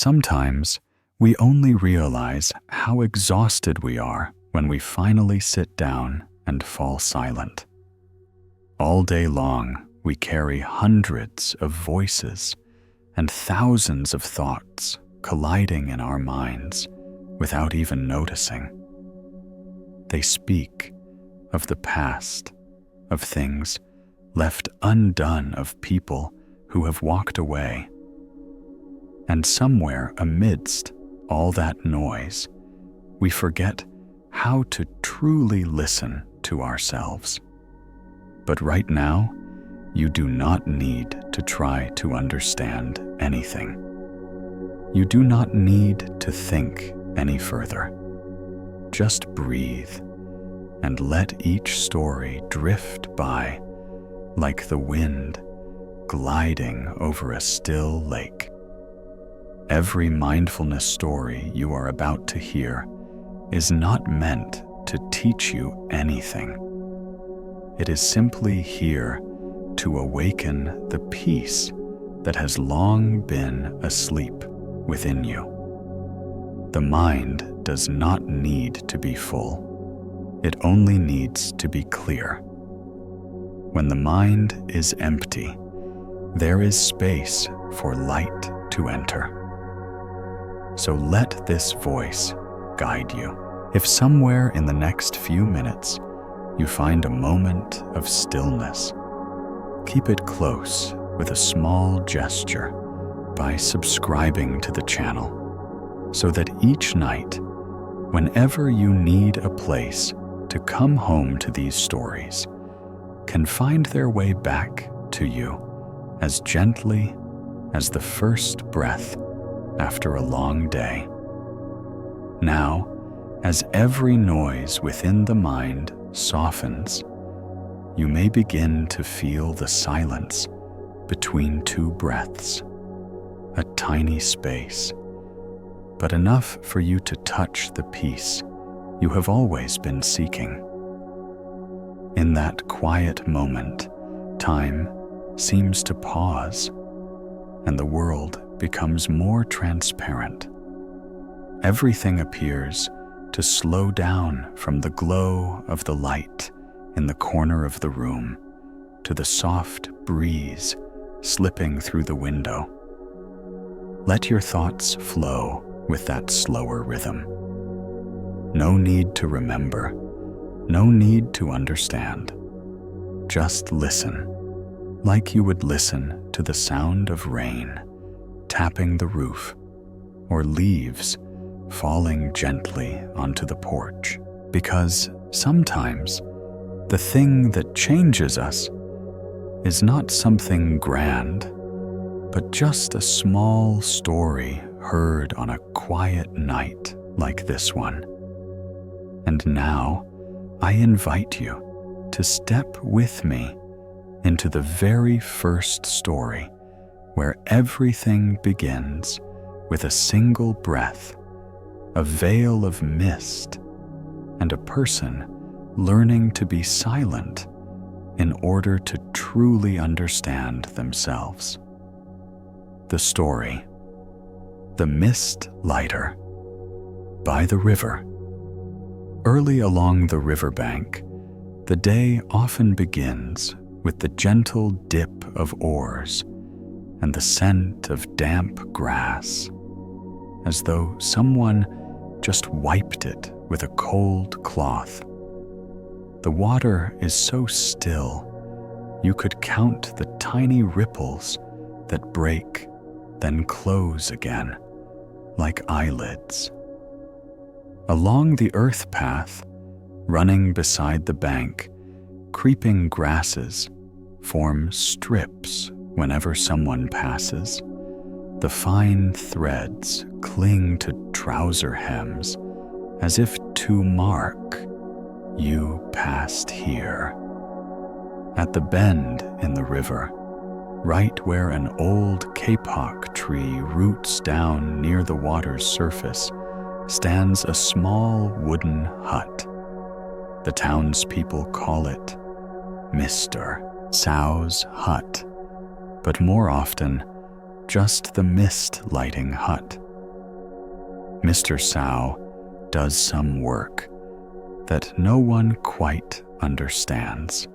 Sometimes we only realize how exhausted we are when we finally sit down and fall silent. All day long, we carry hundreds of voices and thousands of thoughts colliding in our minds without even noticing. They speak of the past, of things left undone, of people who have walked away. And somewhere amidst all that noise, we forget how to truly listen to ourselves. But right now, you do not need to try to understand anything. You do not need to think any further. Just breathe and let each story drift by like the wind gliding over a still lake. Every mindfulness story you are about to hear is not meant to teach you anything. It is simply here to awaken the peace that has long been asleep within you. The mind does not need to be full. It only needs to be clear. When the mind is empty, there is space for light to enter. So let this voice guide you. If somewhere in the next few minutes you find a moment of stillness, keep it close with a small gesture by subscribing to the channel, so that each night, whenever you need a place to come home to these stories, can find their way back to you as gently as the first breath after a long day. Now, as every noise within the mind softens, you may begin to feel the silence between two breaths, a tiny space, but enough for you to touch the peace you have always been seeking. In that quiet moment, time seems to pause, and the world becomes more transparent. Everything appears to slow down, from the glow of the light in the corner of the room to the soft breeze slipping through the window. Let your thoughts flow with that slower rhythm. No need to remember, no need to understand. Just listen, like you would listen to the sound of rain tapping the roof or leaves falling gently onto the porch. Because sometimes the thing that changes us is not something grand, but just a small story heard on a quiet night like this one. And now I invite you to step with me into the very first story, where everything begins with a single breath, a veil of mist, and a person learning to be silent in order to truly understand themselves. The story, The Mist Lighter, by the river. Early along the riverbank, the day often begins with the gentle dip of oars and the scent of damp grass, as though someone just wiped it with a cold cloth. The water is so still, you could count the tiny ripples that break, then close again, like eyelids. Along the earth path, running beside the bank, creeping grasses form strips whenever someone passes. The fine threads cling to trouser hems as if to mark, "You passed here." At the bend in the river, right where an old kapok tree roots down near the water's surface, stands a small wooden hut. The townspeople call it Mr. Sow's hut, but more often, just the mist lighting hut. Mr. Sao does some work that no one quite understands.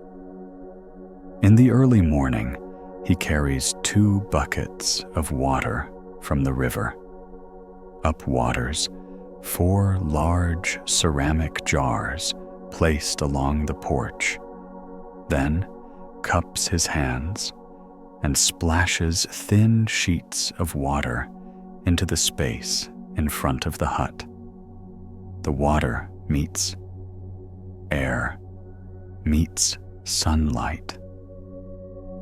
In the early morning, he carries 2 buckets of water from the river. Up waters 4 large ceramic jars placed along the porch, then cups his hands and splashes thin sheets of water into the space in front of the hut. The water meets air, meets sunlight,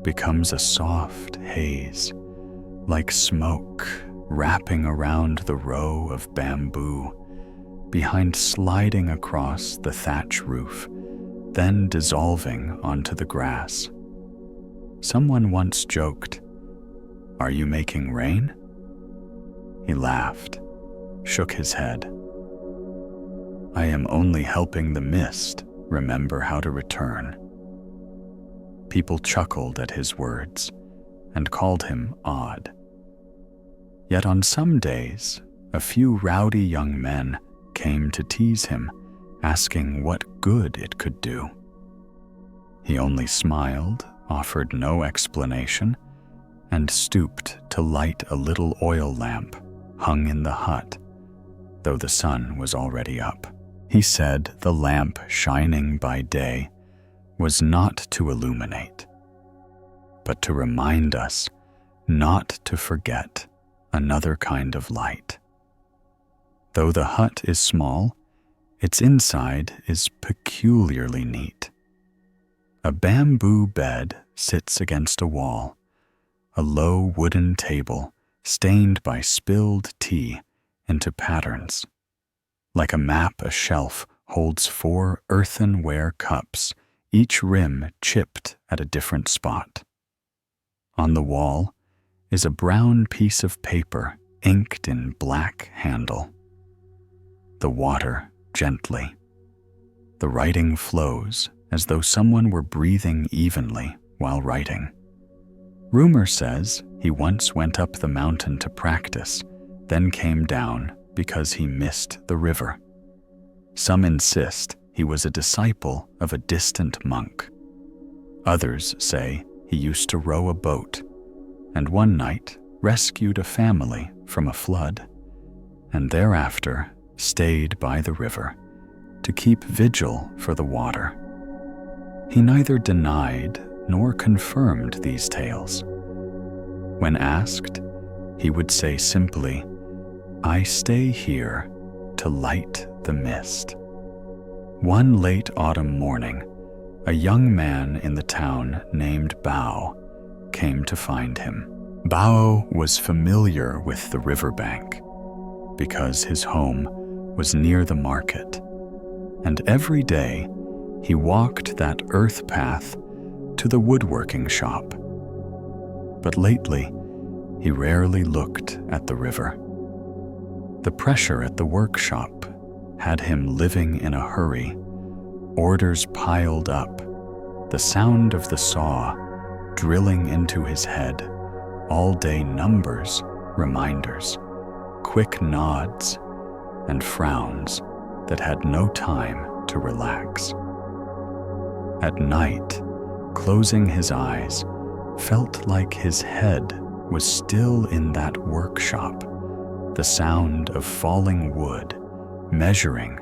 becomes a soft haze, like smoke wrapping around the row of bamboo behind, sliding across the thatch roof, then dissolving onto the grass. Someone once joked, "Are you making rain?" He laughed, shook his head. "I am only helping the mist remember how to return." People chuckled at his words and called him odd. Yet on some days, a few rowdy young men came to tease him, asking what good it could do. He only smiled, offered no explanation, and stooped to light a little oil lamp hung in the hut, though the sun was already up. He said the lamp shining by day was not to illuminate, but to remind us not to forget another kind of light. Though the hut is small, its inside is peculiarly neat. A bamboo bed sits against a wall, a low wooden table stained by spilled tea into patterns. Like a map, a shelf holds 4 earthenware cups, each rim chipped at a different spot. On the wall is a brown piece of paper inked in black handle. The water gently. The writing flows as though someone were breathing evenly while writing. Rumor says he once went up the mountain to practice, then came down because he missed the river. Some insist he was a disciple of a distant monk. Others say he used to row a boat, and one night rescued a family from a flood, and thereafter stayed by the river to keep vigil for the water. He neither denied nor confirmed these tales. When asked, he would say simply, "I stay here to light the mist." One late autumn morning, a young man in the town named Bao came to find him. Bao was familiar with the riverbank because his home was near the market, and every day he walked that earth path to the woodworking shop. But lately, he rarely looked at the river. The pressure at the workshop had him living in a hurry, orders piled up, the sound of the saw drilling into his head, all-day numbers, reminders, quick nods, and frowns that had no time to relax. At night, closing his eyes, felt like his head was still in that workshop, the sound of falling wood, measuring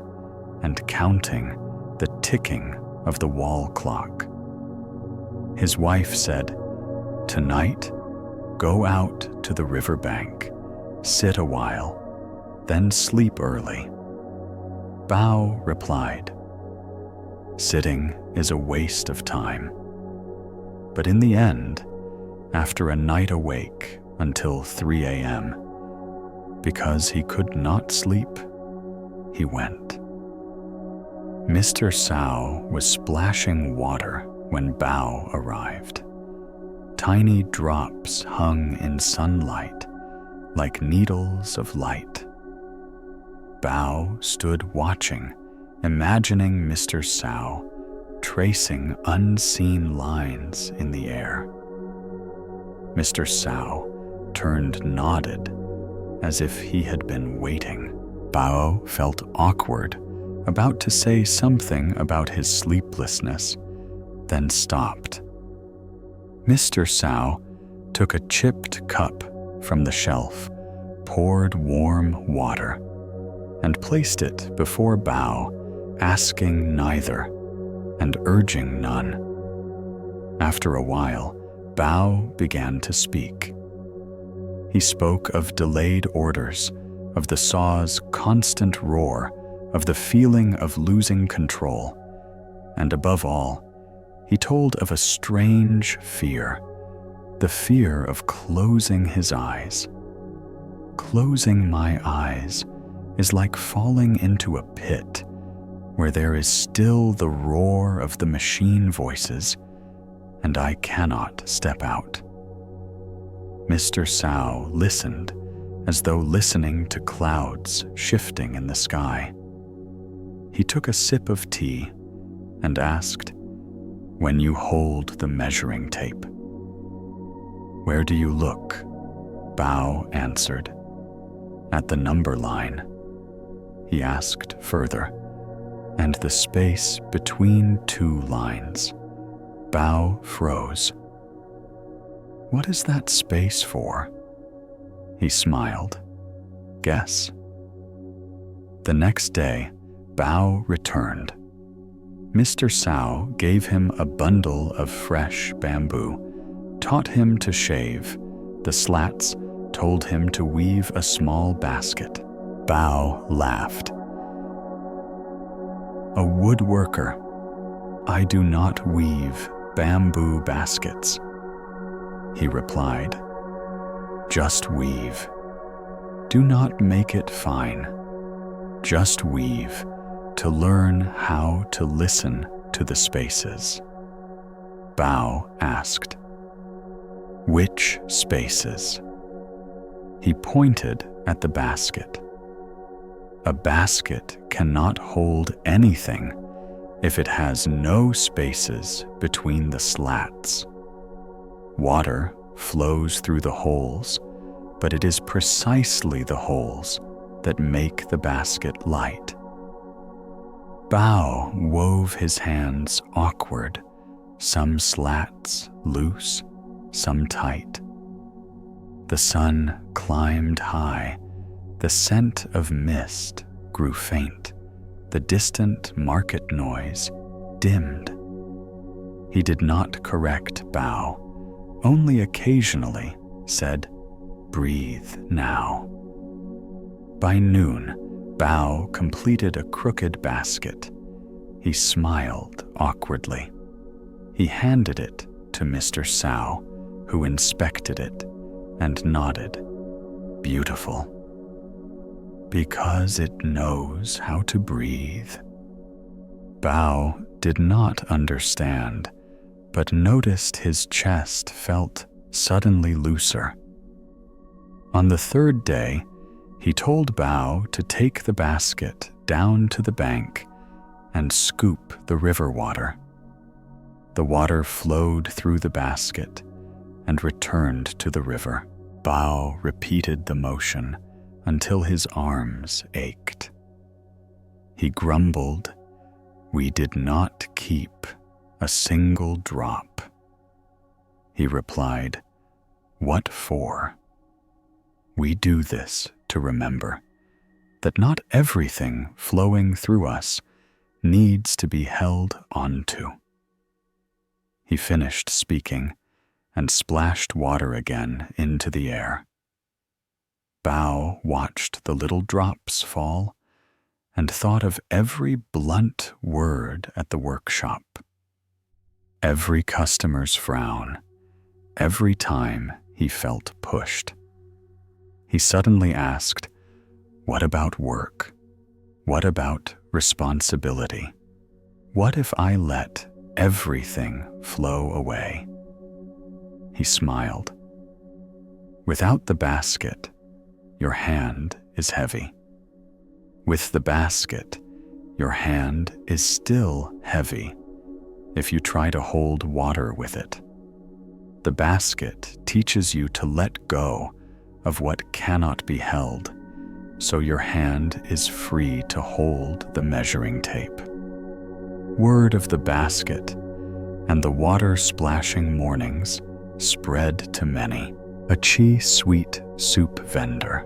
and counting the ticking of the wall clock. His wife said, "Tonight, go out to the riverbank, sit a while, then sleep early." Bao replied, "Sitting is a waste of time." But in the end, after a night awake until 3 a.m., because he could not sleep, he went. Mr. Sao was splashing water when Bao arrived. Tiny drops hung in sunlight like needles of light. Bao stood watching, imagining Mr. Sao tracing unseen lines in the air. Mr. Sao turned nodded as if he had been waiting. Bao felt awkward, about to say something about his sleeplessness, then stopped. Mr. Cao took a chipped cup from the shelf, poured warm water, and placed it before Bao, asking neither and urging none. After a while, Bao began to speak. He spoke of delayed orders, of the saw's constant roar, of the feeling of losing control, and above all, he told of a strange fear, the fear of closing his eyes. Closing my eyes is like falling into a pit where there is still the roar of the machine voices, and I cannot step out. Mr. Cao listened as though listening to clouds shifting in the sky. He took a sip of tea and asked, "When you hold the measuring tape, where do you look?" Bao answered, "At the number line." He asked further, "And the space between two lines?" Bao froze. "What is that space for?" He smiled. "Guess." The next day, Bao returned. Mr. Cao gave him a bundle of fresh bamboo, taught him to shave. The slats told him to weave a small basket. Bao laughed. "A woodworker. I do not weave bamboo baskets," he replied. "Just weave. Do not make it fine. Just weave to learn how to listen to the spaces." Bao asked, "Which spaces?" He pointed at the basket. "A basket cannot hold anything if it has no spaces between the slats. Water flows through the holes, but it is precisely the holes that make the basket light." Bao wove his hands awkward, some slats loose, some tight. The sun climbed high, the scent of mist grew faint, the distant market noise dimmed. He did not correct Bao, only occasionally said, "Breathe now." By noon, Bao completed a crooked basket. He smiled awkwardly. He handed it to Mr. Cao, who inspected it and nodded. "Beautiful. Because it knows how to breathe." Bao did not understand, but noticed his chest felt suddenly looser. On the third day, he told Bao to take the basket down to the bank and scoop the river water. The water flowed through the basket and returned to the river. Bao repeated the motion until his arms ached. He grumbled, "We did not keep a single drop." He replied, "What for? We do this to remember that not everything flowing through us needs to be held onto." He finished speaking and splashed water again into the air. Bao watched the little drops fall and thought of every blunt word at the workshop, every customer's frown, every time he felt pushed. He suddenly asked, "What about work? What about responsibility? What if I let everything flow away?" He smiled. "Without the basket, your hand is heavy. With the basket, your hand is still heavy if you try to hold water with it. The basket teaches you to let go of what cannot be held so your hand is free to hold the measuring tape. Word of the basket and the water-splashing mornings spread to many. A sweet soup vendor,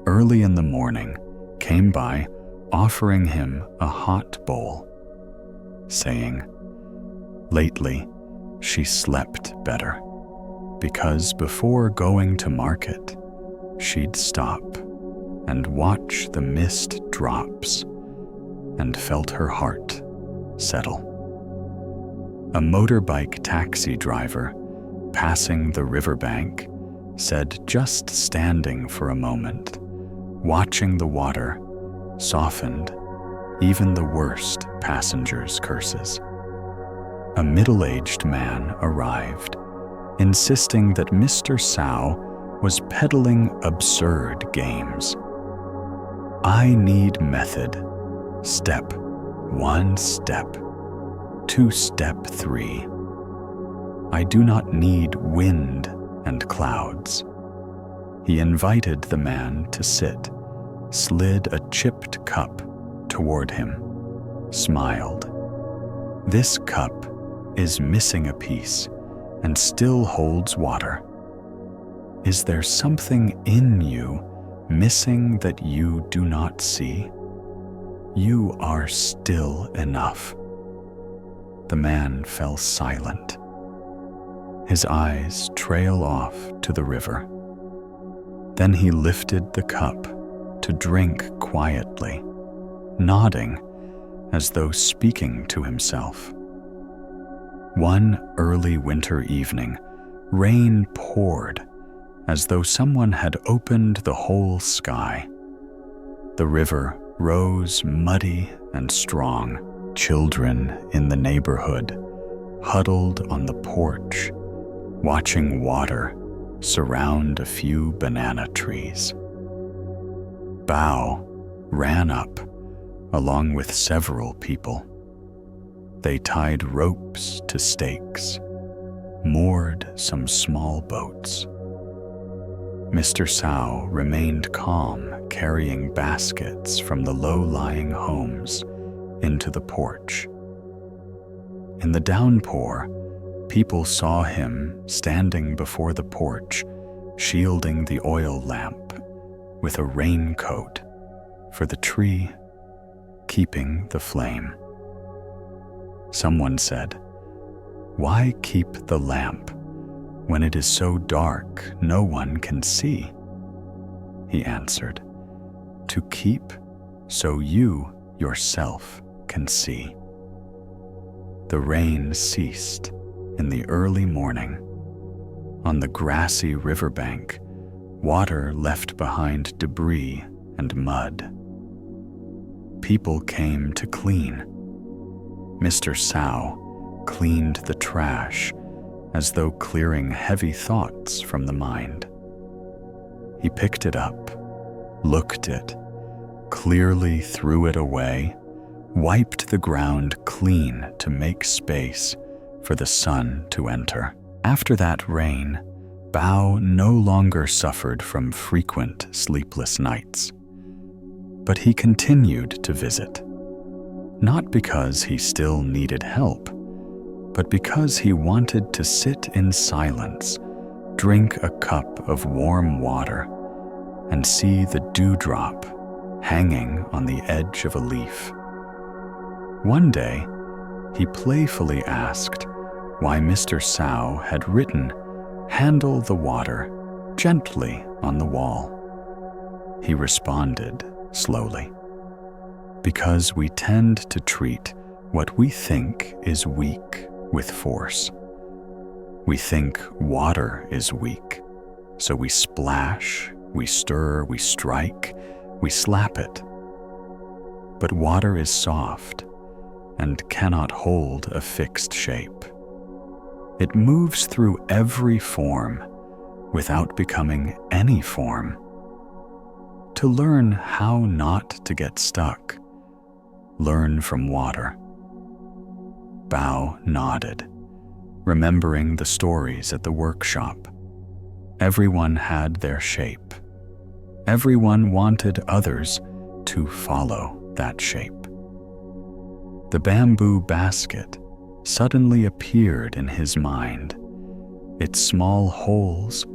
early in the morning, came by offering him a hot bowl, saying, "Lately, she slept better, because before going to market, she'd stop and watch the mist drops and felt her heart settle." A motorbike taxi driver passing the riverbank said just standing for a moment, watching the water, softened even the worst passengers' curses. A middle-aged man arrived, insisting that Mr. Sow was peddling absurd games. "I need method. Step 1 step, 2 step 3. I do not need wind and clouds." He invited the man to sit, slid a chipped cup toward him, smiled. "This cup is missing a piece and still holds water. Is there something in you missing that you do not see? You are still enough." The man fell silent. His eyes trail off to the river. Then he lifted the cup to drink quietly, nodding as though speaking to himself. One early winter evening, rain poured as though someone had opened the whole sky. The river rose muddy and strong. Children in the neighborhood huddled on the porch, watching water surround a few banana trees. Bao ran up, along with several people. They tied ropes to stakes, moored some small boats. Mr. Sow remained calm, carrying baskets from the low-lying homes into the porch. In the downpour, people saw him standing before the porch, shielding the oil lamp with a raincoat for the tree, keeping the flame. Someone said, "Why keep the lamp when it is so dark no one can see?" He answered, "To keep so you yourself can see." The rain ceased in the early morning. On the grassy riverbank, water left behind debris and mud. People came to clean. Mr. Sow cleaned the trash as though clearing heavy thoughts from the mind. He picked it up, looked it, clearly threw it away, wiped the ground clean to make space for the sun to enter. After that rain, Bao no longer suffered from frequent sleepless nights. But he continued to visit, not because he still needed help, but because he wanted to sit in silence, drink a cup of warm water, and see the dewdrop hanging on the edge of a leaf. One day, he playfully asked why Mr. Sow had written, "Handle the water gently on the wall." He responded slowly, "Because we tend to treat what we think is weak with force. We think water is weak, so we splash, we stir, we strike, we slap it. But water is soft and cannot hold a fixed shape. It moves through every form without becoming any form. To learn how not to get stuck, learn from water." Bao nodded, remembering the stories at the workshop. Everyone had their shape. Everyone wanted others to follow that shape. The bamboo basket suddenly appeared in his mind, its small holes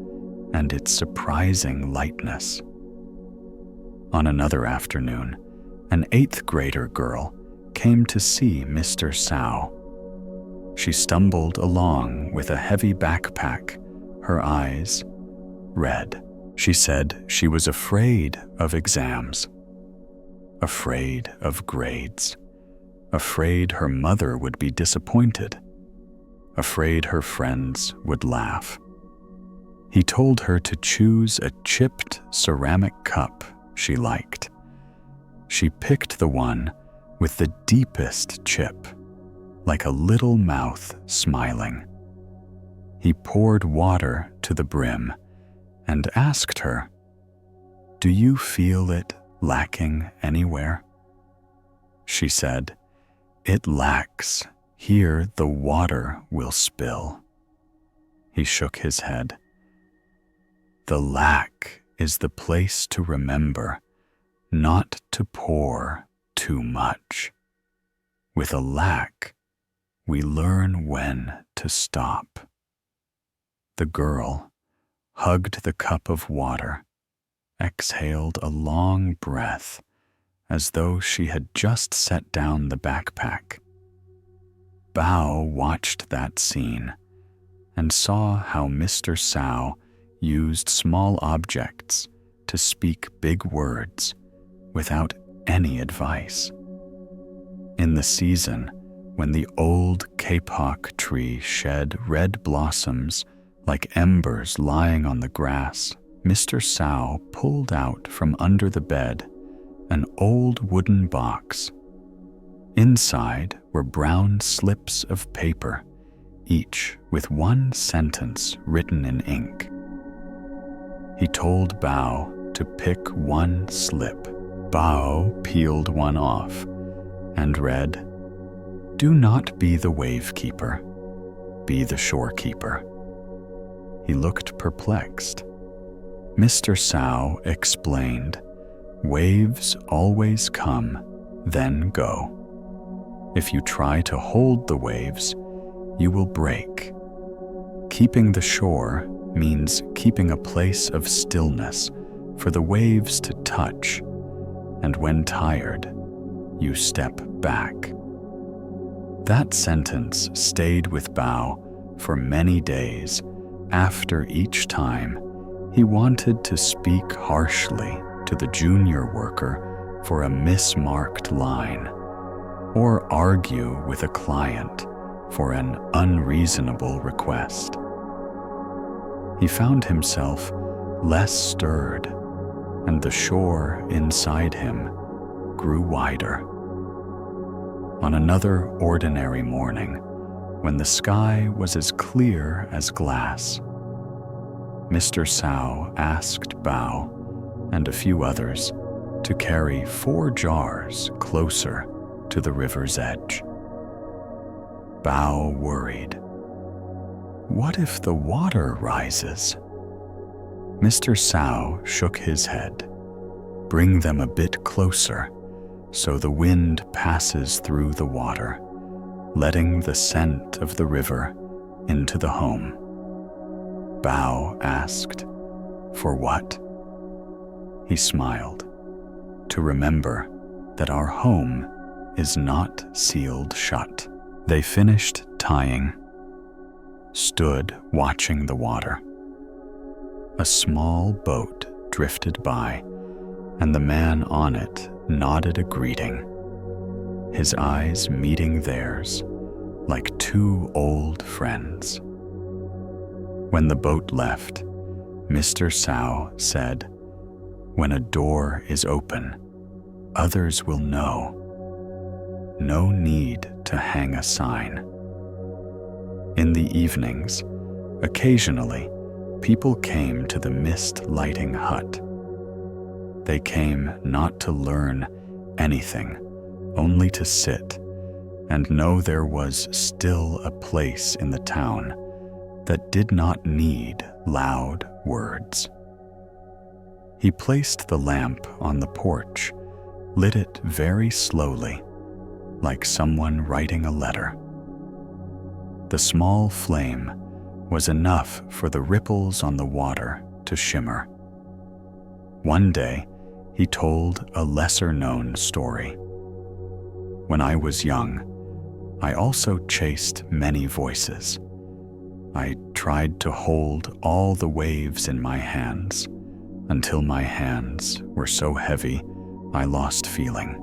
and its surprising lightness. On another afternoon, an 8th grader girl came to see Mr. Sow. She stumbled along with a heavy backpack, her eyes red. She said she was afraid of exams, afraid of grades, afraid her mother would be disappointed, afraid her friends would laugh. He told her to choose a chipped ceramic cup she liked. She picked the one with the deepest chip, like a little mouth smiling. He poured water to the brim and asked her, "Do you feel it lacking anywhere?" She said, "It lacks. Here the water will spill." He shook his head. "The lack is the place to remember, not to pour too much. With a lack, we learn when to stop." The girl hugged the cup of water, exhaled a long breath as though she had just set down the backpack. Bao watched that scene and saw how Mr. Sow used small objects to speak big words without any advice. In the season when the old kapok tree shed red blossoms like embers lying on the grass, Mr. Sow pulled out from under the bed an old wooden box. Inside were brown slips of paper, each with one sentence written in ink. He told Bao to pick one slip. Bao peeled one off and read, "Do not be the wave keeper, be the shore keeper." He looked perplexed. Mr. Sow explained, "Waves always come, then go. If you try to hold the waves, you will break. Keeping the shore means keeping a place of stillness for the waves to touch, and when tired, you step back." That sentence stayed with Bao for many days. After each time, he wanted to speak harshly to the junior worker for a mismarked line, or argue with a client for an unreasonable request. He found himself less stirred, and the shore inside him grew wider. On another ordinary morning, when the sky was as clear as glass, Mr. Sow asked Bao and a few others to carry 4 jars closer to the river's edge. Bao worried. What if the water rises? Mr. Sow shook his head. Bring them a bit closer so the wind passes through the water, letting the scent of the river into the home. Bao asked, "For what?" He smiled. "To remember that our home is not sealed shut." They finished tying, stood watching the water. A small boat drifted by, and the man on it nodded a greeting, his eyes meeting theirs like 2 old friends. When the boat left, Mr. Sow said, "When a door is open, others will know. No need to hang a sign." In the evenings, occasionally, people came to the mist-lighting hut. They came not to learn anything, only to sit and know there was still a place in the town that did not need loud words. He placed the lamp on the porch, lit it very slowly, like someone writing a letter. The small flame was enough for the ripples on the water to shimmer. One day, he told a lesser-known story. When I was young, I also chased many voices. I tried to hold all the waves in my hands until my hands were so heavy I lost feeling.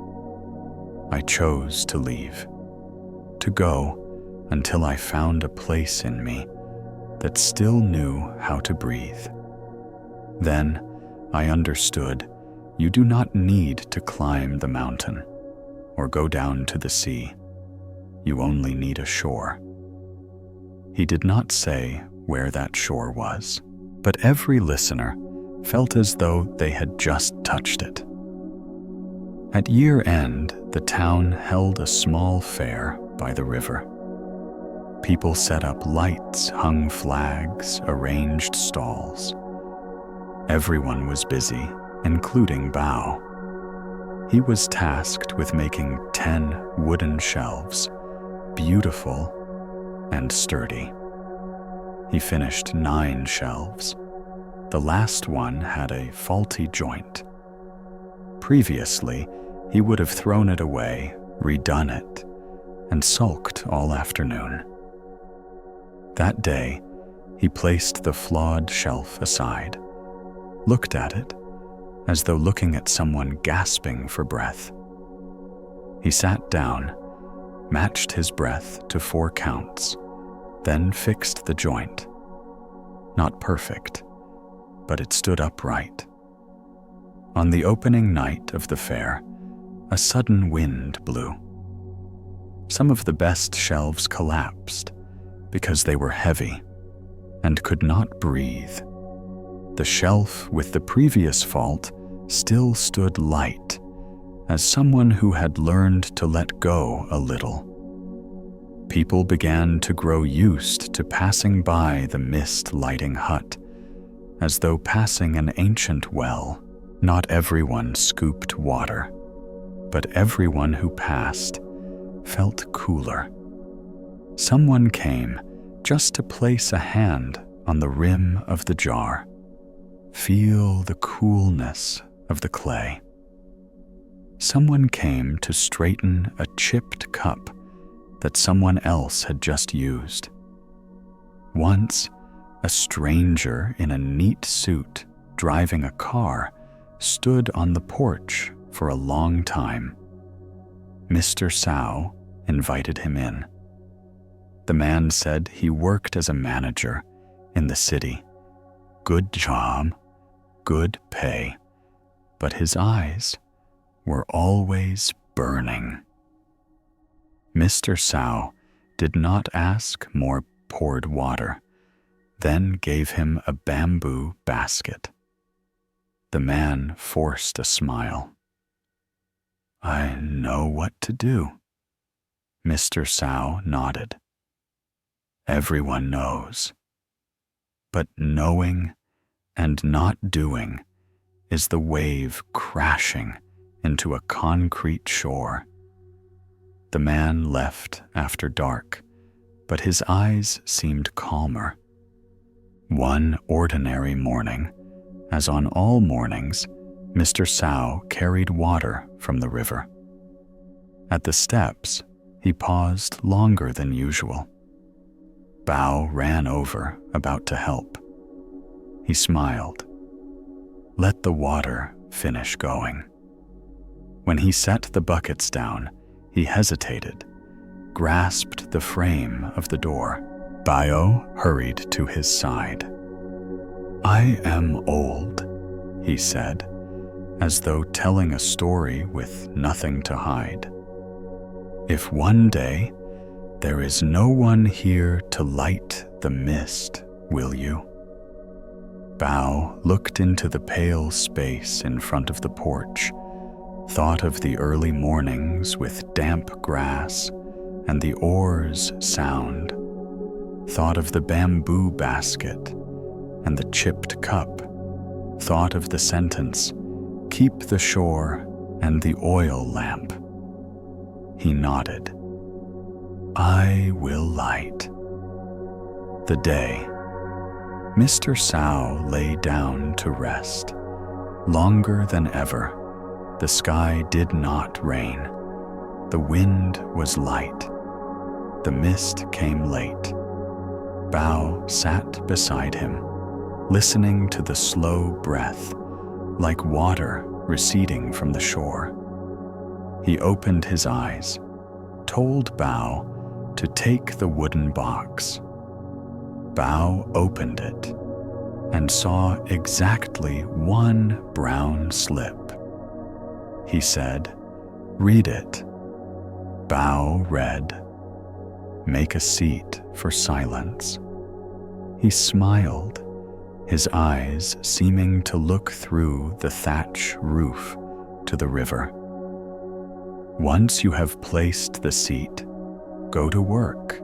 I chose to leave, to go until I found a place in me that still knew how to breathe. Then I understood you do not need to climb the mountain or go down to the sea. You only need a shore. He did not say where that shore was, but every listener felt as though they had just touched it. At year end, the town held a small fair by the river. People set up lights, hung flags, arranged stalls. Everyone was busy, including Bao. He was tasked with making 10 wooden shelves, beautiful and sturdy. He finished 9 shelves. The last one had a faulty joint. Previously, he would have thrown it away, redone it, and sulked all afternoon. That day, he placed the flawed shelf aside, looked at it, as though looking at someone gasping for breath. He sat down, matched his breath to 4 counts, then fixed the joint. Not perfect, but it stood upright. On the opening night of the fair, a sudden wind blew. Some of the best shelves collapsed because they were heavy and could not breathe. The shelf with the previous fault still stood light, as someone who had learned to let go a little. People began to grow used to passing by the mist-lighting hut, as though passing an ancient well. Not everyone scooped water, but everyone who passed felt cooler. Someone came just to place a hand on the rim of the jar. Feel the coolness of the clay. Someone came to straighten a chipped cup that someone else had just used. Once, a stranger in a neat suit driving a car stood on the porch for a long time. Mr. Sao invited him in. The man said he worked as a manager in the city. Good job, good pay, but his eyes were always burning. Mr. Sao did not ask more, poured water, then gave him a bamboo basket. The man forced a smile. I know what to do. Mr. Sao nodded. Everyone knows. But knowing and not doing is the wave crashing into a concrete shore. The man left after dark, but his eyes seemed calmer. One ordinary morning, as on all mornings, Mr. Sao carried water from the river. At the steps, he paused longer than usual. Bao ran over, about to help. He smiled. Let the water finish going. When he set the buckets down, he hesitated, grasped the frame of the door. Bao hurried to his side. I am old, he said, as though telling a story with nothing to hide. If one day there is no one here to light the mist, will you? Bao looked into the pale space in front of the porch, thought of the early mornings with damp grass and the oars' sound, thought of the bamboo basket and the chipped cup, thought of the sentence, "Keep the shore and the oil lamp." He nodded. "I will light." The day. Mr. Sow lay down to rest. Longer than ever, the sky did not rain. The wind was light. The mist came late. Bao sat beside him, listening to the slow breath, like water receding from the shore. He opened his eyes, told Bao to take the wooden box. Bao opened it and saw exactly one brown slip. He said, "Read it." Bao read, "Make a seat for silence." He smiled, his eyes seeming to look through the thatch roof to the river. "Once you have placed the seat, go to work."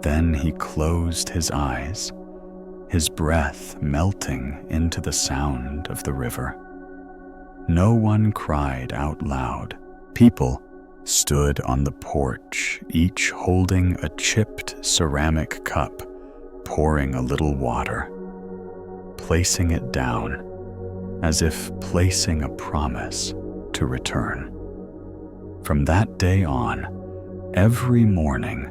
Then he closed his eyes, his breath melting into the sound of the river. No one cried out loud. People stood on the porch, each holding a chipped ceramic cup, pouring a little water, placing it down, as if placing a promise to return. From that day on, every morning,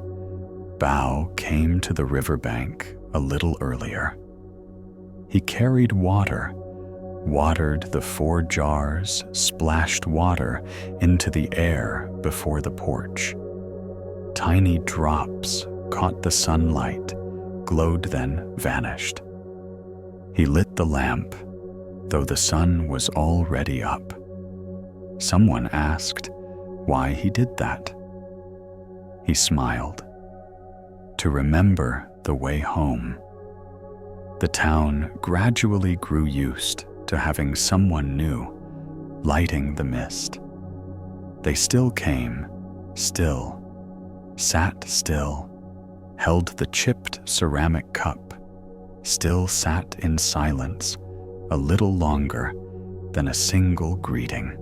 Bao came to the riverbank a little earlier. He carried water, watered the 4 jars, splashed water into the air before the porch. Tiny drops caught the sunlight, glowed then vanished. He lit the lamp, though the sun was already up. Someone asked why he did that. He smiled. To remember the way home. The town gradually grew used to having someone new lighting the mist. They still came, still, sat still, held the chipped ceramic cup, still sat in silence a little longer than a single greeting.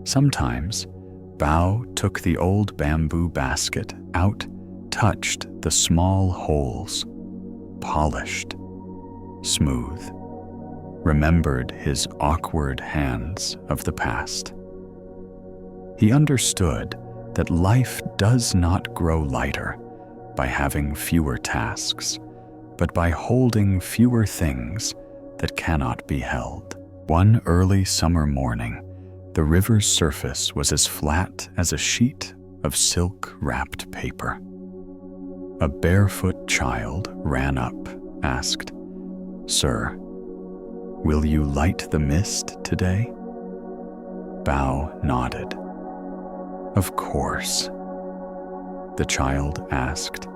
Sometimes, Bao took the old bamboo basket out, touched the small holes, polished, smooth, remembered his awkward hands of the past. He understood that life does not grow lighter by having fewer tasks, but by holding fewer things that cannot be held. One early summer morning, the river's surface was as flat as a sheet of silk-wrapped paper. A barefoot child ran up, asked, "Sir, will you light the mist today?" Bao nodded. "Of course." The child asked,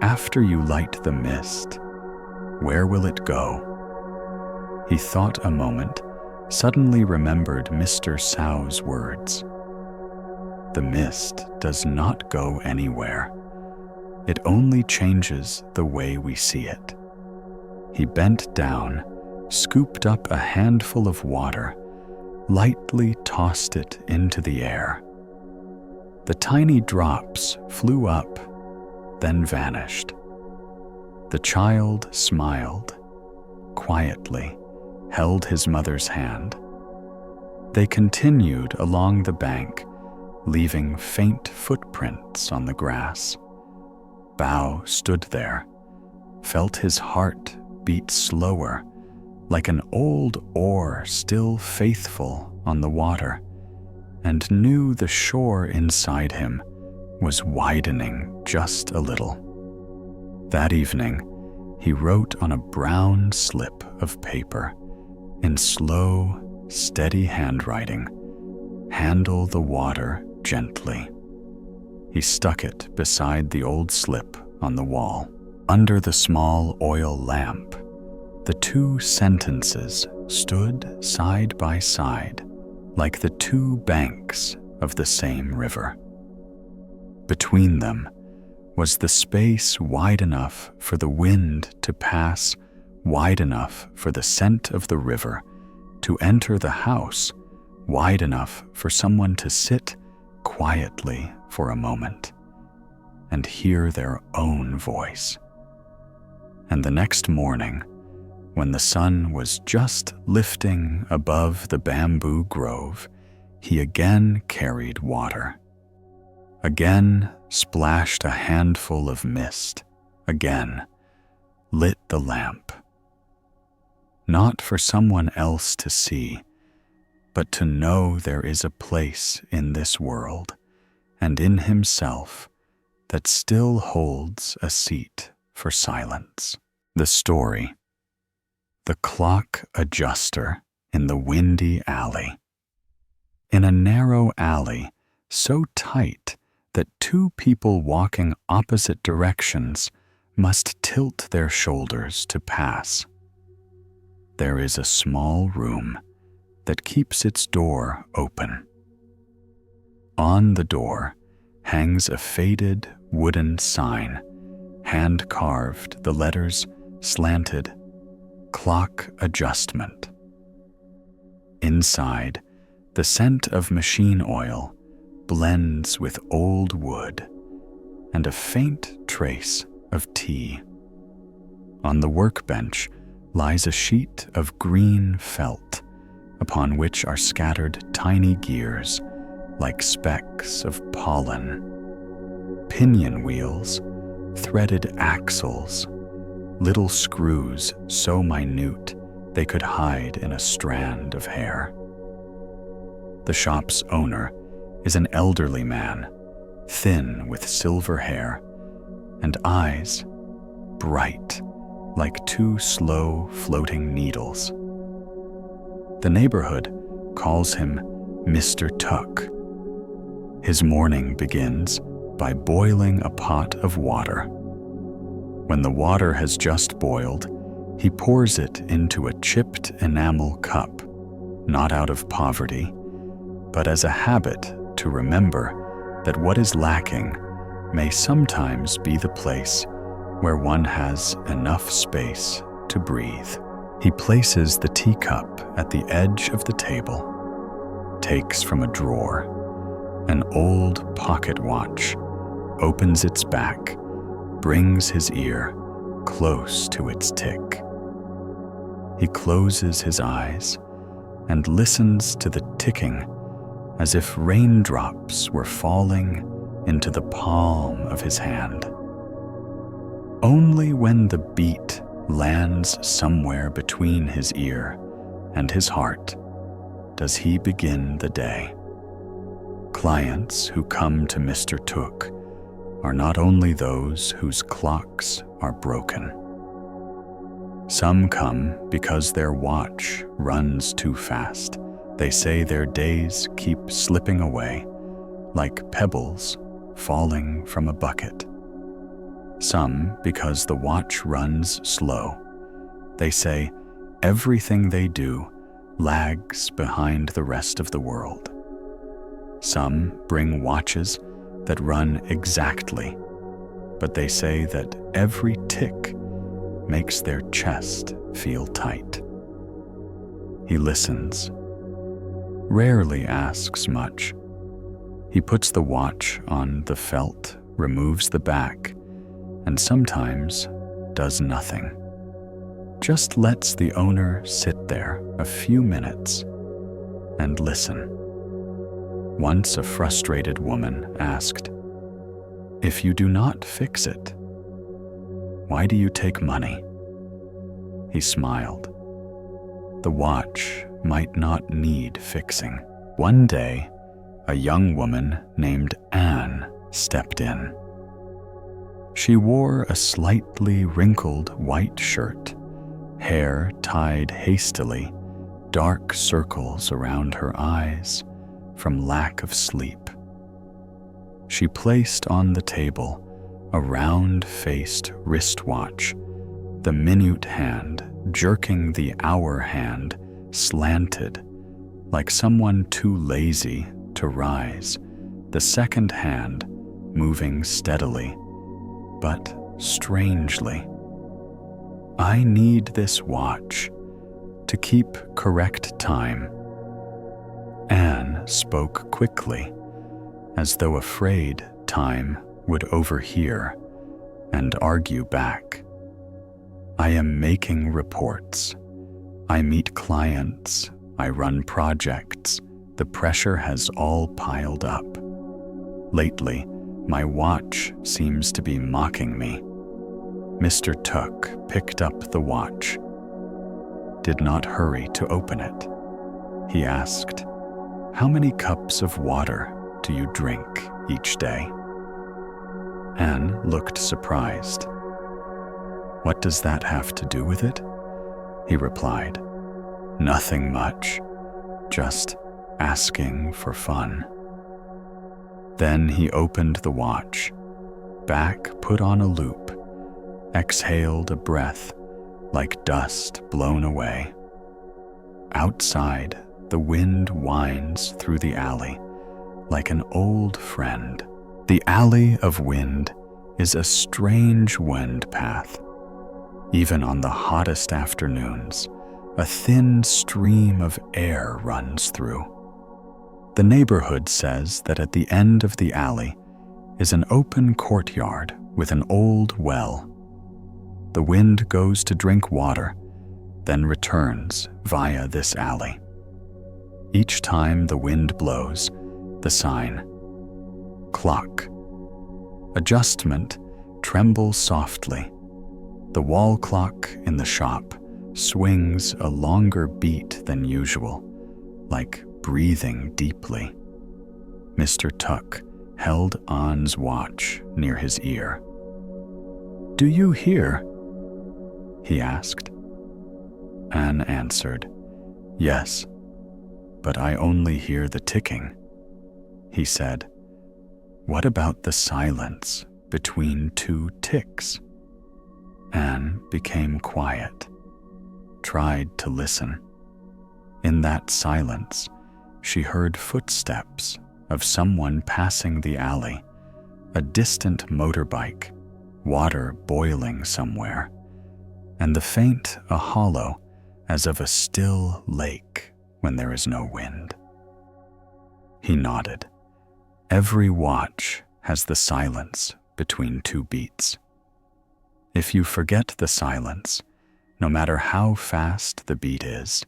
"After you light the mist, where will it go?" He thought a moment, suddenly remembered Mr. Sow's words. The mist does not go anywhere. It only changes the way we see it. He bent down, scooped up a handful of water, lightly tossed it into the air. The tiny drops flew up, then vanished. The child smiled, quietly, held his mother's hand. They continued along the bank, leaving faint footprints on the grass. Bao stood there, felt his heart beat slower, like an old oar still faithful on the water, and knew the shore inside him was widening just a little. That evening, he wrote on a brown slip of paper, in slow, steady handwriting, "Handle the water gently." He stuck it beside the old slip on the wall. Under the small oil lamp, the 2 sentences stood side by side, like the 2 banks of the same river. Between them was the space wide enough for the wind to pass wide enough for the scent of the river to enter the house, wide enough for someone to sit quietly for a moment and hear their own voice. And the next morning, when the sun was just lifting above the bamboo grove, he again carried water, again splashed a handful of mist, again lit the lamp. Not for someone else to see, but to know there is a place in this world and in himself that still holds a seat for silence. The story: the clock adjuster in the windy alley. In a narrow alley so tight that two people walking opposite directions must tilt their shoulders to pass, there is a small room that keeps its door open. On the door hangs a faded wooden sign, hand-carved, the letters slanted, "Clock Adjustment." Inside, the scent of machine oil blends with old wood and a faint trace of tea. On the workbench lies a sheet of green felt, upon which are scattered tiny gears like specks of pollen, pinion wheels, threaded axles, little screws so minute they could hide in a strand of hair. The shop's owner is an elderly man, thin with silver hair and eyes bright like two slow floating needles. The neighborhood calls him Mr. Tuck. His morning begins by boiling a pot of water. When the water has just boiled, he pours it into a chipped enamel cup, not out of poverty, but as a habit to remember that what is lacking may sometimes be the place where one has enough space to breathe. He places the teacup at the edge of the table, takes from a drawer an old pocket watch, opens its back, brings his ear close to its tick. He closes his eyes and listens to the ticking as if raindrops were falling into the palm of his hand. Only when the beat lands somewhere between his ear and his heart does he begin the day. Clients who come to Mr. Took are not only those whose clocks are broken. Some come because their watch runs too fast. They say their days keep slipping away like pebbles falling from a bucket. Some because the watch runs slow. They say everything they do lags behind the rest of the world. Some bring watches that run exactly, but they say that every tick makes their chest feel tight. He listens, rarely asks much. He puts the watch on the felt, removes the back, and sometimes does nothing. Just lets the owner sit there a few minutes and listen. Once a frustrated woman asked, "If you do not fix it, why do you take money?" He smiled. The watch might not need fixing. One day, a young woman named Anne stepped in. She wore a slightly wrinkled white shirt, hair tied hastily, dark circles around her eyes from lack of sleep. She placed on the table a round-faced wristwatch, the minute hand jerking the hour hand slanted, like someone too lazy to rise, the second hand moving steadily, but strangely. I need this watch to keep correct time. Anne spoke quickly, as though afraid time would overhear and argue back. I am making reports. I meet clients. I run projects. The pressure has all piled up. Lately, my watch seems to be mocking me. Mr. Took picked up the watch. Did not hurry to open it. He asked, "How many cups of water do you drink each day?" Anne looked surprised. "What does that have to do with it?" he replied. "Nothing much, just asking for fun." Then he opened the watch, back put on a loop, exhaled a breath like dust blown away. Outside, the wind winds through the alley like an old friend. The alley of wind is a strange wind path. Even on the hottest afternoons, a thin stream of air runs through. The neighborhood says that at the end of the alley is an open courtyard with an old well. The wind goes to drink water, then returns via this alley. Each time the wind blows, the sign, "Clock." Adjustment trembles softly. The wall clock in the shop swings a longer beat than usual, like breathing deeply. Mr. Tuck held Anne's watch near his ear. "Do you hear?" he asked. Anne answered, "Yes, but I only hear the ticking." He said, "What about the silence between two ticks?" Anne became quiet, tried to listen. In that silence, she heard footsteps of someone passing the alley, a distant motorbike, water boiling somewhere, and the faint a hollow as of a still lake when there is no wind. He nodded. Every watch has the silence between two beats. If you forget the silence, no matter how fast the beat is,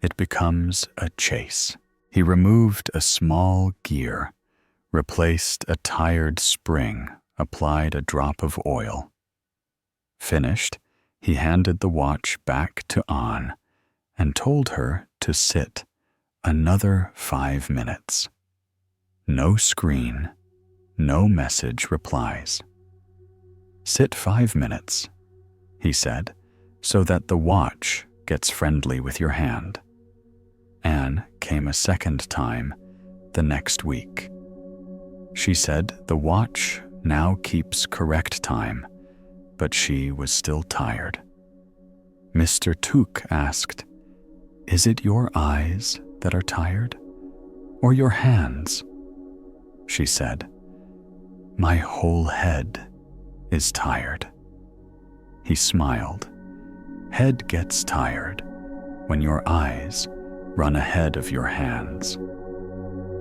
it becomes a chase. He removed a small gear, replaced a tired spring, applied a drop of oil. Finished, he handed the watch back to Anne and told her to sit another 5 minutes. No screen, no message replies. "Sit 5 minutes," he said, "so that the watch gets friendly with your hand." Anne came a second time the next week. She said the watch now keeps correct time, but she was still tired. Mr. Took asked, "Is it your eyes that are tired, or your hands?" She said, "My whole head is tired." He smiled. "Head gets tired when your eyes run ahead of your hands."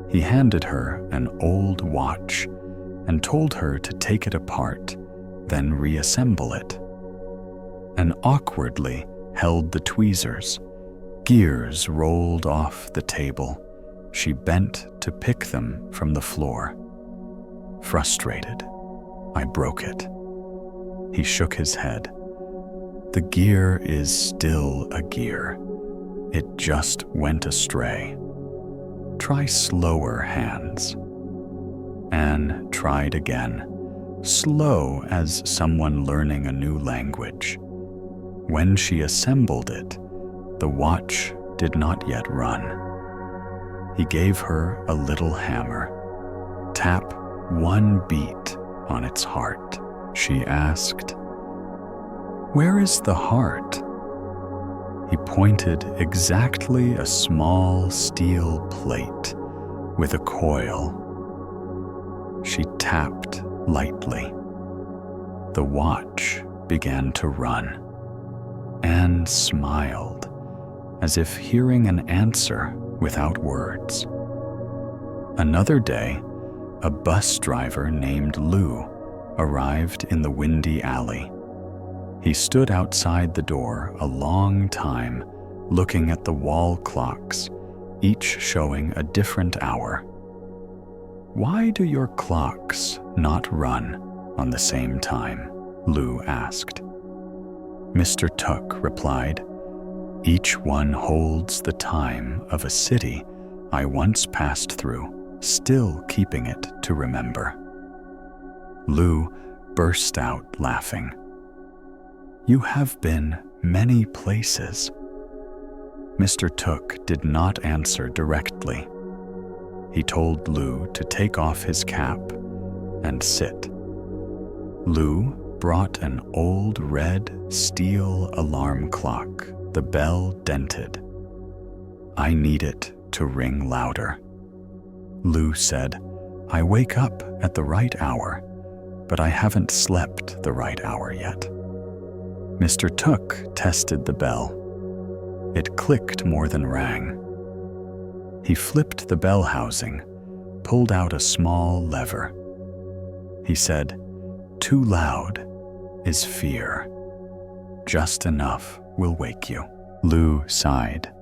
He handed her an old watch and told her to take it apart, then reassemble it. And awkwardly held the tweezers. Gears rolled off the table. She bent to pick them from the floor. Frustrated, I broke it. He shook his head. The gear is still a gear. It just went astray. Try slower hands. Anne tried again, slow as someone learning a new language. When she assembled it, the watch did not yet run. He gave her a little hammer. "Tap 1 beat on its heart," she asked. "Where is the heart?" He pointed exactly a small steel plate with a coil. She tapped lightly. The watch began to run. Anne smiled, as if hearing an answer without words. Another day, a bus driver named Lou arrived in the windy alley. He stood outside the door a long time, looking at the wall clocks, each showing a different hour. "Why do your clocks not run on the same time?" Lou asked. Mr. Tuck replied, "Each one holds the time of a city I once passed through, still keeping it to remember." Lou burst out laughing. "You have been many places." Mr. Tuck did not answer directly. He told Lou to take off his cap and sit. Lou brought an old red steel alarm clock, the bell dented. "I need it to ring louder." Lou said, "I wake up at the right hour, but I haven't slept the right hour yet." Mr. Tuck tested the bell. It clicked more than rang. He flipped the bell housing, pulled out a small lever. He said, "Too loud is fear. Just enough will wake you." Lou sighed.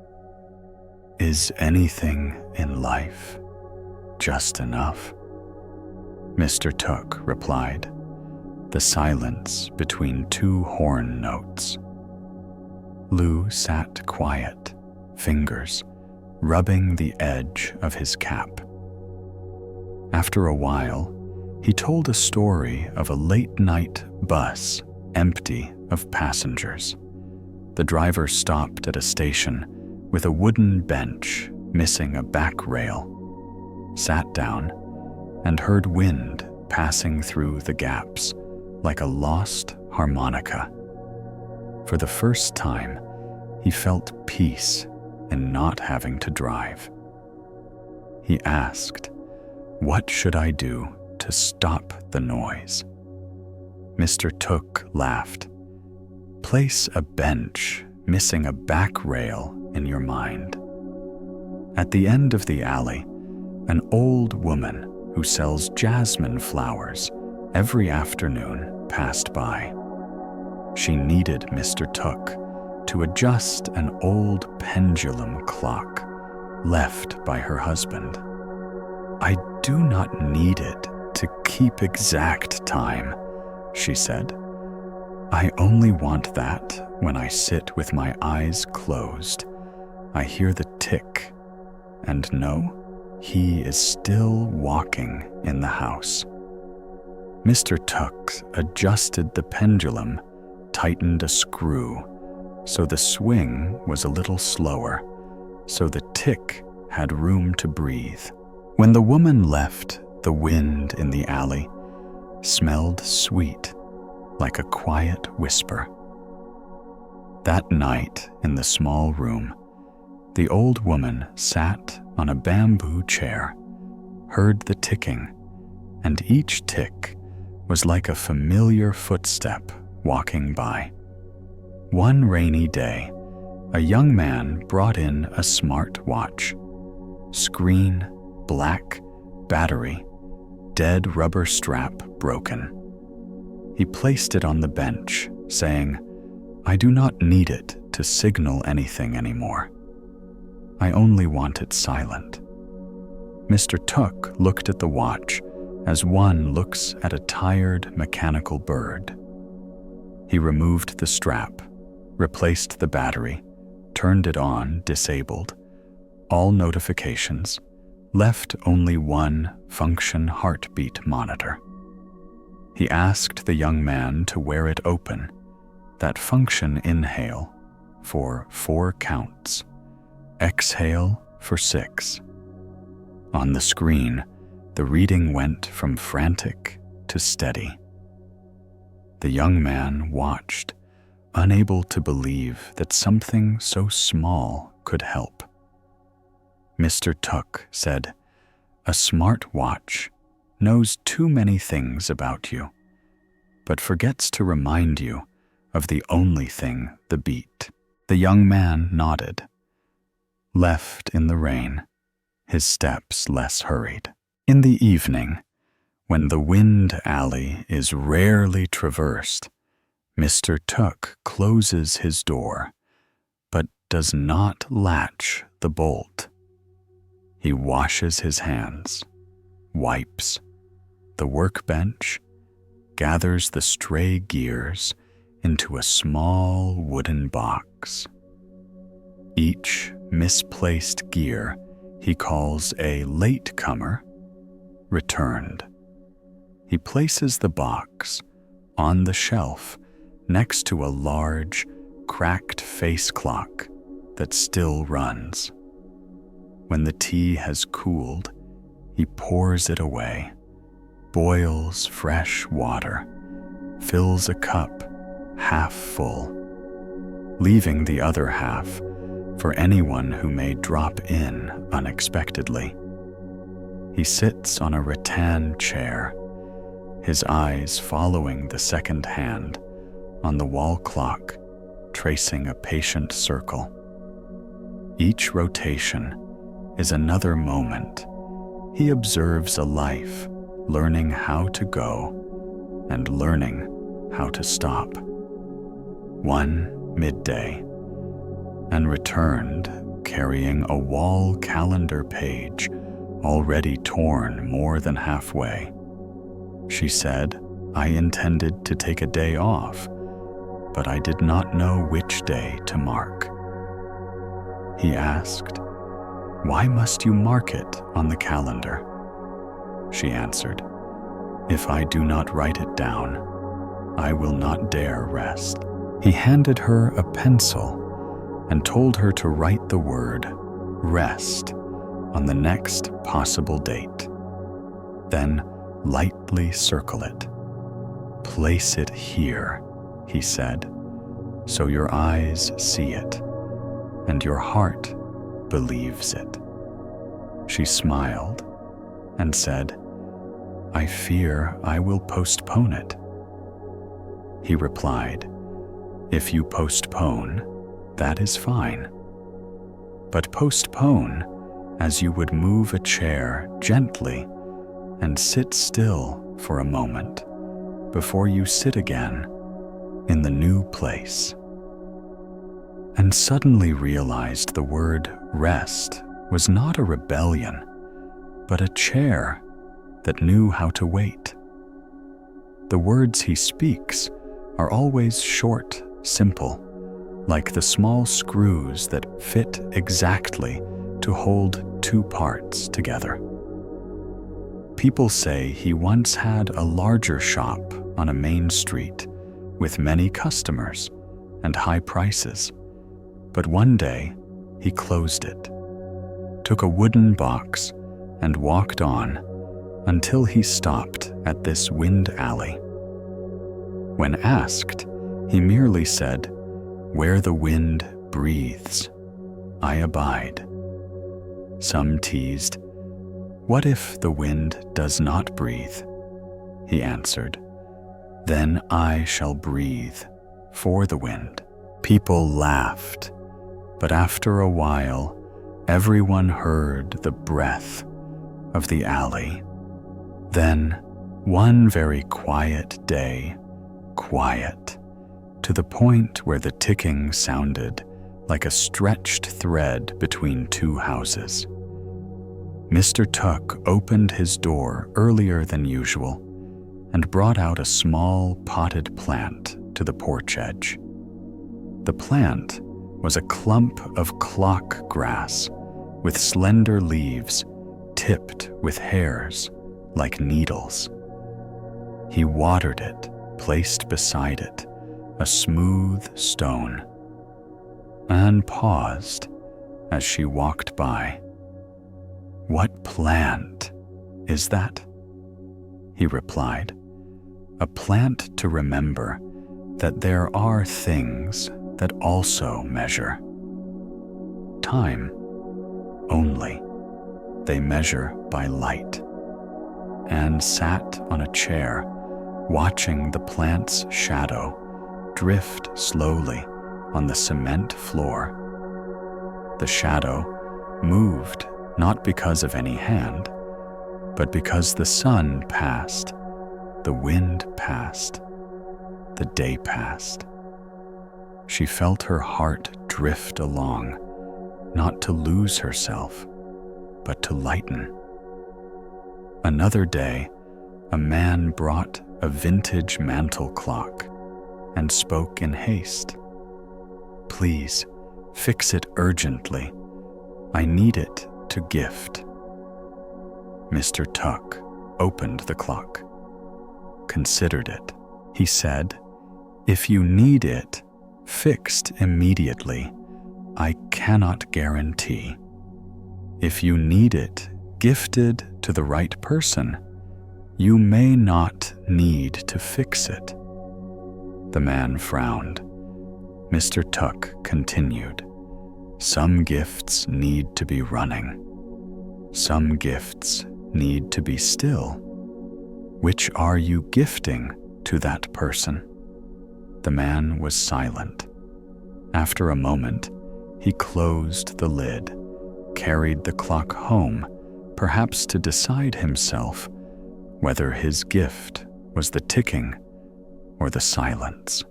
"Is anything in life just enough?" Mr. Tuck replied, the silence between two horn notes. Lou sat quiet, fingers rubbing the edge of his cap. After a while, he told a story of a late-night bus empty of passengers. The driver stopped at a station with a wooden bench missing a back rail, sat down, and heard wind passing through the gaps like a lost harmonica. For the first time, he felt peace in not having to drive. He asked, "What should I do to stop the noise?" Mr. Tuck laughed. "Place a bench missing a back rail in your mind." At the end of the alley, an old woman who sells jasmine flowers every afternoon passed by. She needed Mr. Tuck to adjust an old pendulum clock left by her husband. "I do not need it to keep exact time," she said. "I only want that when I sit with my eyes closed. I hear the tick and know he is still walking in the house." Mr. Tuck adjusted the pendulum, tightened a screw, so the swing was a little slower, so the tick had room to breathe. When the woman left, the wind in the alley smelled sweet, like a quiet whisper. That night, in the small room, the old woman sat on a bamboo chair, heard the ticking, and each tick was like a familiar footstep walking by. One rainy day, a young man brought in a smart watch. Screen, black, battery, dead rubber strap broken. He placed it on the bench, saying, "I do not need it to signal anything anymore. I only want it silent." Mr. Tuck looked at the watch as one looks at a tired mechanical bird. He removed the strap, replaced the battery, turned it on, disabled all notifications, left only one function heartbeat monitor. He asked the young man to wear it open, that function inhale for 4 counts, exhale for 6. On the screen, the reading went from frantic to steady. The young man watched, unable to believe that something so small could help. Mr. Tuck said, "A smart watch knows too many things about you, but forgets to remind you of the only thing the beat. The young man nodded, left in the rain, his steps less hurried. In the evening, when the wind alley is rarely traversed, Mr. Took closes his door, but does not latch the bolt. He washes his hands, wipes the workbench, gathers the stray gears into a small wooden box. Each misplaced gear he calls a latecomer returned. He places the box on the shelf next to a large, cracked face clock that still runs. When the tea has cooled, he pours it away, boils fresh water, fills a cup half full, leaving the other half for anyone who may drop in unexpectedly. He sits on a rattan chair, his eyes following the second hand on the wall clock, tracing a patient circle. Each rotation is another moment. He observes a life, learning how to go and learning how to stop. One midday, and returned carrying a wall calendar page already torn more than halfway. She said, "I intended to take a day off, but I did not know which day to mark." He asked, "Why must you mark it on the calendar?" She answered, "If I do not write it down, I will not dare rest." He handed her a pencil and told her to write the word rest on the next possible date. Then lightly circle it. "Place it here," he said, "so your eyes see it and your heart believes it." She smiled and said, "I fear I will postpone it." He replied, "If you postpone, that is fine. But postpone as you would move a chair gently and sit still for a moment before you sit again in the new place." And suddenly realized the word rest was not a rebellion, but a chair that knew how to wait. The words he speaks are always short, simple, like the small screws that fit exactly to hold two parts together. People say he once had a larger shop on a main street with many customers and high prices, but one day he closed it, took a wooden box, and walked on until he stopped at this wind alley. When asked, he merely said, "Where the wind breathes, I abide." Some teased, "What if the wind does not breathe?" He answered, "Then I shall breathe for the wind." People laughed, but after a while, everyone heard the breath of the alley. Then, one very quiet day, quiet, to the point where the ticking sounded like a stretched thread between two houses. Mr. Took opened his door earlier than usual and brought out a small potted plant to the porch edge. The plant was a clump of clock grass with slender leaves tipped with hairs like needles. He watered it, placed beside it a smooth stone, and paused as she walked by. "What plant is that?" He replied, "A plant to remember that there are things that also measure. Time only. They measure by light." And sat on a chair, watching the plant's shadow drift slowly on the cement floor. The shadow moved not because of any hand, but because the sun passed, the wind passed, the day passed. She felt her heart drift along, not to lose herself, but to lighten. Another day, a man brought a vintage mantel clock and spoke in haste. "Please, fix it urgently. I need it to gift." Mr. Tuck opened the clock, considered it. He said, "If you need it fixed immediately, I cannot guarantee. If you need it gifted to the right person, you may not need to fix it." The man frowned. Mr. Tuck continued, "Some gifts need to be running. Some gifts need to be still. Which are you gifting to that person?" The man was silent. After a moment, he closed the lid, carried the clock home, perhaps to decide himself whether his gift was the ticking or the silence.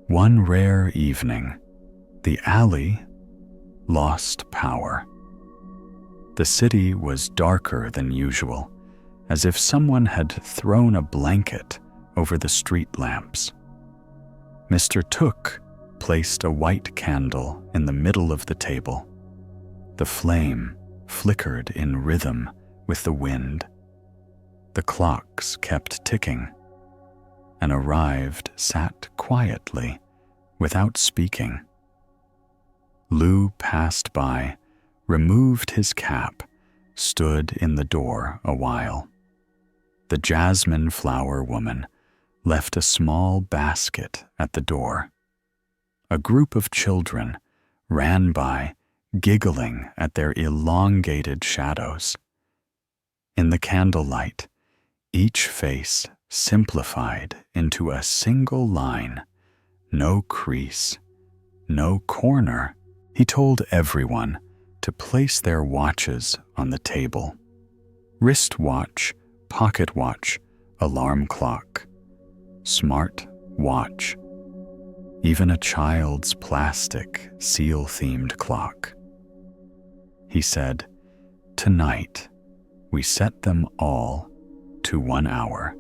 One rare evening, the alley lost power. The city was darker than usual, as if someone had thrown a blanket over the street lamps. Mr. Tuck placed a white candle in the middle of the table. The flame flickered in rhythm with the wind. The clocks kept ticking. An arrived sat quietly, without speaking. Lou passed by, removed his cap, stood in the door a while. The jasmine flower woman left a small basket at the door. A group of children ran by, giggling at their elongated shadows. In the candlelight, each face simplified into a single line, no crease, no corner. He told everyone to place their watches on the table. Wristwatch, pocket watch, alarm clock, smart watch, even a child's plastic seal-themed clock. He said, "Tonight, we set them all to 1 hour,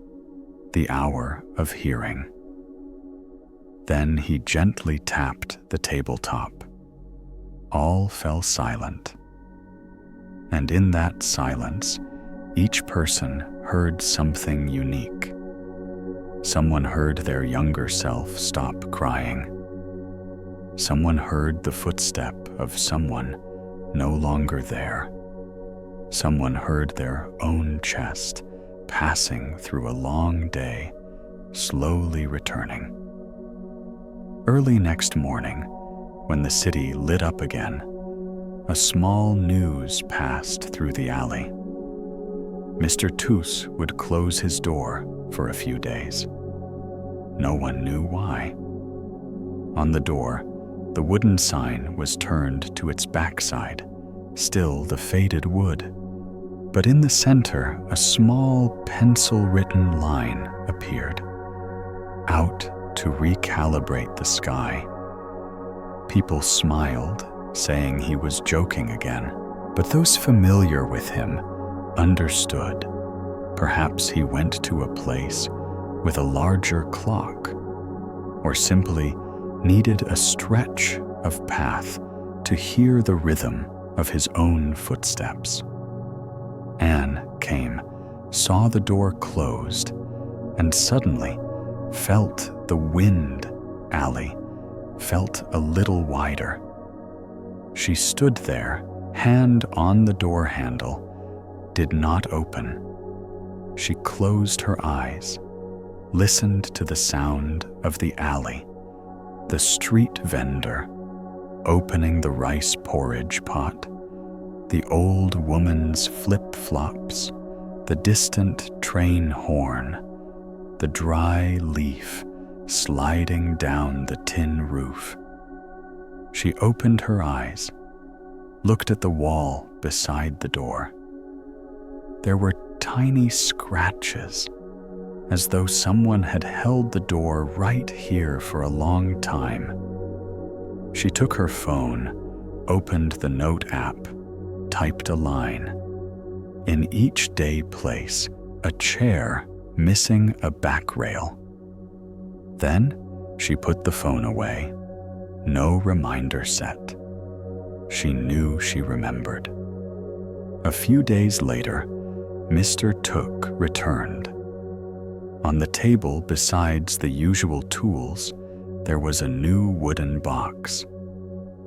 the hour of hearing." Then he gently tapped the tabletop. All fell silent. And in that silence, each person heard something unique. Someone heard their younger self stop crying. Someone heard the footstep of someone no longer there. Someone heard their own chest passing through a long day, slowly returning. Early next morning, when the city lit up again, a small news passed through the alley. Mr. Toos would close his door for a few days. No one knew why. On the door, the wooden sign was turned to its backside, still the faded wood. But in the center, a small pencil-written line appeared. Out to recalibrate the sky. People smiled, saying he was joking again, but those familiar with him understood. Perhaps he went to a place with a larger clock, or simply needed a stretch of path to hear the rhythm of his own footsteps. Anne came, saw the door closed, and suddenly felt the wind alley, felt a little wider. She stood there, hand on the door handle, did not open. She closed her eyes, listened to the sound of the alley, the street vendor opening the rice porridge pot, the old woman's flip-flops, the distant train horn, the dry leaf sliding down the tin roof. She opened her eyes, looked at the wall beside the door. There were tiny scratches, as though someone had held the door right here for a long time. She took her phone, opened the note app, typed a line. In each day place, a chair missing a back rail. Then she put the phone away. No reminder set. She knew she remembered. A few days later, Mr. Took returned. On the table besides the usual tools, there was a new wooden box.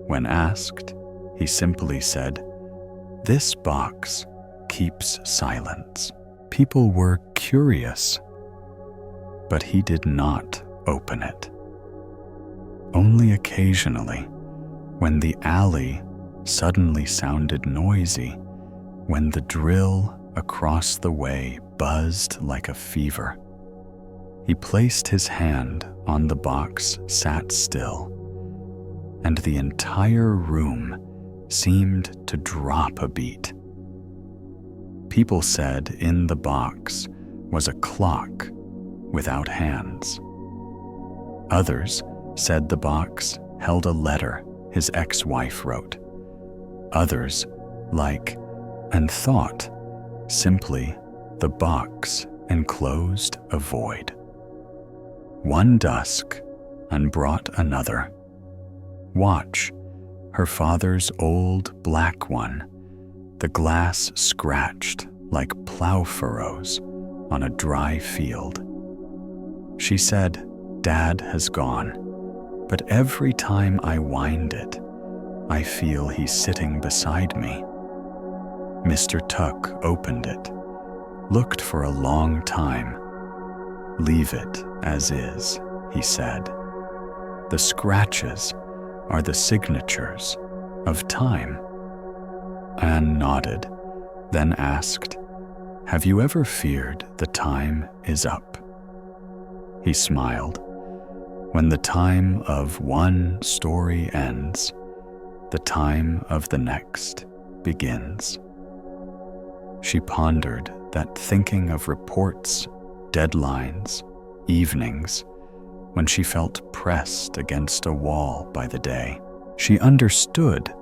When asked, he simply said, "This box keeps silence." People were curious, but he did not open it. Only occasionally, when the alley suddenly sounded noisy, when the drill across the way buzzed like a fever, he placed his hand on the box, sat still, and the entire room seemed to drop a beat. People said in the box was a clock without hands. Others said the box held a letter his ex-wife wrote. Others, and thought simply the box enclosed a void. One dusk unbrought another. Watch, her father's old black one, the glass scratched like plow furrows on a dry field. She said, "Dad has gone, but every time I wind it, I feel he's sitting beside me." Mr. Tuck opened it, looked for a long time. "Leave it as is," he said. "The scratches are the signatures of time." Anne nodded, then asked, "Have you ever feared the time is up?" He smiled. When the time of one story ends, the time of the next begins. She pondered that, thinking of reports, deadlines, evenings, when she felt pressed against a wall by the day. She understood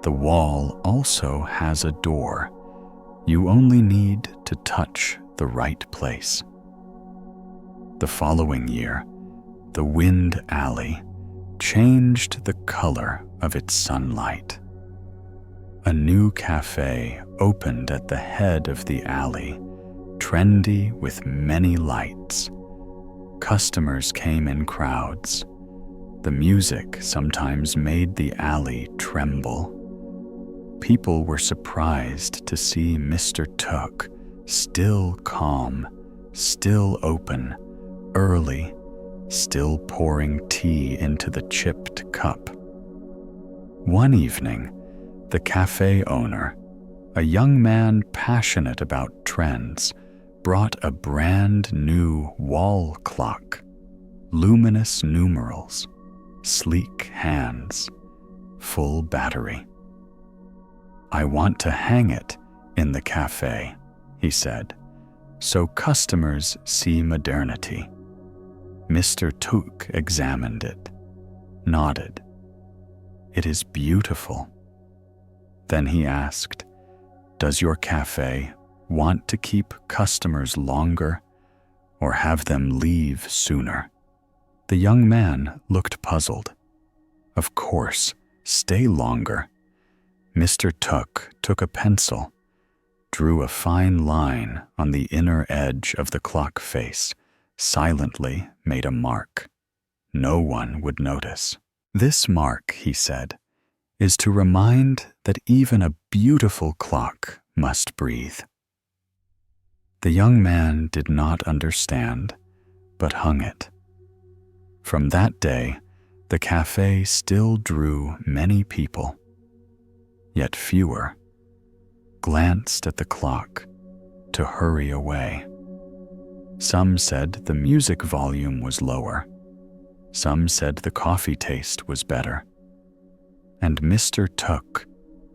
the wall also has a door. You only need to touch the right place. The following year, the Wind Alley changed the color of its sunlight. A new cafe opened at the head of the alley, trendy with many lights. Customers came in crowds. The music sometimes made the alley tremble. People were surprised to see Mr. Tuck still calm, still open, early, still pouring tea into the chipped cup. One evening, the cafe owner, a young man passionate about trends, brought a brand new wall clock, luminous numerals, sleek hands, full battery. "I want to hang it in the cafe," he said, "so customers see modernity." Mr. Tuck examined it, nodded. "It is beautiful." Then he asked, "Does your cafe want to keep customers longer or have them leave sooner?" The young man looked puzzled. "Of course, stay longer." Mr. Tuck took a pencil, drew a fine line on the inner edge of the clock face, silently made a mark. No one would notice. "This mark," he said, "is to remind that even a beautiful clock must breathe." The young man did not understand, but hung it. From that day, the cafe still drew many people, yet fewer glanced at the clock to hurry away. Some said the music volume was lower, Some said the coffee taste was better. And Mr. Took,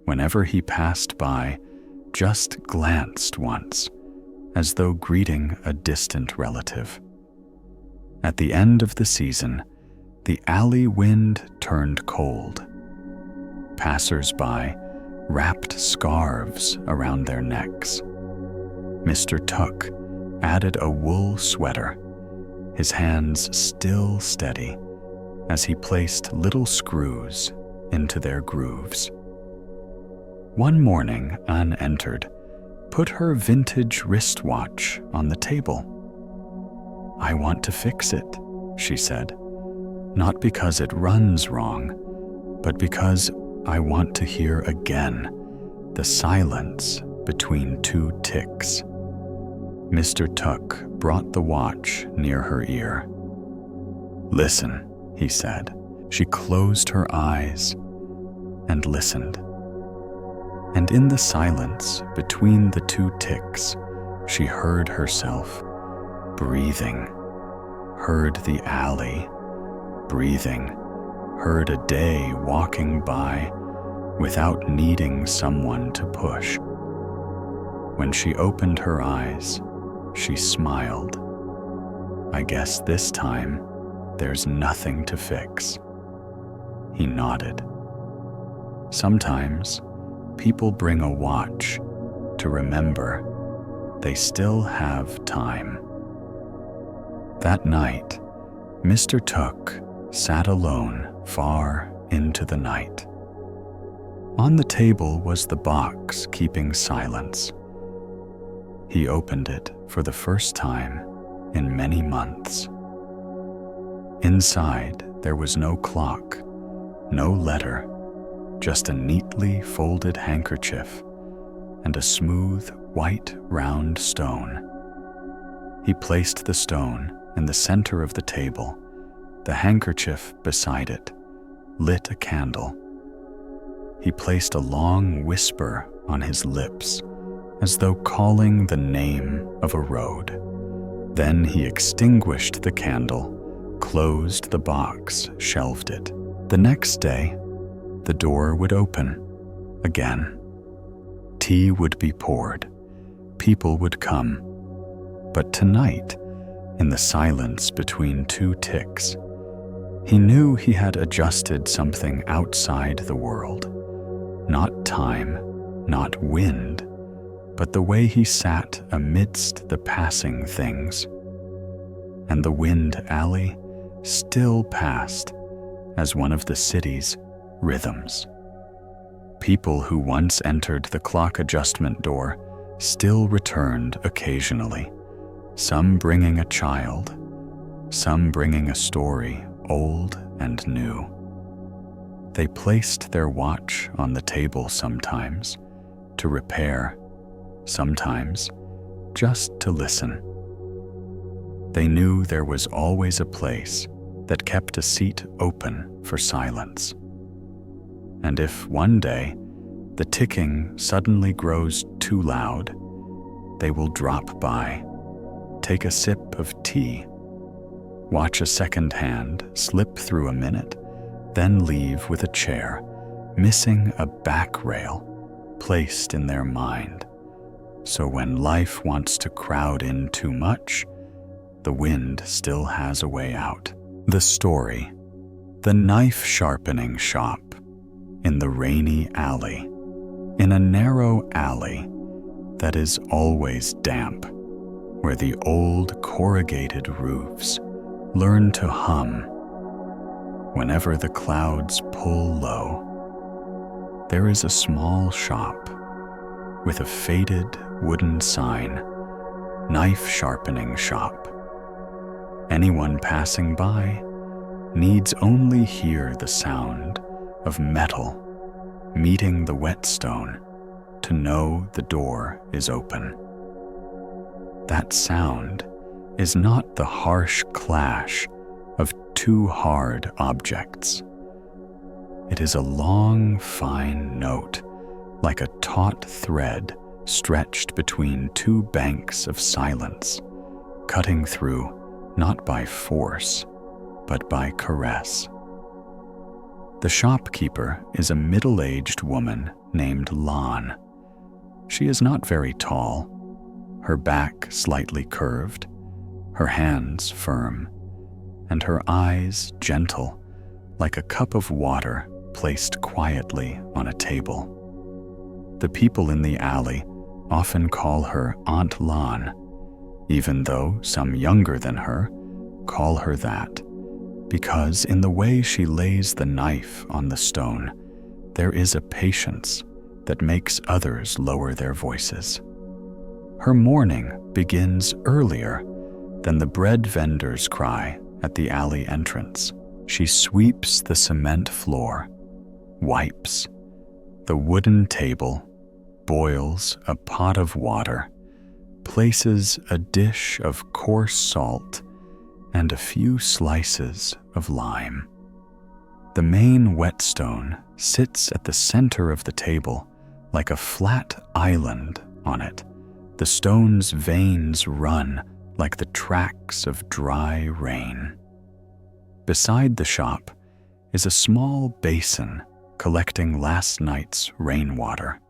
whenever he passed by, just glanced once, as though greeting a distant relative. At the end of the season, the alley wind turned cold. Passers-by wrapped scarves around their necks. Mr. Took added a wool sweater, his hands still steady as he placed little screws into their grooves. One morning, Anne entered, put her vintage wristwatch on the table. "I want to fix it," she said, "not because it runs wrong, but because I want to hear again the silence between two ticks." Mr. Took brought the watch near her ear. "Listen," he said. She closed her eyes and listened. And in the silence between the two ticks, she heard herself breathing, heard the alley breathing, heard a day walking by without needing someone to push. When she opened her eyes, she smiled. "I guess this time there's nothing to fix." He nodded. Sometimes people bring a watch to remember they still have time. That night, Mr. Took sat alone far into the night. On the table was the box keeping silence. He opened it for the first time in many months. Inside, there was no clock, no letter, just a neatly folded handkerchief and a smooth, white, round stone. He placed the stone in the center of the table, the handkerchief beside it, lit a candle. He placed a long whisper on his lips, as though calling the name of a road. Then he extinguished the candle, closed the box, shelved it. The next day, the door would open again. Tea would be poured. People would come. But tonight, in the silence between two ticks, he knew he had adjusted something outside the world. Not time, not wind, but the way he sat amidst the passing things. And the wind alley still passed as one of the city's rhythms. People who once entered the clock adjustment door still returned occasionally, some bringing a child, some bringing a story old and new. They placed their watch on the table sometimes to repair, sometimes just to listen. They knew there was always a place that kept a seat open for silence. And if one day the ticking suddenly grows too loud, they will drop by, take a sip of tea, watch a second hand slip through a minute, then leave with a chair, missing a back rail placed in their mind. So when life wants to crowd in too much, the wind still has a way out. The story: the knife sharpening shop in the rainy alley, in a narrow alley that is always damp, where the old corrugated roofs learn to hum whenever the clouds pull low. There is a small shop with a faded wooden sign, knife sharpening shop. Anyone passing by needs only hear the sound of metal meeting the whetstone to know the door is open. That sound is not the harsh clash of two hard objects. It is a long, fine note, like a taut thread stretched between two banks of silence, cutting through not by force, but by caress. The shopkeeper is a middle-aged woman named Lan. She is not very tall, her back slightly curved, her hands firm, and her eyes gentle, like a cup of water placed quietly on a table. The people in the alley often call her Aunt Lan, even though some younger than her call her that, because in the way she lays the knife on the stone, there is a patience that makes others lower their voices. Her morning begins earlier than the bread vendor's cry at the alley entrance. She sweeps the cement floor, wipes the wooden table, boils a pot of water, places a dish of coarse salt and a few slices of lime. The main whetstone sits at the center of the table like a flat island on it. The stone's veins run like the tracks of dry rain. Beside the shop is a small basin collecting last night's rainwater.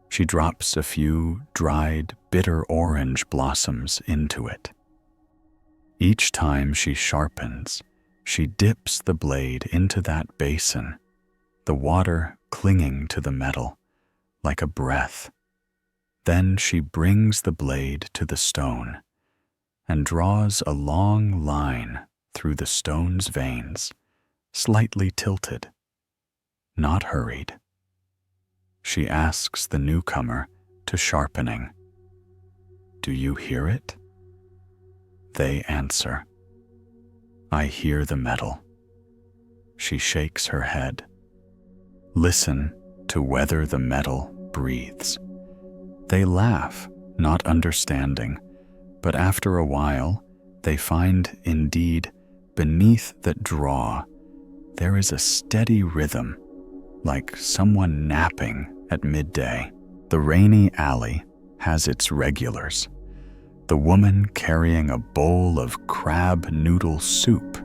She drops a few dried, bitter orange blossoms into it. Each time she sharpens, she dips the blade into that basin, the water clinging to the metal like a breath. Then she brings the blade to the stone and draws a long line through the stone's veins, slightly tilted, not hurried. She asks the newcomer to sharpening. "Do you hear it?" They answer. "I hear the metal." She shakes her head. Listen to whether the metal breathes. They laugh, not understanding, but after a while, they find indeed, beneath that draw, there is a steady rhythm, like someone napping at midday. The rainy alley has its regulars. The woman carrying a bowl of crab noodle soup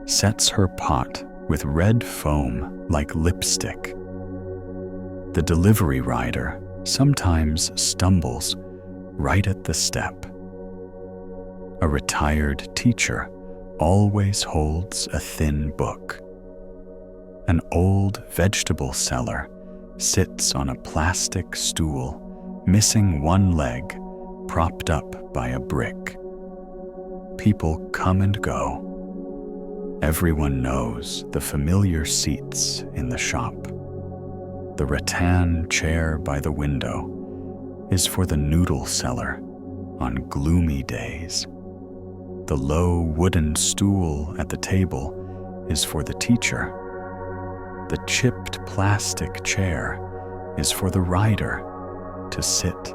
sets her pot with red foam like lipstick. The delivery rider sometimes stumbles right at the step. A retired teacher always holds a thin book. An old vegetable seller sits on a plastic stool, missing one leg, propped up by a brick. People come and go. Everyone knows the familiar seats in the shop. The rattan chair by the window is for the noodle seller on gloomy days. The low wooden stool at the table is for the teacher. The chipped plastic chair is for the rider to sit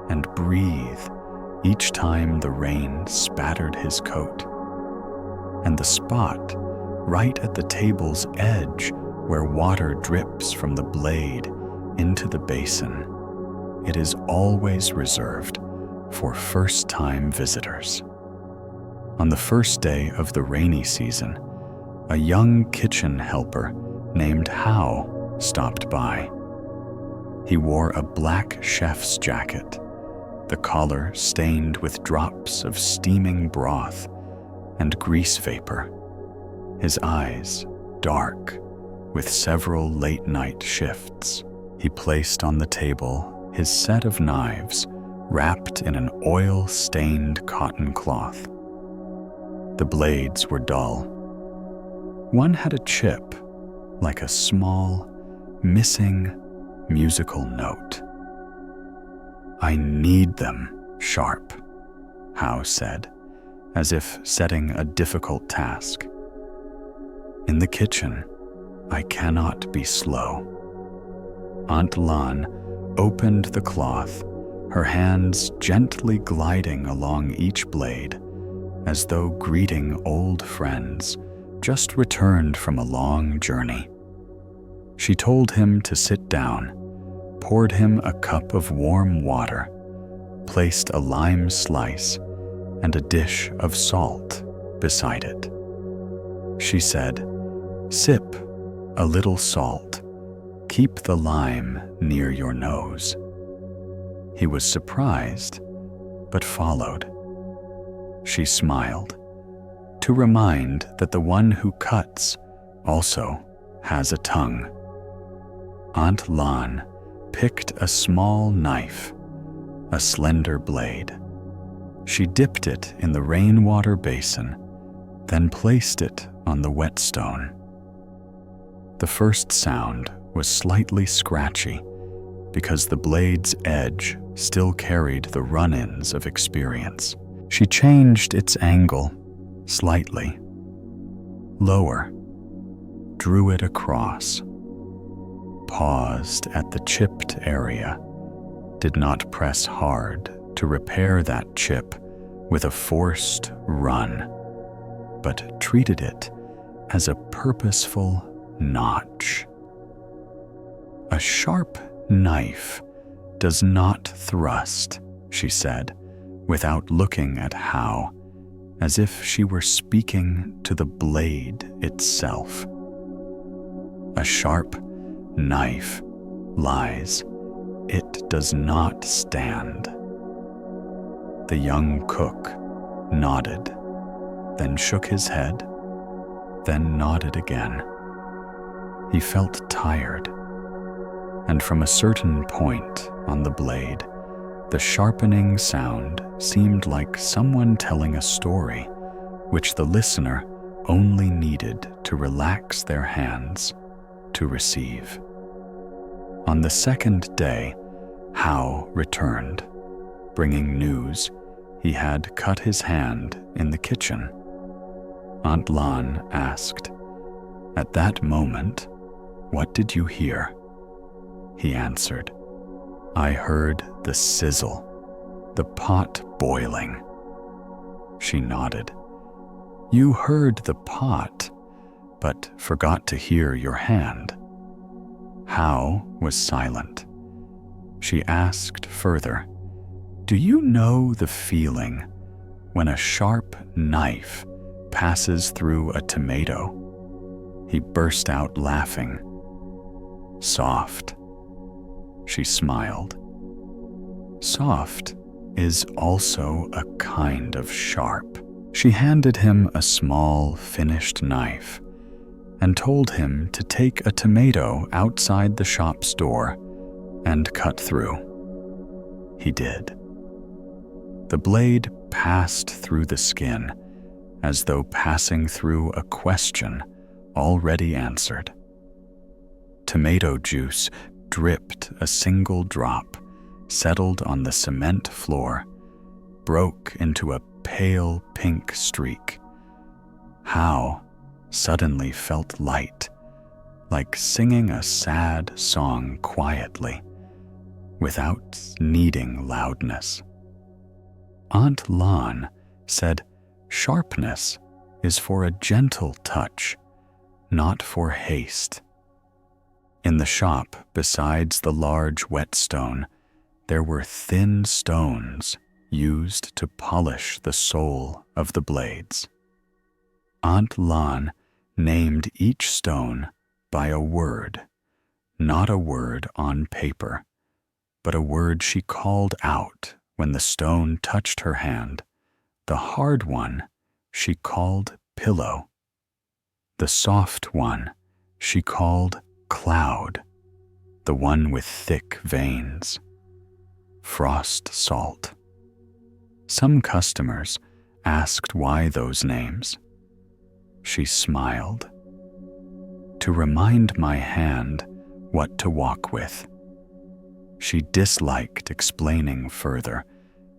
and breathe each time the rain spattered his coat. And the spot right at the table's edge where water drips from the blade into the basin, it is always reserved for first-time visitors. On the first day of the rainy season, a young kitchen helper named Hao stopped by. He wore a black chef's jacket, the collar stained with drops of steaming broth and grease vapor, his eyes dark with several late-night shifts. He placed on the table his set of knives wrapped in an oil-stained cotton cloth. The blades were dull. One had a chip, like a small, missing musical note. "I need them sharp," Hao said, as if setting a difficult task. "In the kitchen, I cannot be slow." Aunt Lan opened the cloth, her hands gently gliding along each blade, as though greeting old friends just returned from a long journey. She told him to sit down, poured him a cup of warm water, placed a lime slice and a dish of salt beside it. She said, "Sip a little salt. Keep the lime near your nose." He was surprised, but followed. She smiled, to remind that the one who cuts also has a tongue. Aunt Lan picked a small knife, a slender blade. She dipped it in the rainwater basin, then placed it on the whetstone. The first sound was slightly scratchy because the blade's edge still carried the run-ins of experience. She changed its angle slightly, lower, drew it across, paused at the chipped area, did not press hard to repair that chip with a forced run, but treated it as a purposeful notch. "A sharp knife does not thrust," she said, without looking at How, as if she were speaking to the blade itself. "A sharp knife lies. It does not stand." The young cook nodded, then shook his head, then nodded again. He felt tired, and from a certain point on the blade, the sharpening sound seemed like someone telling a story, which the listener only needed to relax their hands to receive. On the second day, How returned, bringing news he had cut his hand in the kitchen. Aunt Lan asked, "At that moment, what did you hear?" He answered, "I heard the sizzle, the pot boiling." She nodded. "You heard the pot, but forgot to hear your hand." How was silent. She asked further, "Do you know the feeling when a sharp knife passes through a tomato?" He burst out laughing. "Soft." She smiled. "Soft is also a kind of sharp." She handed him a small, finished knife and told him to take a tomato outside the shop's door and cut through. He did. The blade passed through the skin as though passing through a question already answered. Tomato juice dripped a single drop, settled on the cement floor, broke into a pale pink streak. How suddenly felt light, like singing a sad song quietly, without needing loudness. Aunt Lan said sharpness is for a gentle touch, not for haste. In the shop, besides the large whetstone, there were thin stones used to polish the sole of the blades. Aunt Lan named each stone by a word, not a word on paper, but a word she called out when the stone touched her hand. The hard one she called pillow. The soft one she called cloud. The one with thick veins, frost salt. Some customers asked why those names. She smiled. To remind my hand what to walk with. She disliked explaining further,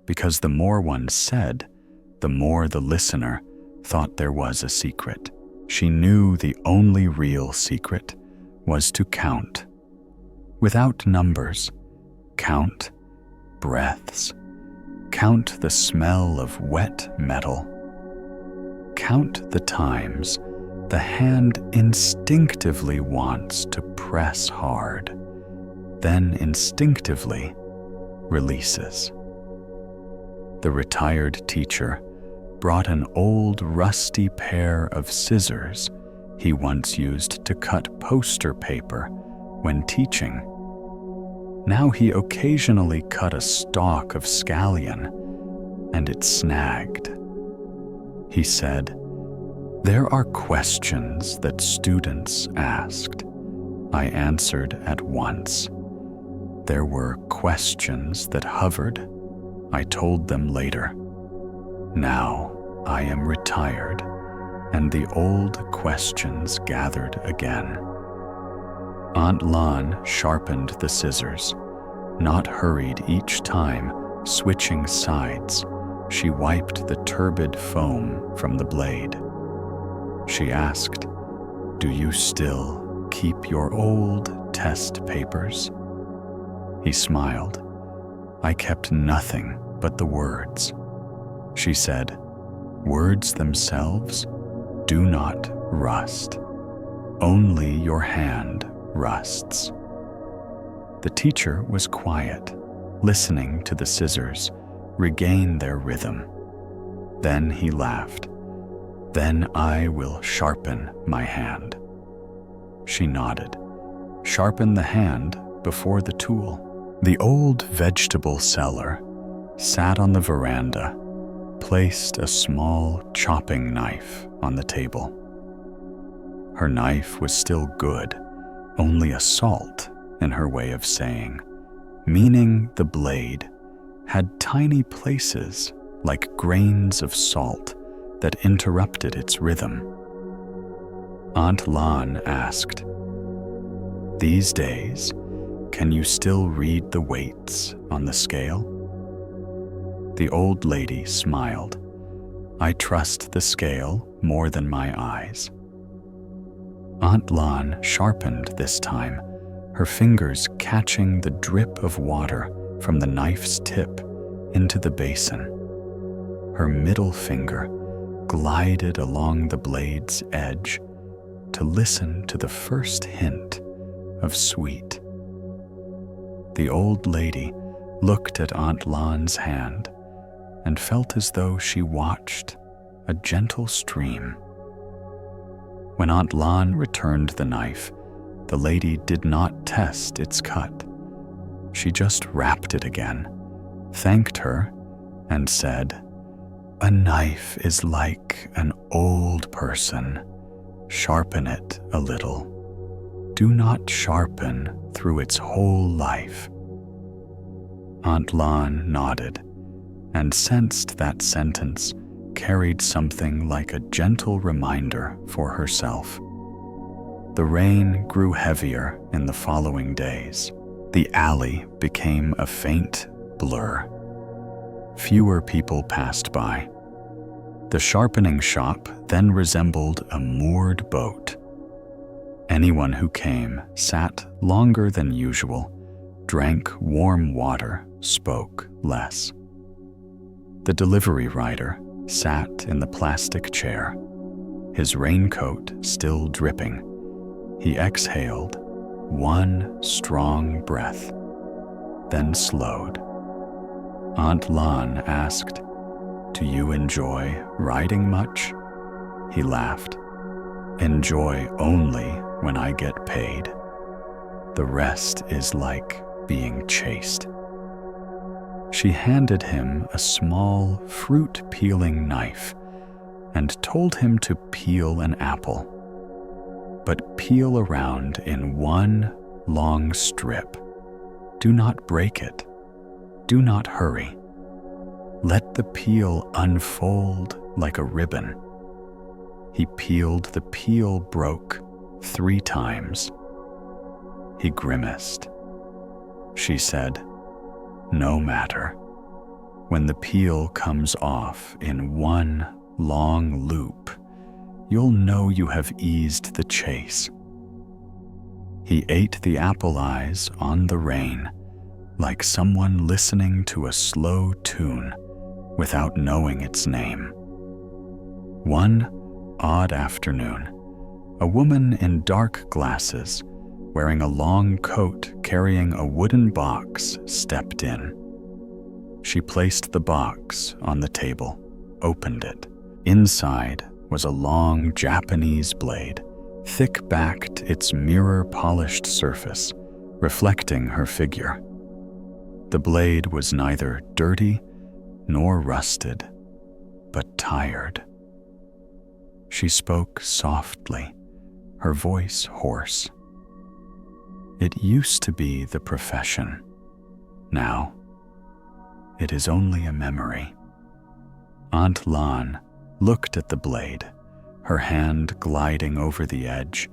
because the more one said, the more the listener thought there was a secret. She knew the only real secret was to count. Without numbers, count breaths. Count the smell of wet metal. Count the times the hand instinctively wants to press hard, then instinctively releases. The retired teacher brought an old rusty pair of scissors he once used to cut poster paper when teaching. Now he occasionally cut a stalk of scallion, and it snagged. He said, "There are questions that students asked. I answered at once. There were questions that hovered. I told them later. Now I am retired, and the old questions gathered again." Aunt Lan sharpened the scissors, not hurried each time, switching sides. She wiped the turbid foam from the blade. She asked, "Do you still keep your old test papers?" He smiled. "I kept nothing but the words." She said, "Words themselves do not rust. Only your hand rusts." The teacher was quiet, listening to the scissors regain their rhythm. Then he laughed. "Then I will sharpen my hand." She nodded. Sharpen the hand before the tool. The old vegetable seller sat on the veranda, placed a small chopping knife on the table. Her knife was still good, only a salt in her way of saying, meaning the blade had tiny places like grains of salt that interrupted its rhythm. Aunt Lan asked, "These days, can you still read the weights on the scale?" The old lady smiled. "I trust the scale more than my eyes." Aunt Lan sharpened this time, her fingers catching the drip of water from the knife's tip into the basin. Her middle finger glided along the blade's edge to listen to the first hint of sweet. The old lady looked at Aunt Lan's hand and felt as though she watched a gentle stream. When Aunt Lan returned the knife, the lady did not test its cut. She just wrapped it again, thanked her, and said, "A knife is like an old person. Sharpen it a little. Do not sharpen through its whole life." Aunt Lan nodded and sensed that sentence carried something like a gentle reminder for herself. The rain grew heavier in the following days. The alley became a faint blur. Fewer people passed by. The sharpening shop then resembled a moored boat. Anyone who came sat longer than usual, drank warm water, spoke less. The delivery rider sat in the plastic chair, his raincoat still dripping. He exhaled one strong breath, then slowed. Aunt Lan asked, "Do you enjoy riding much?" He laughed. "Enjoy only when I get paid. The rest is like being chased." She handed him a small fruit-peeling knife and told him to peel an apple, but peel around in one long strip. Do not break it. Do not hurry. Let the peel unfold like a ribbon. He peeled the peel broke 3 times. He grimaced. She said, "No matter. When the peel comes off in one long loop, you'll know you have eased the chase." He ate the apple eyes on the rain, like someone listening to a slow tune without knowing its name. One odd afternoon, a woman in dark glasses, wearing a long coat carrying a wooden box, stepped in. She placed the box on the table, opened it. Inside was a long Japanese blade, thick-backed its mirror-polished surface, reflecting her figure. The blade was neither dirty nor rusted, but tired. She spoke softly, her voice hoarse. It used to be the profession. Now, it is only a memory. Aunt Lan looked at the blade, her hand gliding over the edge,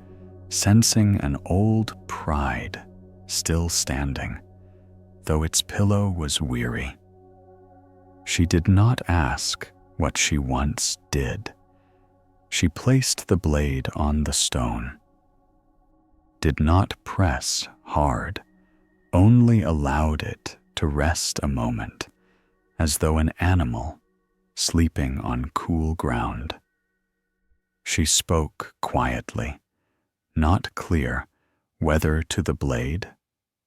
sensing an old pride still standing, though its pillow was weary. She did not ask what she once did. She placed the blade on the stone, did not press hard, only allowed it to rest a moment, as though an animal sleeping on cool ground. She spoke quietly, not clear whether to the blade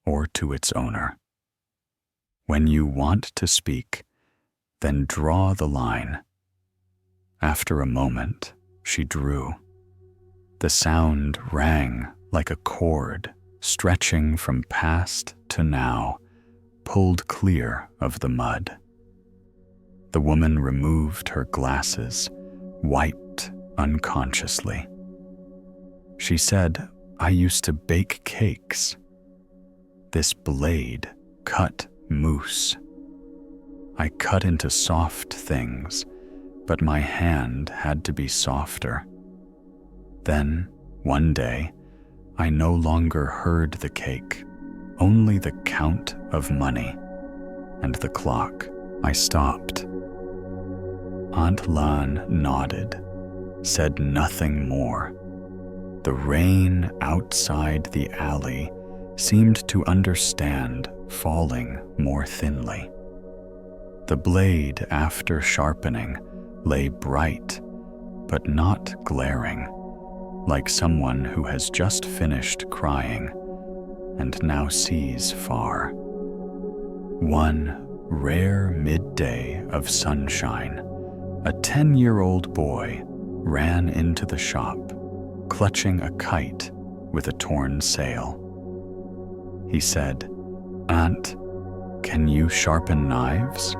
or to its owner. When you want to speak, then draw the line. After a moment, she drew. The sound rang like a cord stretching from past to now, pulled clear of the mud. The woman removed her glasses, wiped unconsciously. She said, "I used to bake cakes. This blade cut mousse. I cut into soft things, but my hand had to be softer. Then, one day, I no longer heard the cake, only the count of money and the clock. I stopped." Aunt Lan nodded, said nothing more. The rain outside the alley seemed to understand falling more thinly. The blade, after sharpening, lay bright, but not glaring, like someone who has just finished crying and now sees far. One rare midday of sunshine, a 10-year-old boy ran into the shop, clutching a kite with a torn sail. He said, "Aunt, can you sharpen knives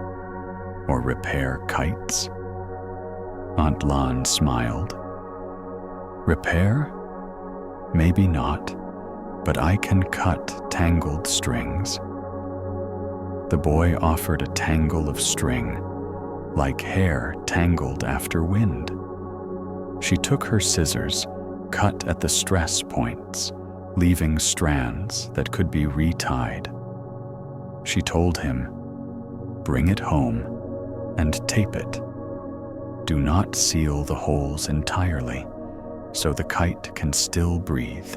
or repair kites?" Aunt Lan smiled. "Repair? Maybe not, but I can cut tangled strings." The boy offered a tangle of string, like hair tangled after wind. She took her scissors, cut at the stress points, leaving strands that could be retied. She told him, "Bring it home and tape it. Do not seal the holes entirely, so the kite can still breathe."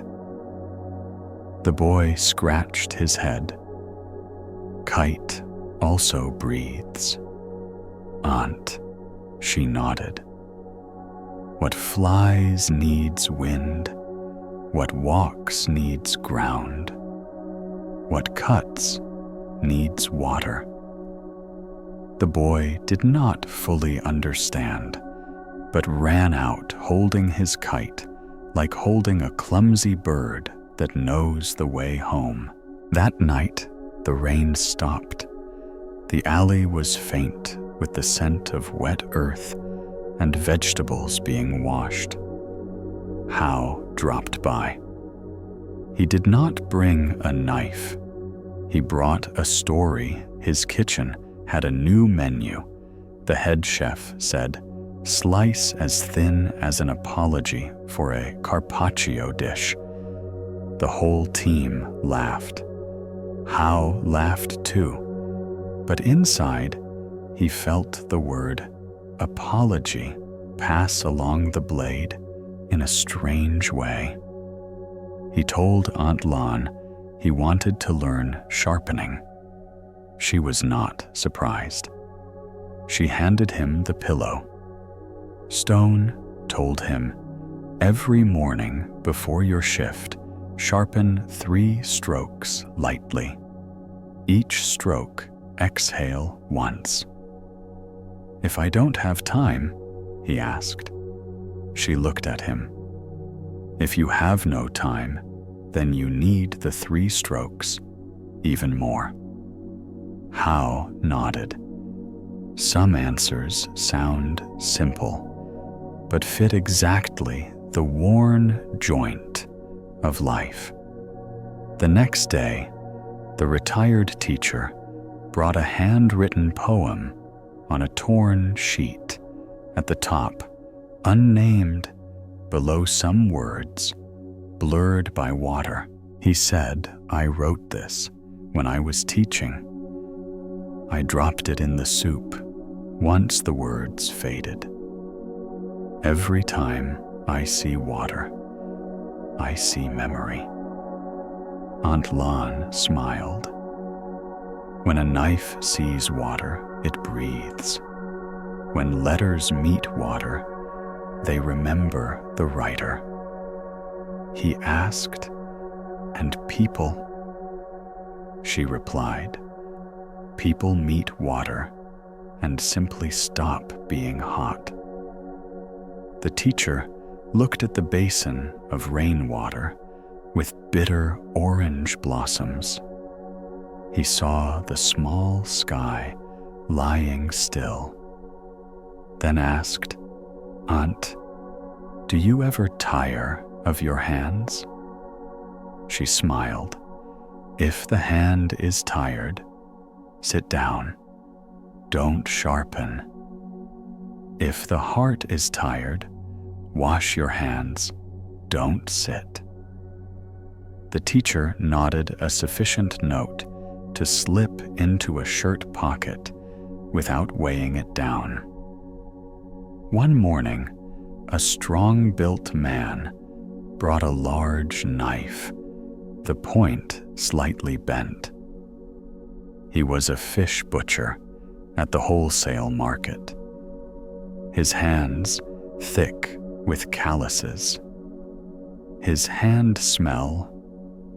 The boy scratched his head. "Kite also breathes." "Aunt," she nodded. "What flies needs wind, what walks needs ground, what cuts needs water." The boy did not fully understand, but ran out holding his kite like holding a clumsy bird that knows the way home. That night, the rain stopped. The alley was faint with the scent of wet earth and vegetables being washed. Hao dropped by. He did not bring a knife. He brought a story. His kitchen had a new menu. The head chef said, "Slice as thin as an apology for a carpaccio dish." The whole team laughed. Hao laughed too, but inside he felt the word apology pass along the blade in a strange way. He told Aunt Lan he wanted to learn sharpening. She was not surprised. She handed him the pillow. Stone told him, "Every morning before your shift, sharpen 3 strokes lightly. Each stroke, exhale once." "If I don't have time?" he asked. She looked at him. If you have no time, then you need the 3 strokes even more. How nodded. Some answers sound simple, but fit exactly the worn joint of life. The next day, the retired teacher brought a handwritten poem on a torn sheet. At the top, unnamed, below some words, blurred by water. He said, "I wrote this when I was teaching. I dropped it in the soup once the words faded. Every time I see water, I see memory." Aunt Lon smiled. When a knife sees water, it breathes. When letters meet water, they remember the writer. He asked, "And people?" She replied, "People meet water and simply stop being hot." The teacher looked at the basin of rainwater with bitter orange blossoms. He saw the small sky lying still, then asked, "Aunt, do you ever tire of your hands?" She smiled. "If the hand is tired, sit down. Don't sharpen. If the heart is tired, wash your hands. Don't sit." The teacher nodded a sufficient note to slip into a shirt pocket without weighing it down. One morning, a strong-built man brought a large knife, the point slightly bent. He was a fish butcher at the wholesale market. His hands thick with calluses. His hand smell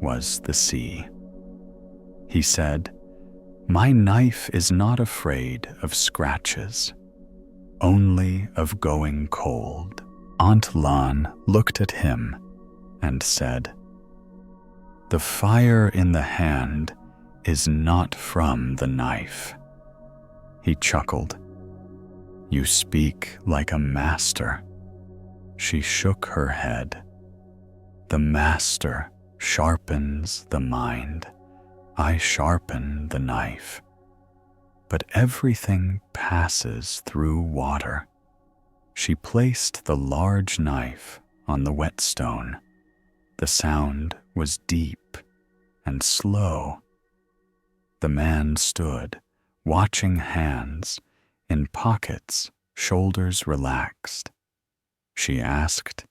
was the sea. He said, "My knife is not afraid of scratches, only of going cold." Aunt Lon looked at him and said, "The fire in the hand is not from the knife." He chuckled. "You speak like a master." She shook her head. "The master sharpens the mind. I sharpen the knife. But everything passes through water." She placed the large knife on the whetstone. The sound was deep and slow. The man stood, watching hands in pockets, shoulders relaxed. She asked,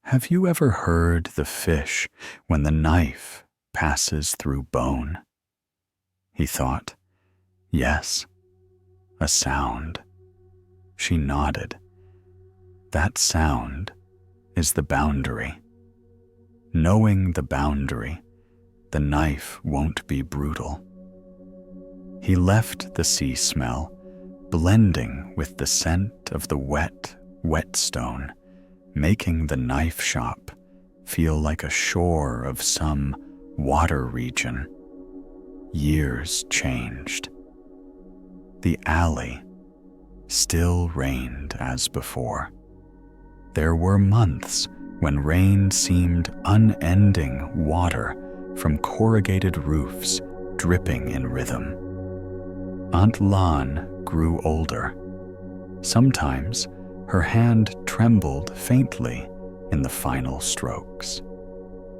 "Have you ever heard the fish when the knife passes through bone?" He thought, "Yes, a sound." She nodded. That sound is the boundary. Knowing the boundary, the knife won't be brutal. He left the sea smell, blending with the scent of the whetstone, making the knife shop feel like a shore of some water region. Years changed. The alley still rained as before. There were months when rain seemed unending water from corrugated roofs dripping in rhythm. Aunt Lon grew older. Sometimes her hand trembled faintly in the final strokes.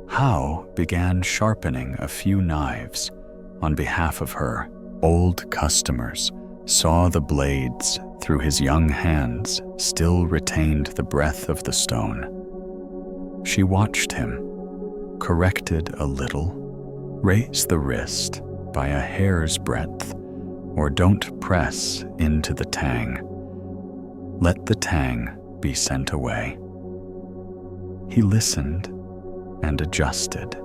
Hao began sharpening a few knives on behalf of her. Old customers saw the blades through his young hands still retained the breath of the stone. She watched him, corrected a little, raise the wrist by a hair's breadth, or don't press into the tang. Let the tang be sent away. He listened and adjusted.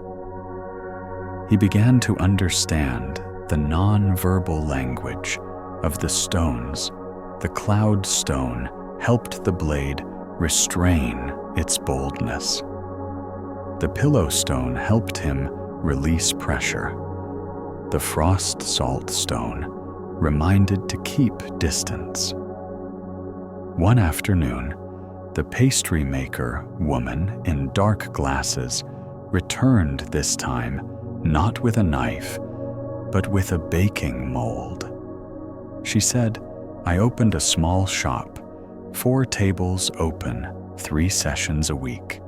He began to understand the non-verbal language of the stones. The cloud stone helped the blade restrain its boldness. The pillow stone helped him release pressure. The frost salt stone reminded to keep distance. One afternoon, the pastry maker woman in dark glasses returned this time not with a knife, but with a baking mold. She said, "I opened a small shop, 4 tables open, 3 sessions a week.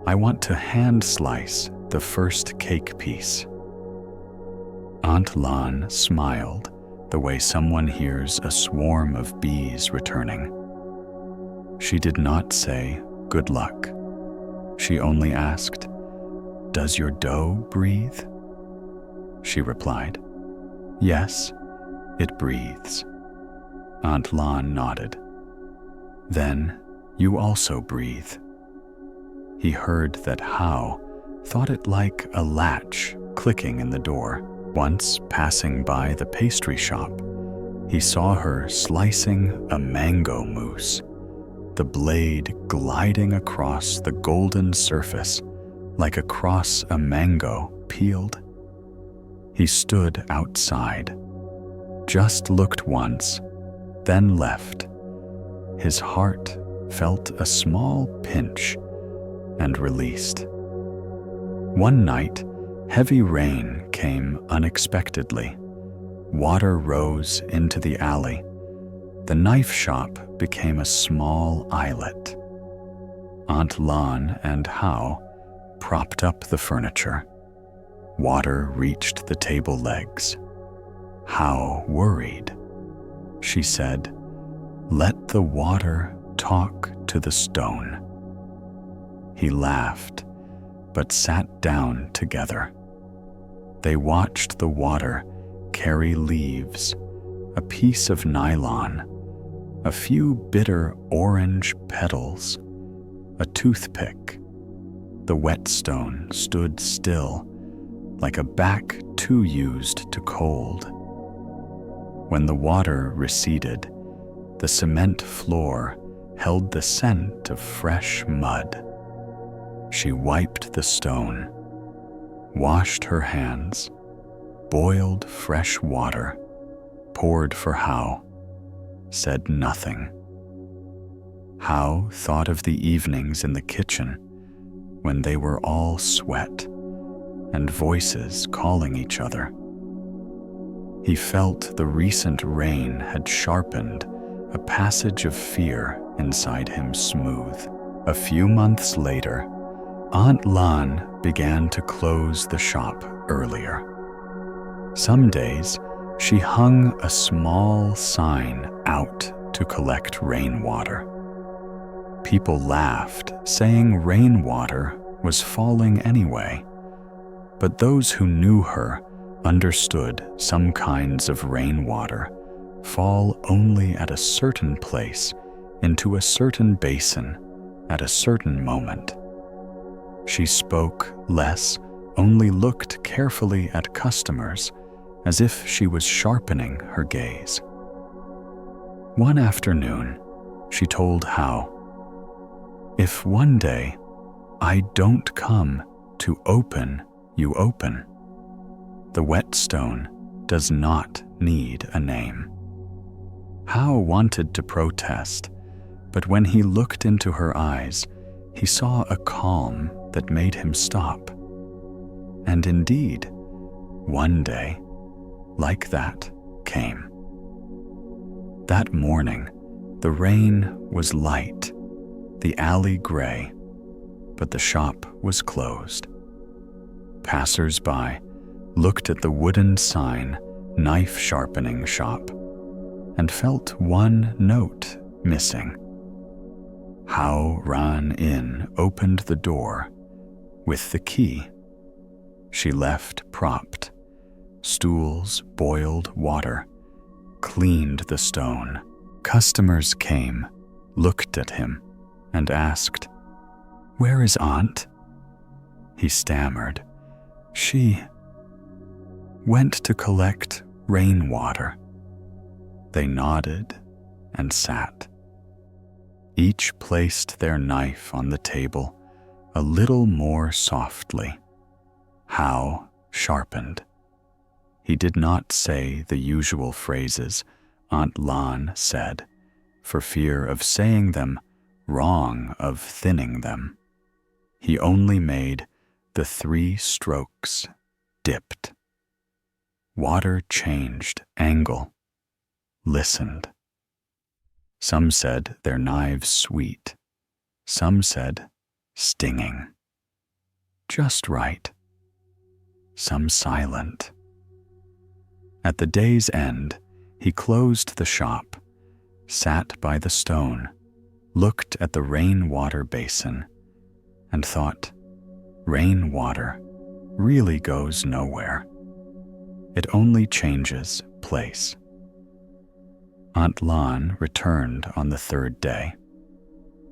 I want to hand slice the first cake piece." Aunt Lan smiled the way someone hears a swarm of bees returning. She did not say, "Good luck." She only asked, "Does your dough breathe?" She replied, "Yes, it breathes." Aunt Lan nodded. "Then you also breathe." He heard that Hao thought it like a latch clicking in the door. Once passing by the pastry shop, he saw her slicing a mango mousse, the blade gliding across the golden surface like across a mango peeled. He stood outside, just looked once, then left. His heart felt a small pinch and released. One night, heavy rain came unexpectedly. Water rose into the alley. The knife shop became a small islet. Aunt Lan and Hao propped up the furniture. Water reached the table legs. Hao worried. She said, "Let the water talk to the stone." He laughed, but sat down together. They watched the water carry leaves, a piece of nylon, a few bitter orange petals, a toothpick. The whetstone stood still, like a back too used to cold. When the water receded, the cement floor held the scent of fresh mud. She wiped the stone, washed her hands, boiled fresh water, poured for Hao, said nothing. Hao thought of the evenings in the kitchen when they were all sweat and voices calling each other. He felt the recent rain had sharpened a passage of fear inside him smooth. A few months later, Aunt Lan began to close the shop earlier. Some days, she hung a small sign out to collect rainwater. People laughed, saying rainwater was falling anyway. But those who knew her understood some kinds of rainwater fall only at a certain place into a certain basin at a certain moment. She spoke less, only looked carefully at customers as if she was sharpening her gaze. One afternoon, she told Hao, "If one day I don't come to open you open, the whetstone does not need a name." Hao wanted to protest, but when he looked into her eyes, he saw a calm that made him stop. And indeed, one day, like that, came. That morning, the rain was light, the alley gray, but the shop was closed. Passers-by looked at the wooden sign, "Knife Sharpening Shop," and felt one note missing. Hao ran in, opened the door with the key. She left propped. Stools boiled water, cleaned the stone. Customers came, looked at him, and asked, "Where is Aunt?" He stammered, "She went to collect rainwater." They nodded and sat. Each placed their knife on the table, a little more softly. How sharpened. He did not say the usual phrases Aunt Lan said, for fear of saying them wrong, of thinning them. He only made the 3 strokes, dipped. Water changed angle, listened. Some said their knives sweet. Some said stinging. Just right. Some silent. At the day's end, he closed the shop, sat by the stone, looked at the rainwater basin, and thought, rainwater really goes nowhere. It only changes place. Aunt Lan returned on the 3rd day.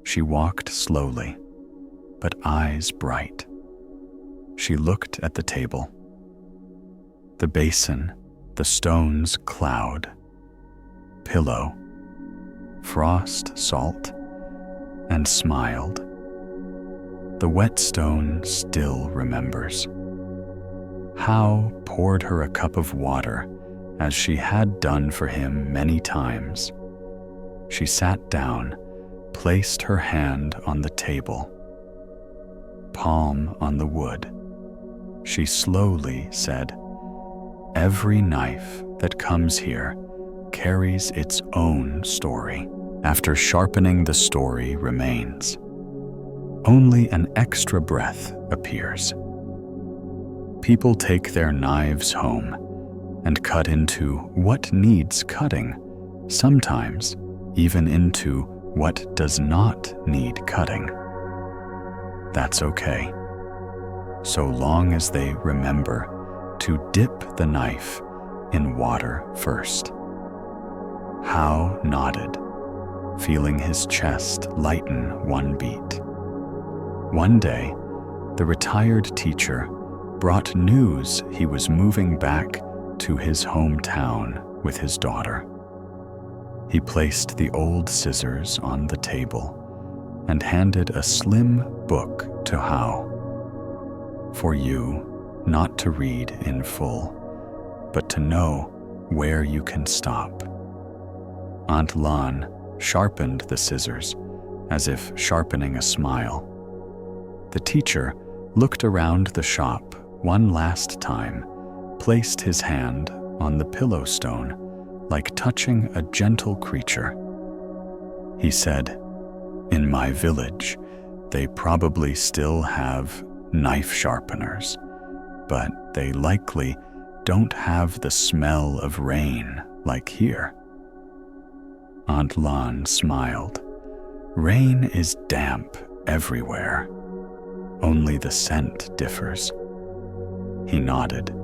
She walked slowly, but eyes bright. She looked at the table. The basin, the stone's cloud, pillow, frost, salt, and smiled. The whetstone still remembers. How poured her a cup of water, as she had done for him many times. She sat down, placed her hand on the table, palm on the wood. She slowly said, "Every knife that comes here carries its own story. After sharpening, the story remains. Only an extra breath appears. People take their knives home and cut into what needs cutting, sometimes even into what does not need cutting. That's okay, so long as they remember to dip the knife in water first." How nodded, feeling his chest lighten one beat. One day, the retired teacher brought news he was moving back to his hometown with his daughter. He placed the old scissors on the table and handed a slim book to Hao. For you, not to read in full, but to know where you can stop. Aunt Lan sharpened the scissors as if sharpening a smile. The teacher looked around the shop one last time, placed his hand on the pillow stone like touching a gentle creature. He said, "In my village, they probably still have knife sharpeners, but they likely don't have the smell of rain like here." Aunt Lan smiled. "Rain is damp everywhere. Only the scent differs." He nodded,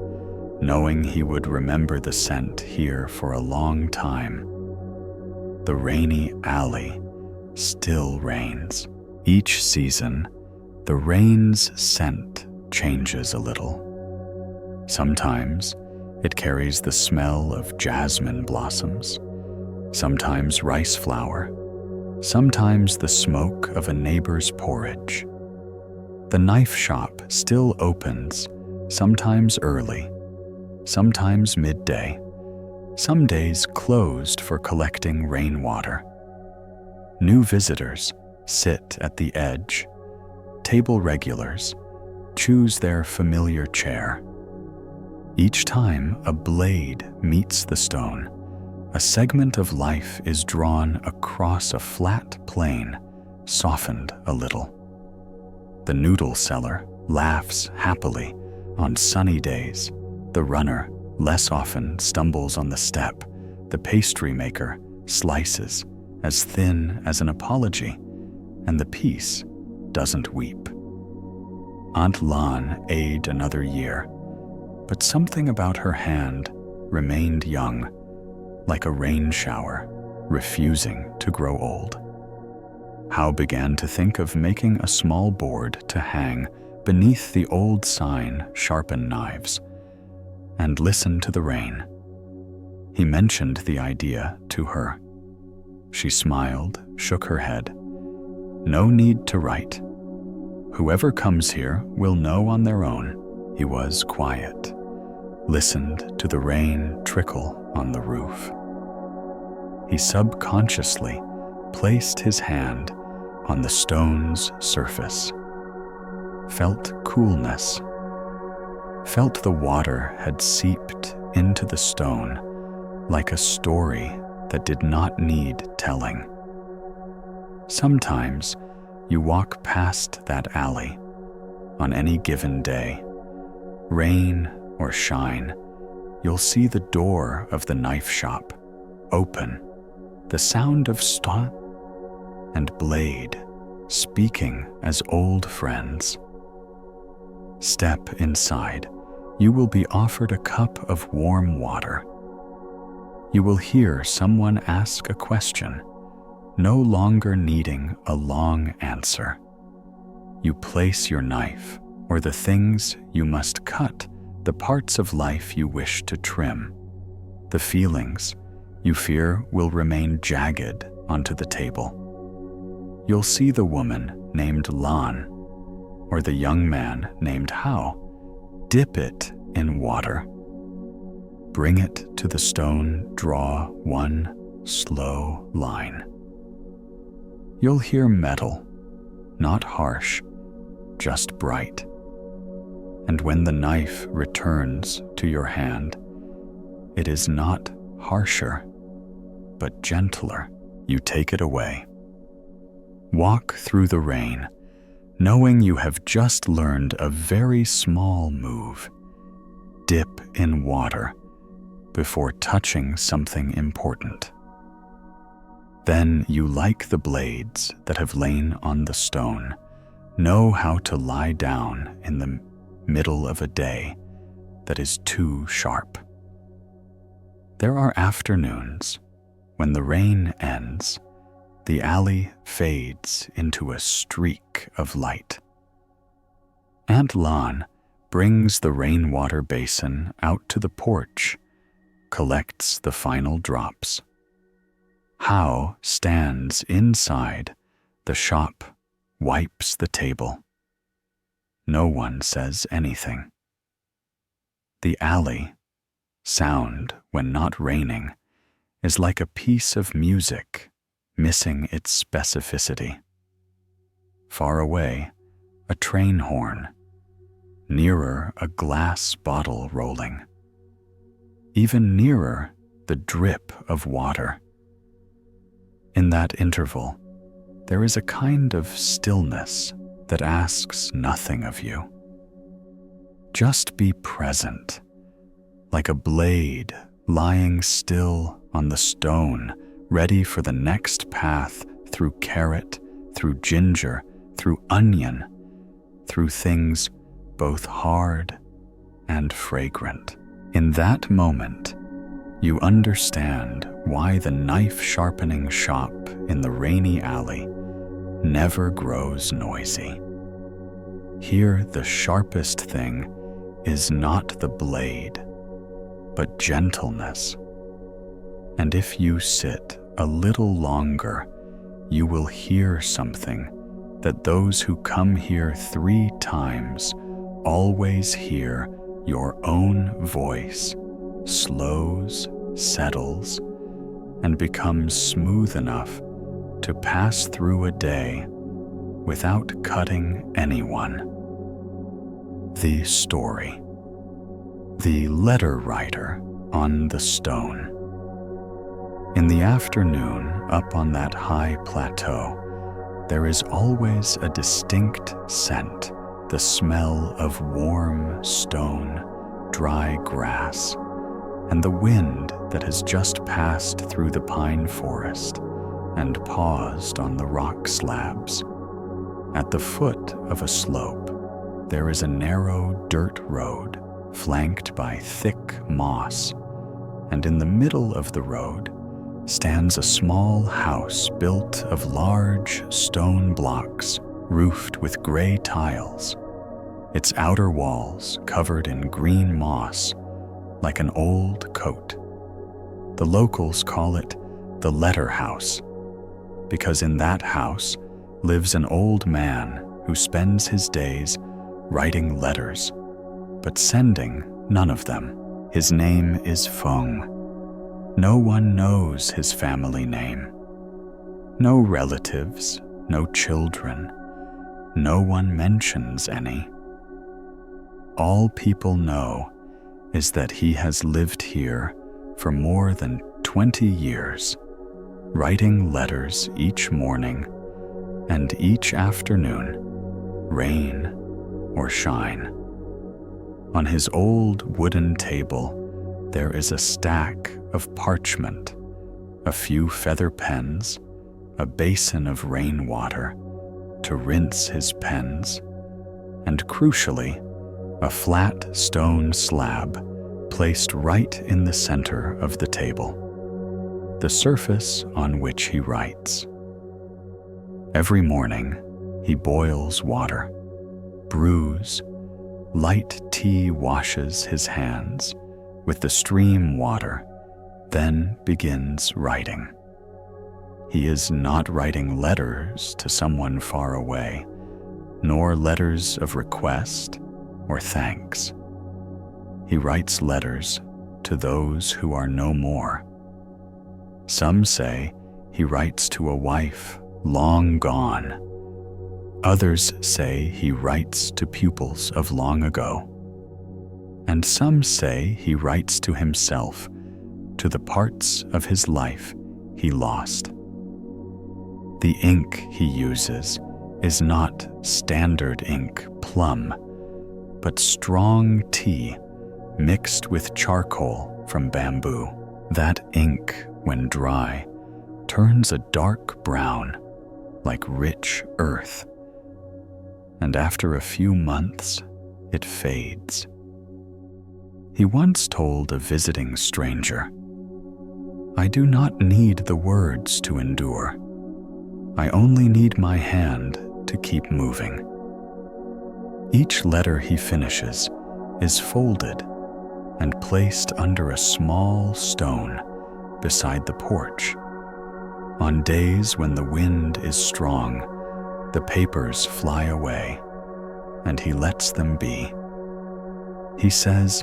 knowing he would remember the scent here for a long time. The rainy alley still rains. Each season, the rain's scent changes a little. Sometimes it carries the smell of jasmine blossoms, sometimes rice flour, sometimes the smoke of a neighbor's porridge. The knife shop still opens, sometimes early, sometimes midday, some days closed for collecting rainwater. New visitors sit at the edge. Table regulars choose their familiar chair. Each time a blade meets the stone, a segment of life is drawn across a flat plane, softened a little. The noodle seller laughs happily on sunny days. The runner less often stumbles on the step. The pastry maker slices as thin as an apology, and the piece doesn't weep. Aunt Lan aged another year, but something about her hand remained young, like a rain shower, refusing to grow old. Hao began to think of making a small board to hang beneath the old sign, "Sharpen Knives," and listen to the rain. He mentioned the idea to her. She smiled, shook her head. "No need to write. Whoever comes here will know on their own. He was quiet, listened to the rain trickle on the roof. He subconsciously placed his hand on the stone's surface, felt coolness, felt the water had seeped into the stone like a story that did not need telling. Sometimes you walk past that alley on any given day, rain or shine, you'll see the door of the knife shop open, the sound of stone and blade speaking as old friends. Step inside. You will be offered a cup of warm water. You will hear someone ask a question, no longer needing a long answer. You place your knife, or the things you must cut, the parts of life you wish to trim. The feelings you fear will remain jagged onto the table. You'll see the woman named Lan, or the young man named Hao. Dip it in water. Bring it to the stone, draw one slow line. You'll hear metal, not harsh, just bright. And when the knife returns to your hand, it is not harsher, but gentler. You take it away. Walk through the rain, knowing you have just learned a very small move. Dip in water before touching something important. Then you like the blades that have lain on the stone, know how to lie down in the middle of a day that is too sharp. There are afternoons when the rain ends, the alley fades into a streak of light. Aunt Lan brings the rainwater basin out to the porch, collects the final drops. Hao stands inside the shop, wipes the table. No one says anything. The alley, sound when not raining, is like a piece of music missing its specificity. Far away, a train horn. Nearer, a glass bottle rolling. Even nearer, the drip of water. In that interval, there is a kind of stillness that asks nothing of you. Just be present, like a blade lying still on the stone, ready for the next path through carrot, through ginger, through onion, through things both hard and fragrant. In that moment, you understand why the knife-sharpening shop in the rainy alley never grows noisy. Here, the sharpest thing is not the blade, but gentleness. And if you sit a little longer, you will hear something that those who come here 3 times always hear. Your own voice slows, settles, and becomes smooth enough to pass through a day without cutting anyone. The story. The letter writer on the stone. In the afternoon, up on that high plateau, there is always a distinct scent, the smell of warm stone, dry grass, and the wind that has just passed through the pine forest and paused on the rock slabs. At the foot of a slope, there is a narrow dirt road flanked by thick moss, and in the middle of the road stands a small house built of large stone blocks roofed with gray tiles, its outer walls covered in green moss like an old coat. The locals call it the letter house, because in that house lives an old man who spends his days writing letters, but sending none of them. His name is Feng. No one knows his family name. No relatives, no children. No one mentions any. All people know is that he has lived here for more than 20 years, writing letters each morning and each afternoon, rain or shine. On his old wooden table, there is a stack of parchment, a few feather pens, a basin of rainwater to rinse his pens, and crucially, a flat stone slab placed right in the center of the table, the surface on which he writes. Every morning, he boils water, brews, light tea washes his hands with the stream water, then begins writing. He is not writing letters to someone far away, nor letters of request or thanks. He writes letters to those who are no more. Some say he writes to a wife long gone. Others say he writes to pupils of long ago. And some say he writes to himself, to the parts of his life he lost. The ink he uses is not standard ink plum, but strong tea mixed with charcoal from bamboo. That ink, when dry, turns a dark brown, like rich earth, and after a few months, it fades. He once told a visiting stranger, "I do not need the words to endure. I only need my hand to keep moving." Each letter he finishes is folded and placed under a small stone beside the porch. On days when the wind is strong, the papers fly away, and he lets them be. He says,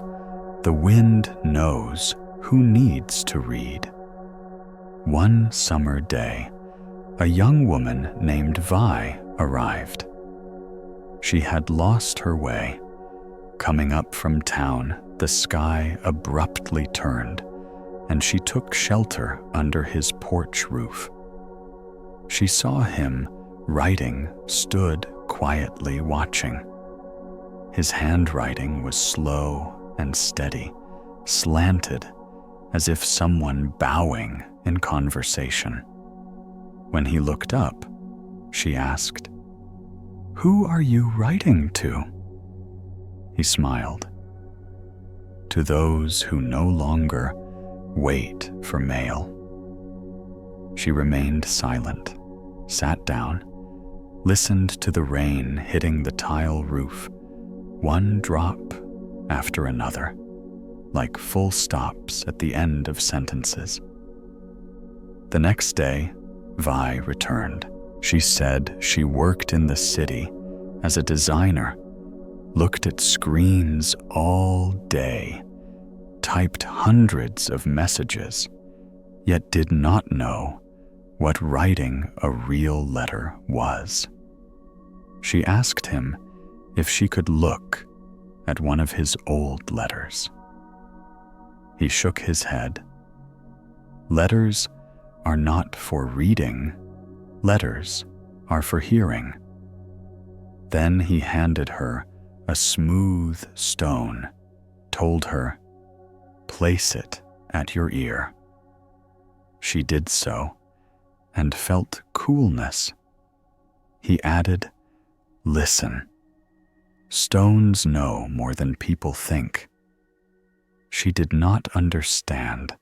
the wind knows who needs to read. One summer day, a young woman named Vi arrived. She had lost her way. Coming up from town, the sky abruptly turned, and she took shelter under his porch roof. She saw him writing, stood quietly watching. His handwriting was slow and steady, slanted, as if someone bowing in conversation. When he looked up, she asked, "Who are you writing to?" He smiled. To those who no longer wait for mail. She remained silent, sat down, listened to the rain hitting the tile roof, one drop after another, like full stops at the end of sentences. The next day, Vi returned. She said she worked in the city as a designer, looked at screens all day, typed hundreds of messages, yet did not know what writing a real letter was. She asked him if she could look at one of his old letters. He shook his head. Letters are not for reading, letters are for hearing. Then he handed her a smooth stone, told her, "Place it at your ear." She did so and felt coolness. He added, "Listen. Stones know more than people think." She did not understand,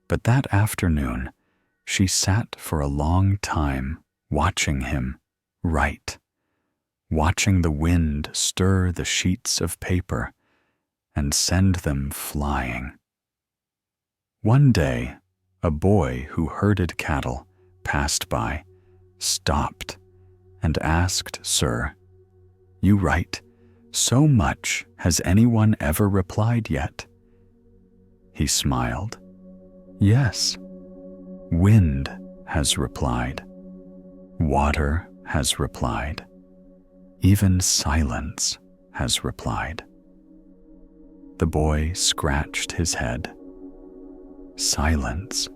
but that afternoon she sat for a long time watching him write, watching the wind stir the sheets of paper and send them flying. One day, a boy who herded cattle passed by, stopped, and asked, "Sir, You write so much. Has anyone ever replied yet?" He smiled. "Yes. Wind has replied. Water has replied. Even silence has replied." The boy scratched his head. Silence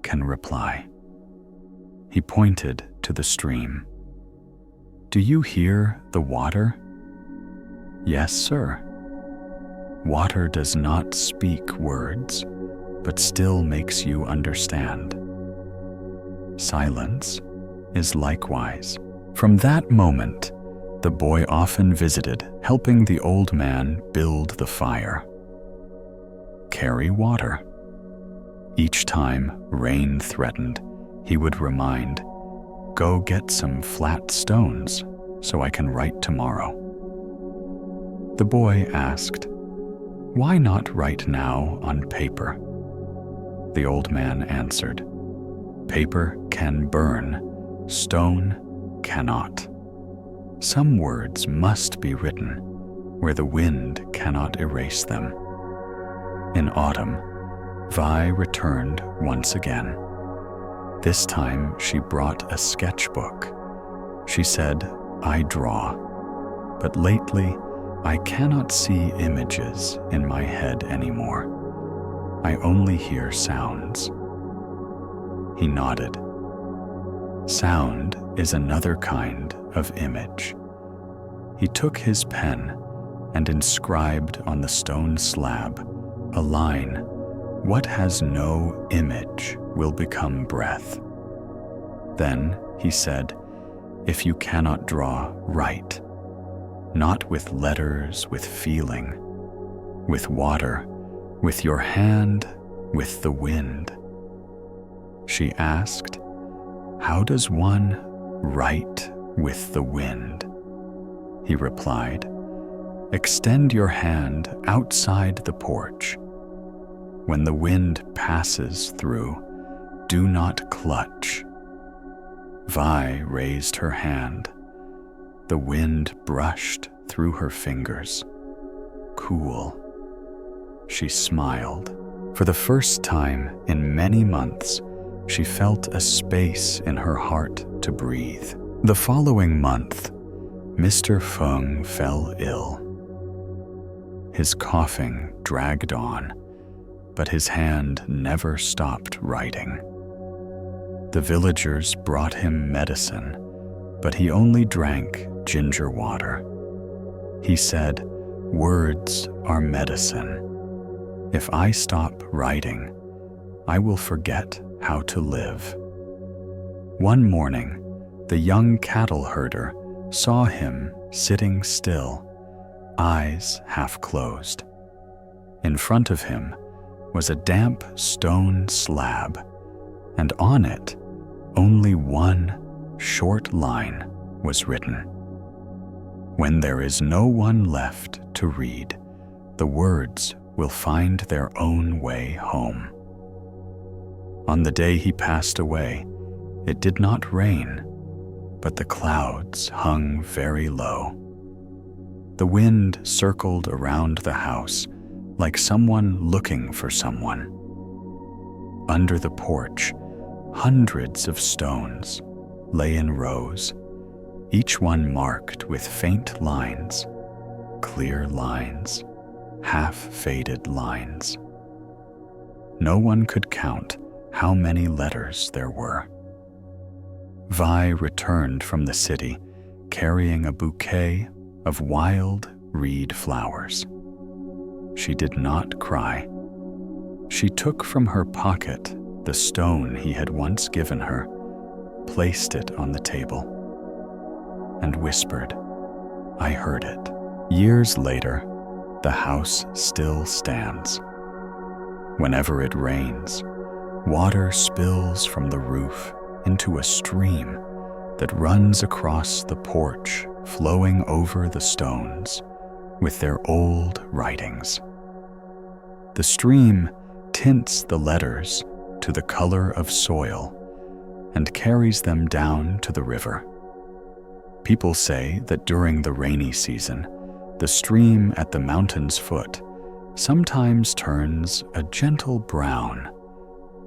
can reply. He pointed to the stream. "Do you hear the water?" "Yes, sir. Water does not speak words, but still makes you understand. Silence is likewise." From that moment, the boy often visited, helping the old man build the fire. Carry water. Each time rain threatened, he would remind, "Go get some flat stones so I can write tomorrow." The boy asked, "Why not write now on paper?" The old man answered, "Paper can burn, stone cannot. Some words must be written where the wind cannot erase them." In autumn, Vi returned once again. This time she brought a sketchbook. She said, "I draw, but lately I cannot see images in my head anymore. I only hear sounds." He nodded. Sound is another kind of image. He took his pen and inscribed on the stone slab a line, "What has no image will become breath." Then he said, "If you cannot draw, write. Not with letters, with feeling, with water, with your hand, with the wind." She asked, "How does one write with the wind?" He replied, "Extend your hand outside the porch. When the wind passes through, do not clutch." Vi raised her hand. The wind brushed through her fingers. Cool. She smiled. For the first time in many months, she felt a space in her heart to breathe. The following month, Mr. Feng fell ill. His coughing dragged on, but his hand never stopped writing. The villagers brought him medicine, but he only drank ginger water. He said, "Words are medicine. If I stop writing, I will forget how to live." One morning, the young cattle herder saw him sitting still, eyes half closed. In front of him was a damp stone slab, and on it only one short line was written. "When there is no one left to read, the words will find their own way home." On the day he passed away, it did not rain, but the clouds hung very low. The wind circled around the house like someone looking for someone. Under the porch, hundreds of stones lay in rows, each one marked with faint lines, clear lines, half-faded lines. No one could count how many letters there were. Vi returned from the city carrying a bouquet of wild reed flowers. She did not cry. She took from her pocket the stone he had once given her, placed it on the table, and whispered, "I heard it." Years later, the house still stands. Whenever it rains, water spills from the roof into a stream that runs across the porch, flowing over the stones with their old writings. The stream tints the letters to the color of soil and carries them down to the river. People say that during the rainy season, the stream at the mountain's foot sometimes turns a gentle brown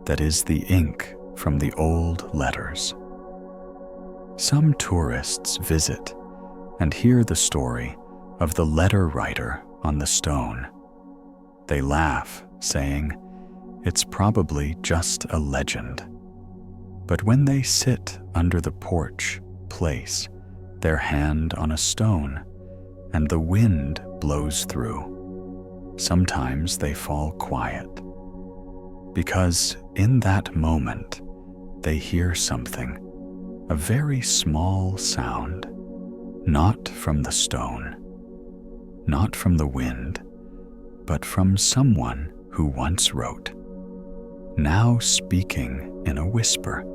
that is the ink from the old letters. Some tourists visit and hear the story of the letter writer on the stone. They laugh, saying, "It's probably just a legend." But when they sit under the porch, place their hand on a stone, and the wind blows through, sometimes they fall quiet. Because in that moment, they hear something, a very small sound, not from the stone, not from the wind, but from someone who once wrote, now speaking in a whisper.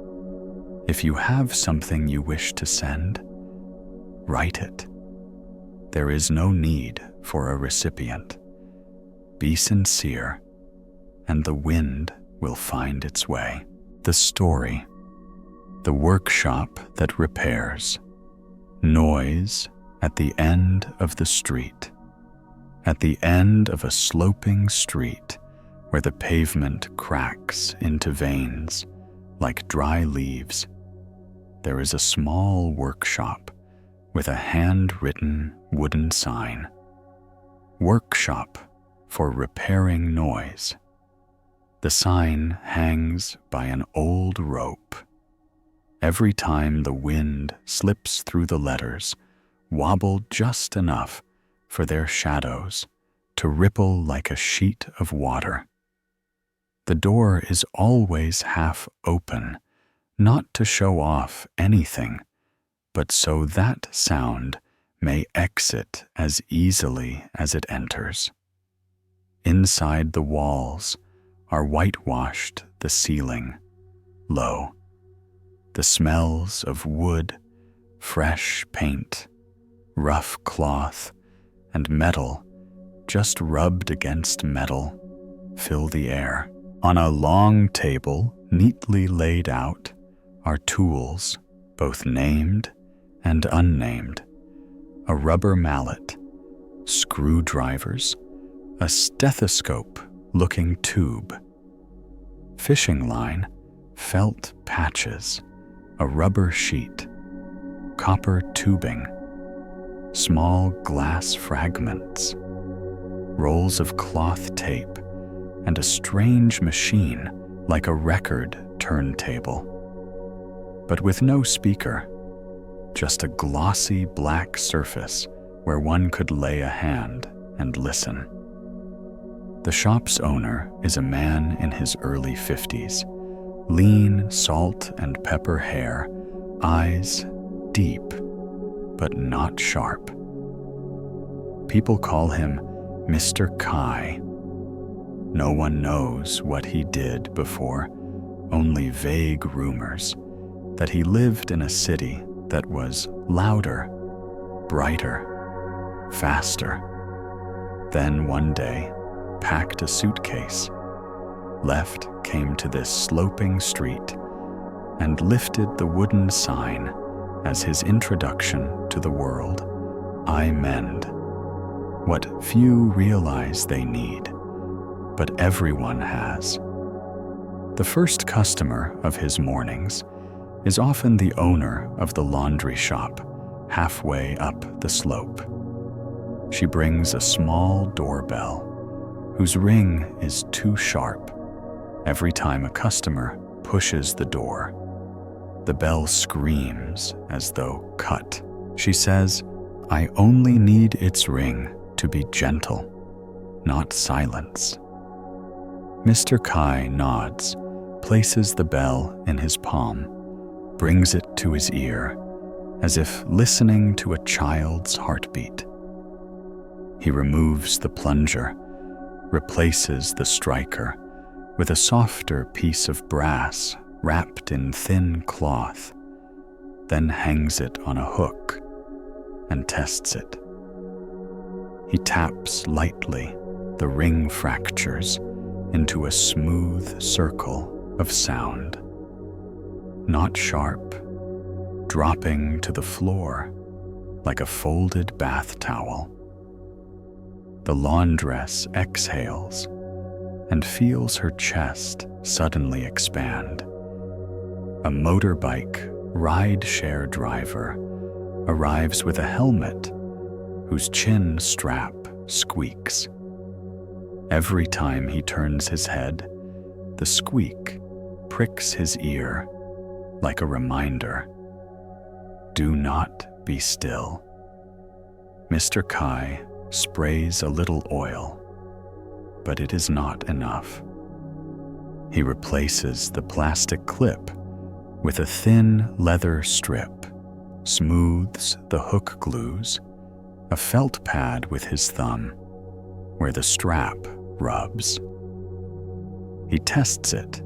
If you have something you wish to send, write it. There is no need for a recipient. Be sincere, and the wind will find its way. The story, the workshop that repairs, noise at the end of the street, at the end of a sloping street where the pavement cracks into veins like dry leaves. There is a small workshop with a handwritten wooden sign. Workshop for repairing noise. The sign hangs by an old rope. Every time the wind slips through the letters, wobble just enough for their shadows to ripple like a sheet of water. The door is always half open, not to show off anything, but so that sound may exit as easily as it enters. Inside the walls are whitewashed the ceiling, low. The smells of wood, fresh paint, rough cloth, and metal just rubbed against metal fill the air. On a long table, neatly laid out, are tools, both named and unnamed, a rubber mallet, screwdrivers, a stethoscope-looking tube, fishing line, felt patches, a rubber sheet, copper tubing, small glass fragments, rolls of cloth tape, and a strange machine like a record turntable. But with no speaker, just a glossy black surface where one could lay a hand and listen. The shop's owner is a man in his early 50s, lean salt and pepper hair, eyes deep but not sharp. People call him Mr. Kai. No one knows what he did before, only vague rumors that he lived in a city that was louder, brighter, faster. Then one day, packed a suitcase, left, came to this sloping street, and lifted the wooden sign as his introduction to the world. I mend what few realize they need, but everyone has. The first customer of his mornings is often the owner of the laundry shop halfway up the slope. She brings a small doorbell whose ring is too sharp. Every time a customer pushes the door, the bell screams as though cut. She says, "I only need its ring to be gentle, not silence." Mr. Kai nods, places the bell in his palm, brings it to his ear, as if listening to a child's heartbeat. He removes the plunger, replaces the striker with a softer piece of brass wrapped in thin cloth, then hangs it on a hook and tests it. He taps lightly, the ring fractures into a smooth circle of sound. Not sharp, dropping to the floor, like a folded bath towel. The laundress exhales and feels her chest suddenly expand. A motorbike ride-share driver arrives with a helmet whose chin strap squeaks. Every time he turns his head, the squeak pricks his ear like a reminder. Do not be still. Mr. Kai sprays a little oil, but it is not enough. He replaces the plastic clip with a thin leather strip, smooths the hook glues, a felt pad with his thumb, where the strap rubs. He tests it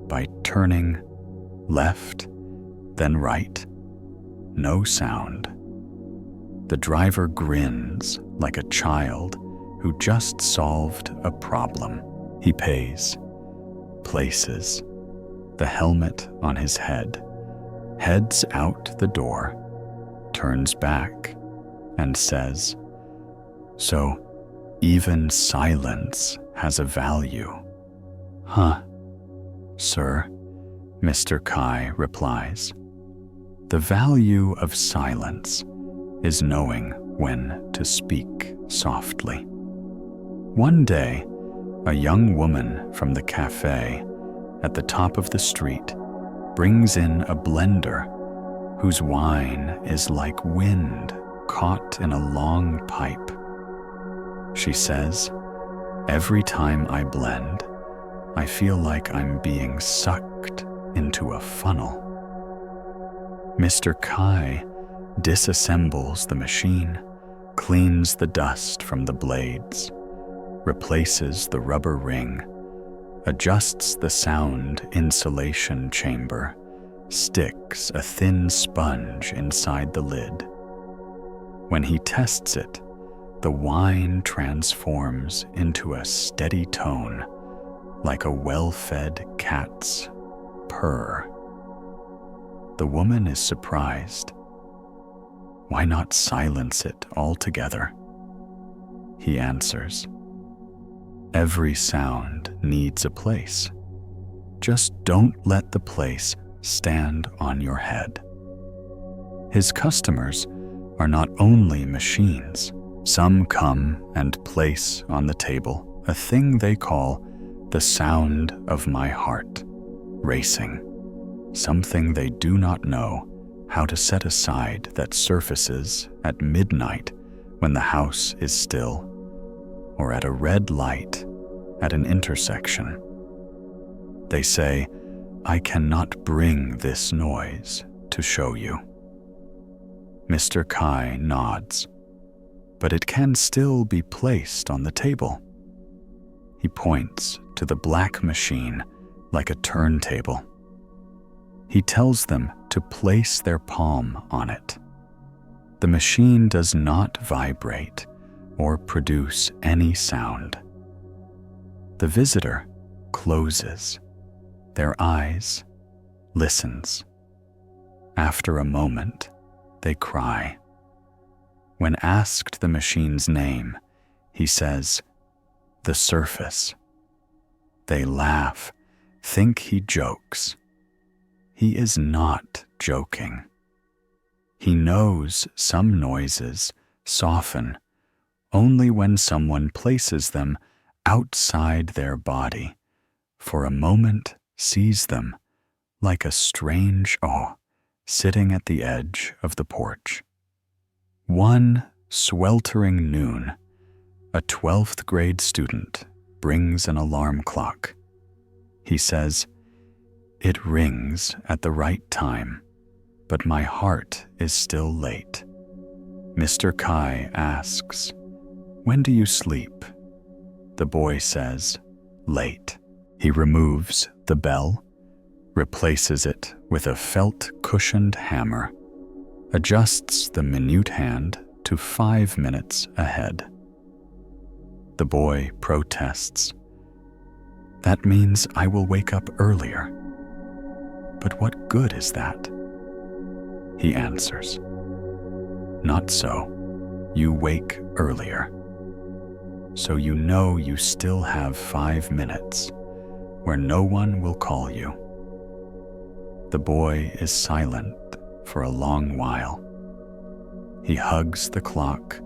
by turning left, then right. No sound. The driver grins like a child who just solved a problem. He pays, places the helmet on his head, heads out the door, turns back, and says, "So, even silence has a value, huh, sir?" Mr. Kai replies. The value of silence is knowing when to speak softly. One day, a young woman from the cafe at the top of the street brings in a blender whose wine is like wind caught in a long pipe. She says, "Every time I blend, I feel like I'm being sucked into a funnel." Mr. Kai disassembles the machine, cleans the dust from the blades, replaces the rubber ring, adjusts the sound insulation chamber, sticks a thin sponge inside the lid. When he tests it, the wine transforms into a steady tone, like a well-fed cat's purr. The woman is surprised. Why not silence it altogether? He answers, "Every sound needs a place. Just don't let the place stand on your head." His customers are not only machines. Some come and place on the table a thing they call the sound of my heart racing, something they do not know how to set aside that surfaces at midnight when the house is still, or at a red light at an intersection. They say, "I cannot bring this noise to show you." Mr. Kai nods, but it can still be placed on the table. He points to the black machine like a turntable. He tells them to place their palm on it. The machine does not vibrate or produce any sound. The visitor closes their eyes, listens. After a moment, they cry. When asked the machine's name, he says, "The surface." They laugh, think he jokes. He is not joking. He knows some noises soften only when someone places them outside their body, for a moment sees them like a strange awe sitting at the edge of the porch. One sweltering noon, a 12th grade student brings an alarm clock. He says, "It rings at the right time, but my heart is still late." Mr. Kai asks, "When do you sleep?" The boy says, "Late." He removes the bell, replaces it with a felt-cushioned hammer, adjusts the minute hand to 5 minutes ahead. The boy protests. "That means I will wake up earlier." "But what good is that?" He answers, Not so. You wake earlier. So you know you still have 5 minutes where no one will call you. The boy is silent for a long while. He hugs the clock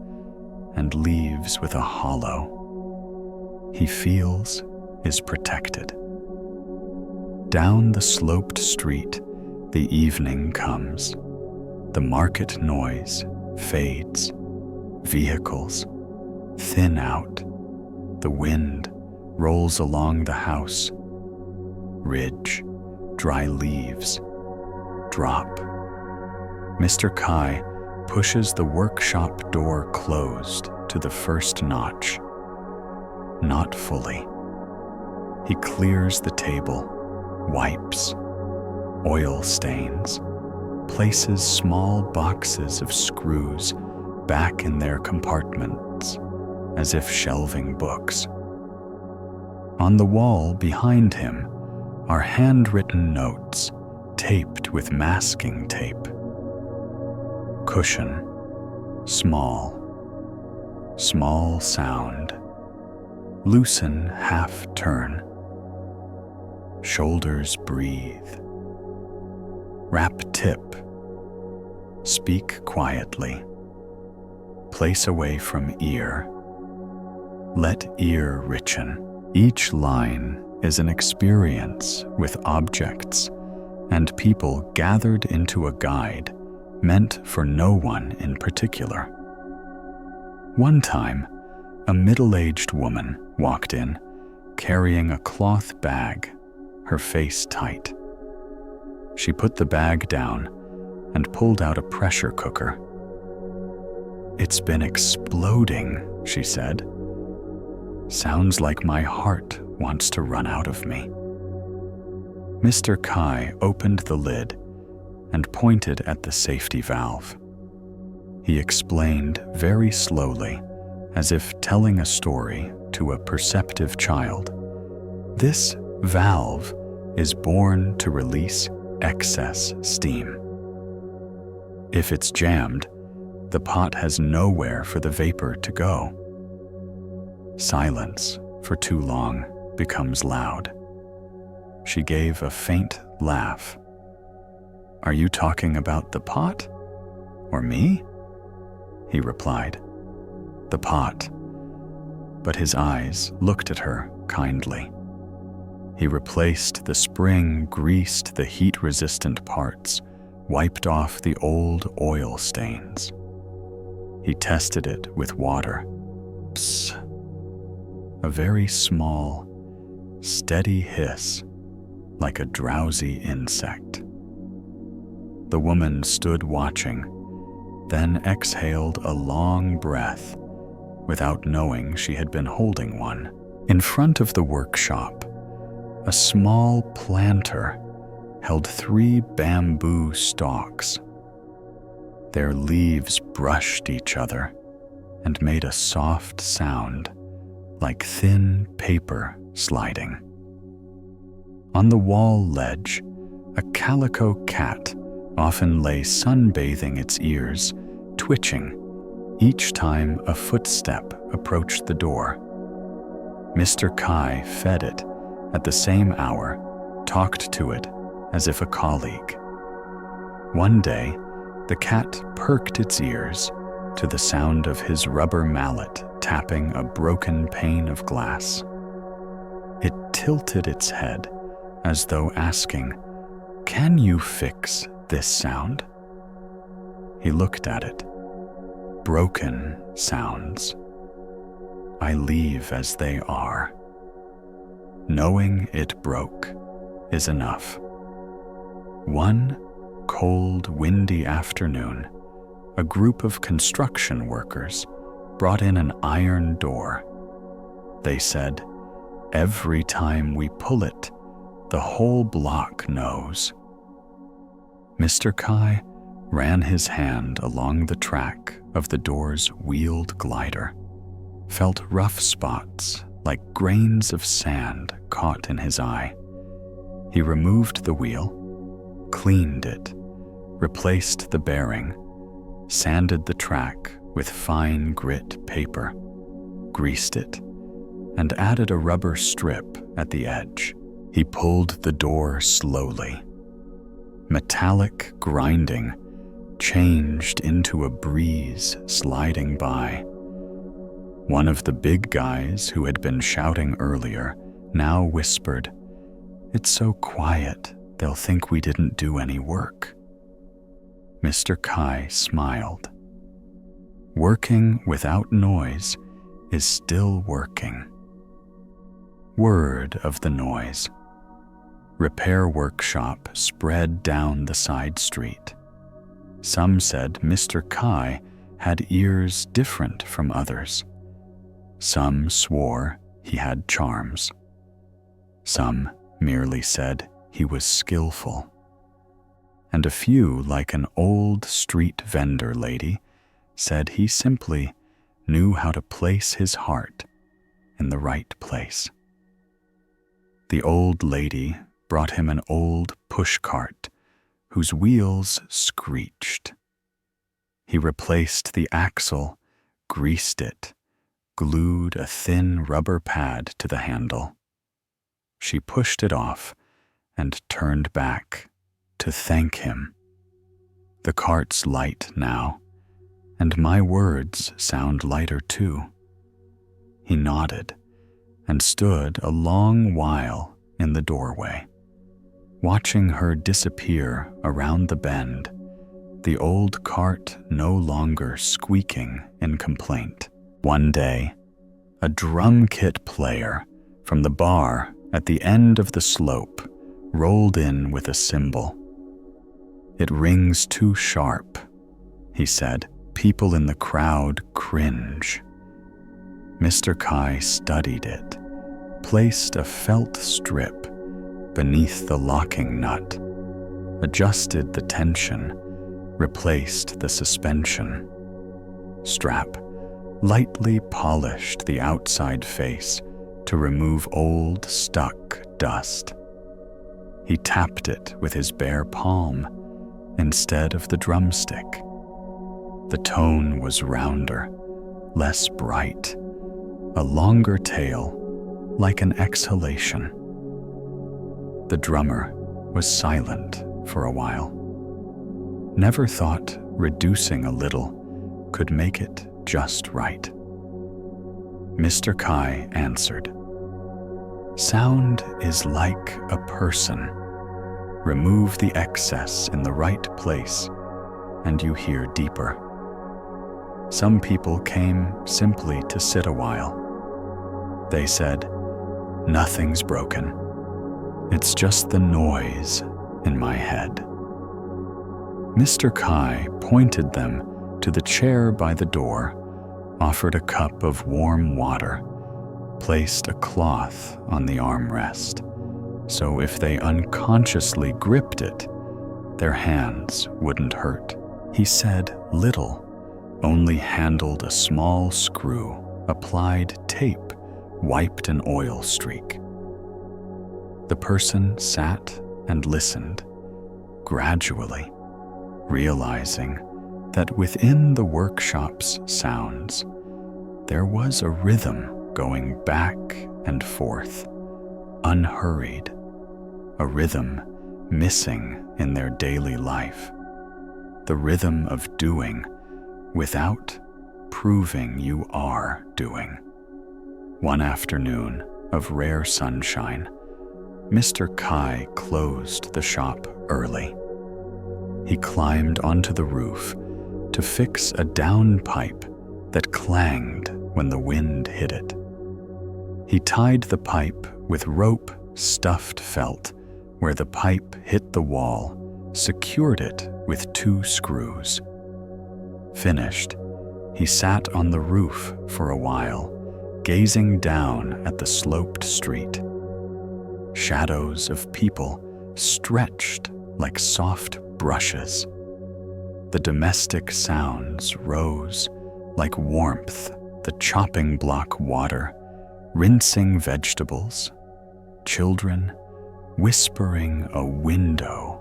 and leaves with a hollow. He feels is protected. Down the sloped street, the evening comes. The market noise fades. Vehicles thin out. The wind rolls along the house. Ridge, dry leaves, drop. Mr. Kai pushes the workshop door closed to the first notch. Not fully. He clears the table, wipes, oil stains, places small boxes of screws back in their compartments, as if shelving books. On the wall behind him are handwritten notes taped with masking tape. Cushion, small sound. Loosen half turn. Shoulders breathe. Wrap tip. Speak quietly. Place away from ear. Let ear richen. Each line is an experience with objects and people gathered into a guide meant for no one in particular. One time, a middle-aged woman walked in, carrying a cloth bag, her face tight. She put the bag down and pulled out a pressure cooker. "It's been exploding," she said. "Sounds like my heart wants to run out of me." Mr. Kai opened the lid and pointed at the safety valve. He explained very slowly, as if telling a story to a perceptive child. This valve is born to release excess steam. If it's jammed, the pot has nowhere for the vapor to go. Silence for too long becomes loud. She gave a faint laugh. "Are you talking about the pot? Or me?" He replied. "The pot." But his eyes looked at her kindly. He replaced the spring, greased the heat-resistant parts, wiped off the old oil stains. He tested it with water. Psst. A very small, steady hiss, like a drowsy insect. The woman stood watching, then exhaled a long breath, without knowing she had been holding one. In front of the workshop, a small planter held 3 bamboo stalks. Their leaves brushed each other and made a soft sound, like thin paper sliding. On the wall ledge, a calico cat often lay sunbathing its ears, twitching each time a footstep approached the door. Mr. Kai fed it at the same hour, talked to it as if a colleague. One day, the cat perked its ears to the sound of his rubber mallet tapping a broken pane of glass. It tilted its head as though asking, "Can you fix this sound?" He looked at it. Broken sounds. I leave as they are. Knowing it broke is enough. One cold, windy afternoon, a group of construction workers brought in an iron door. They said, "Every time we pull it, the whole block knows." Mr. Kai ran his hand along the track of the door's wheeled glider, felt rough spots like grains of sand caught in his eye. He removed the wheel, cleaned it, replaced the bearing, sanded the track with fine grit paper, greased it, and added a rubber strip at the edge. He pulled the door slowly. Metallic grinding changed into a breeze sliding by. One of the big guys who had been shouting earlier now whispered, "It's so quiet, they'll think we didn't do any work." Mr. Kai smiled. Working without noise is still working. Word of the noise. Repair workshop spread down the side street. Some said Mr. Kai had ears different from others. Some swore he had charms. Some merely said he was skillful. And a few, like an old street vendor lady, said he simply knew how to place his heart in the right place. The old lady brought him an old pushcart whose wheels screeched. He replaced the axle, greased it, glued a thin rubber pad to the handle. She pushed it off and turned back to thank him. The cart's light now, and my words sound lighter too. He nodded and stood a long while in the doorway, watching her disappear around the bend, the old cart no longer squeaking in complaint. One day, a drum kit player from the bar at the end of the slope rolled in with a cymbal. "It rings too sharp," he said. People in the crowd cringe. Mr. Kai studied it, placed a felt strip beneath the locking nut, adjusted the tension, replaced the suspension. Strap, lightly polished the outside face to remove old, stuck dust. He tapped it with his bare palm instead of the drumstick. The tone was rounder, less bright, a longer tail, like an exhalation. The drummer was silent for a while. Never thought reducing a little could make it just right. Mr. Kai answered, "Sound is like a person. Remove the excess in the right place, and you hear deeper." Some people came simply to sit a while. They said, "Nothing's broken. It's just the noise in my head." Mr. Kai pointed them to the chair by the door, offered a cup of warm water, placed a cloth on the armrest, so if they unconsciously gripped it, their hands wouldn't hurt. He said little, only handled a small screw, applied tape, wiped an oil streak. The person sat and listened, gradually, realizing that within the workshop's sounds, there was a rhythm going back and forth, unhurried, a rhythm missing in their daily life, the rhythm of doing without proving you are doing. One afternoon of rare sunshine, Mr. Kai closed the shop early. He climbed onto the roof to fix a down pipe that clanged when the wind hit it. He tied the pipe with rope stuffed felt where the pipe hit the wall, secured it with 2 screws. Finished, he sat on the roof for a while, gazing down at the sloped street. Shadows of people stretched like soft brushes. The domestic sounds rose like warmth, the chopping block water, rinsing vegetables, children whispering a window,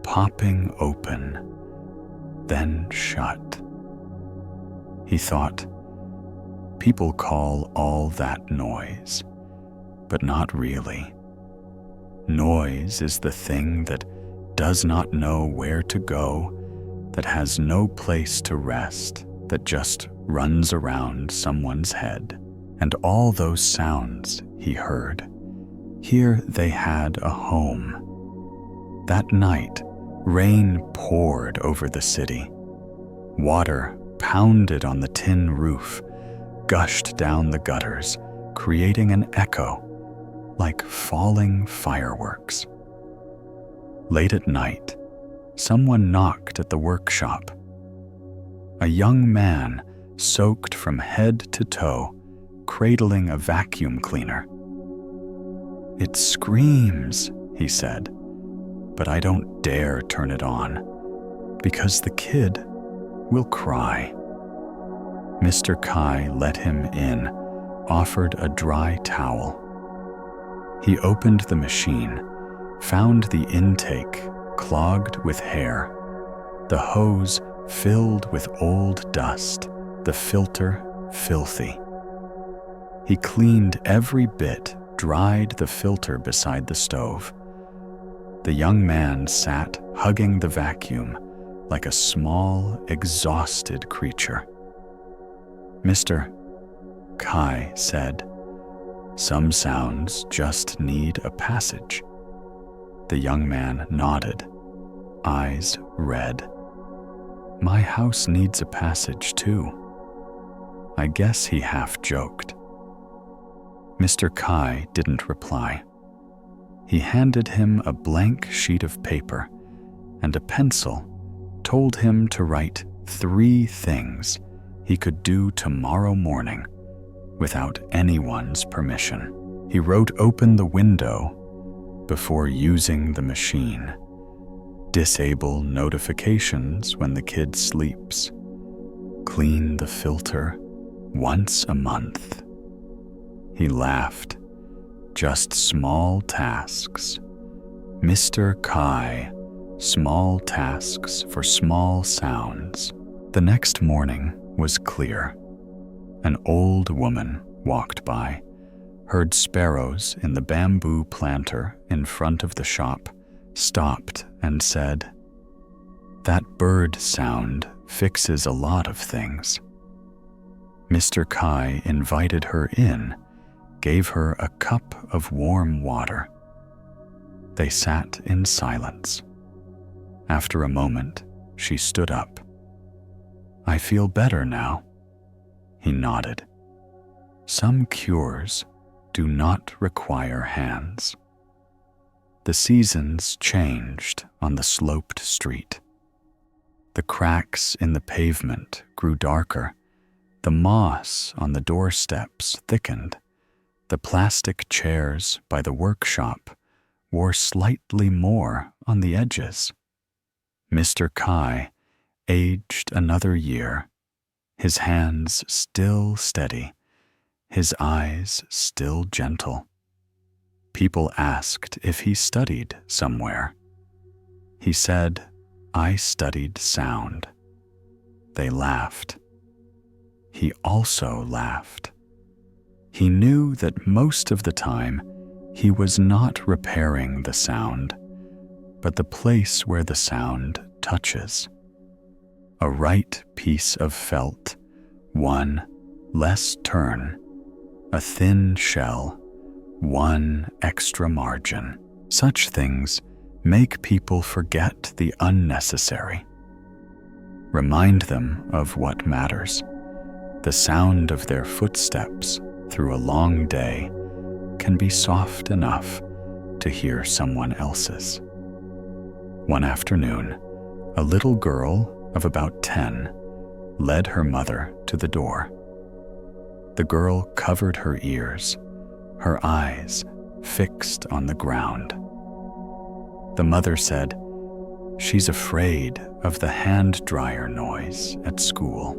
popping open, then shut. He thought, people call all that noise, but not really. Noise is the thing that does not know where to go, that has no place to rest, that just runs around someone's head. And all those sounds he heard, here they had a home. That night, rain poured over the city. Water pounded on the tin roof, gushed down the gutters, creating an echo like falling fireworks. Late at night, someone knocked at the workshop. A young man, soaked from head to toe, cradling a vacuum cleaner. "It screams," he said, "but I don't dare turn it on, because the kid will cry." Mr. Kai let him in, offered a dry towel. He opened the machine, found the intake clogged with hair, the hose filled with old dust, the filter filthy. He cleaned every bit, dried the filter beside the stove. The young man sat hugging the vacuum like a small, exhausted creature. "Mr. Kai said, some sounds just need a passage." The young man nodded, eyes red. "My house needs a passage too." I guess he half joked. Mr. Kai didn't reply. He handed him a blank sheet of paper and a pencil, told him to write 3 things he could do tomorrow morning without anyone's permission. He wrote open the window before using the machine, disable notifications when the kid sleeps, clean the filter once a month. He laughed. Just small tasks. Mr. Kai, small tasks for small sounds. The next morning was clear. An old woman walked by, heard sparrows in the bamboo planter in front of the shop, stopped and said, "That bird sound fixes a lot of things." Mr. Kai invited her in, gave her a cup of warm water. They sat in silence. After a moment, she stood up. "I feel better now." He nodded. Some cures do not require hands. The seasons changed on the sloped street. The cracks in the pavement grew darker. The moss on the doorsteps thickened. The plastic chairs by the workshop wore slightly more on the edges. Mr. Kai aged another year, his hands still steady, his eyes still gentle. People asked if he studied somewhere. He said, "I studied sound." They laughed. He also laughed. He knew that most of the time he was not repairing the sound, but the place where the sound touches. A right piece of felt, one less turn, a thin shell, one extra margin. Such things make people forget the unnecessary. Remind them of what matters. The sound of their footsteps through a long day can be soft enough to hear someone else's. One afternoon, a little girl of about 10 led her mother to the door. The girl covered her ears, her eyes fixed on the ground. The mother said, "She's afraid of the hand dryer noise at school."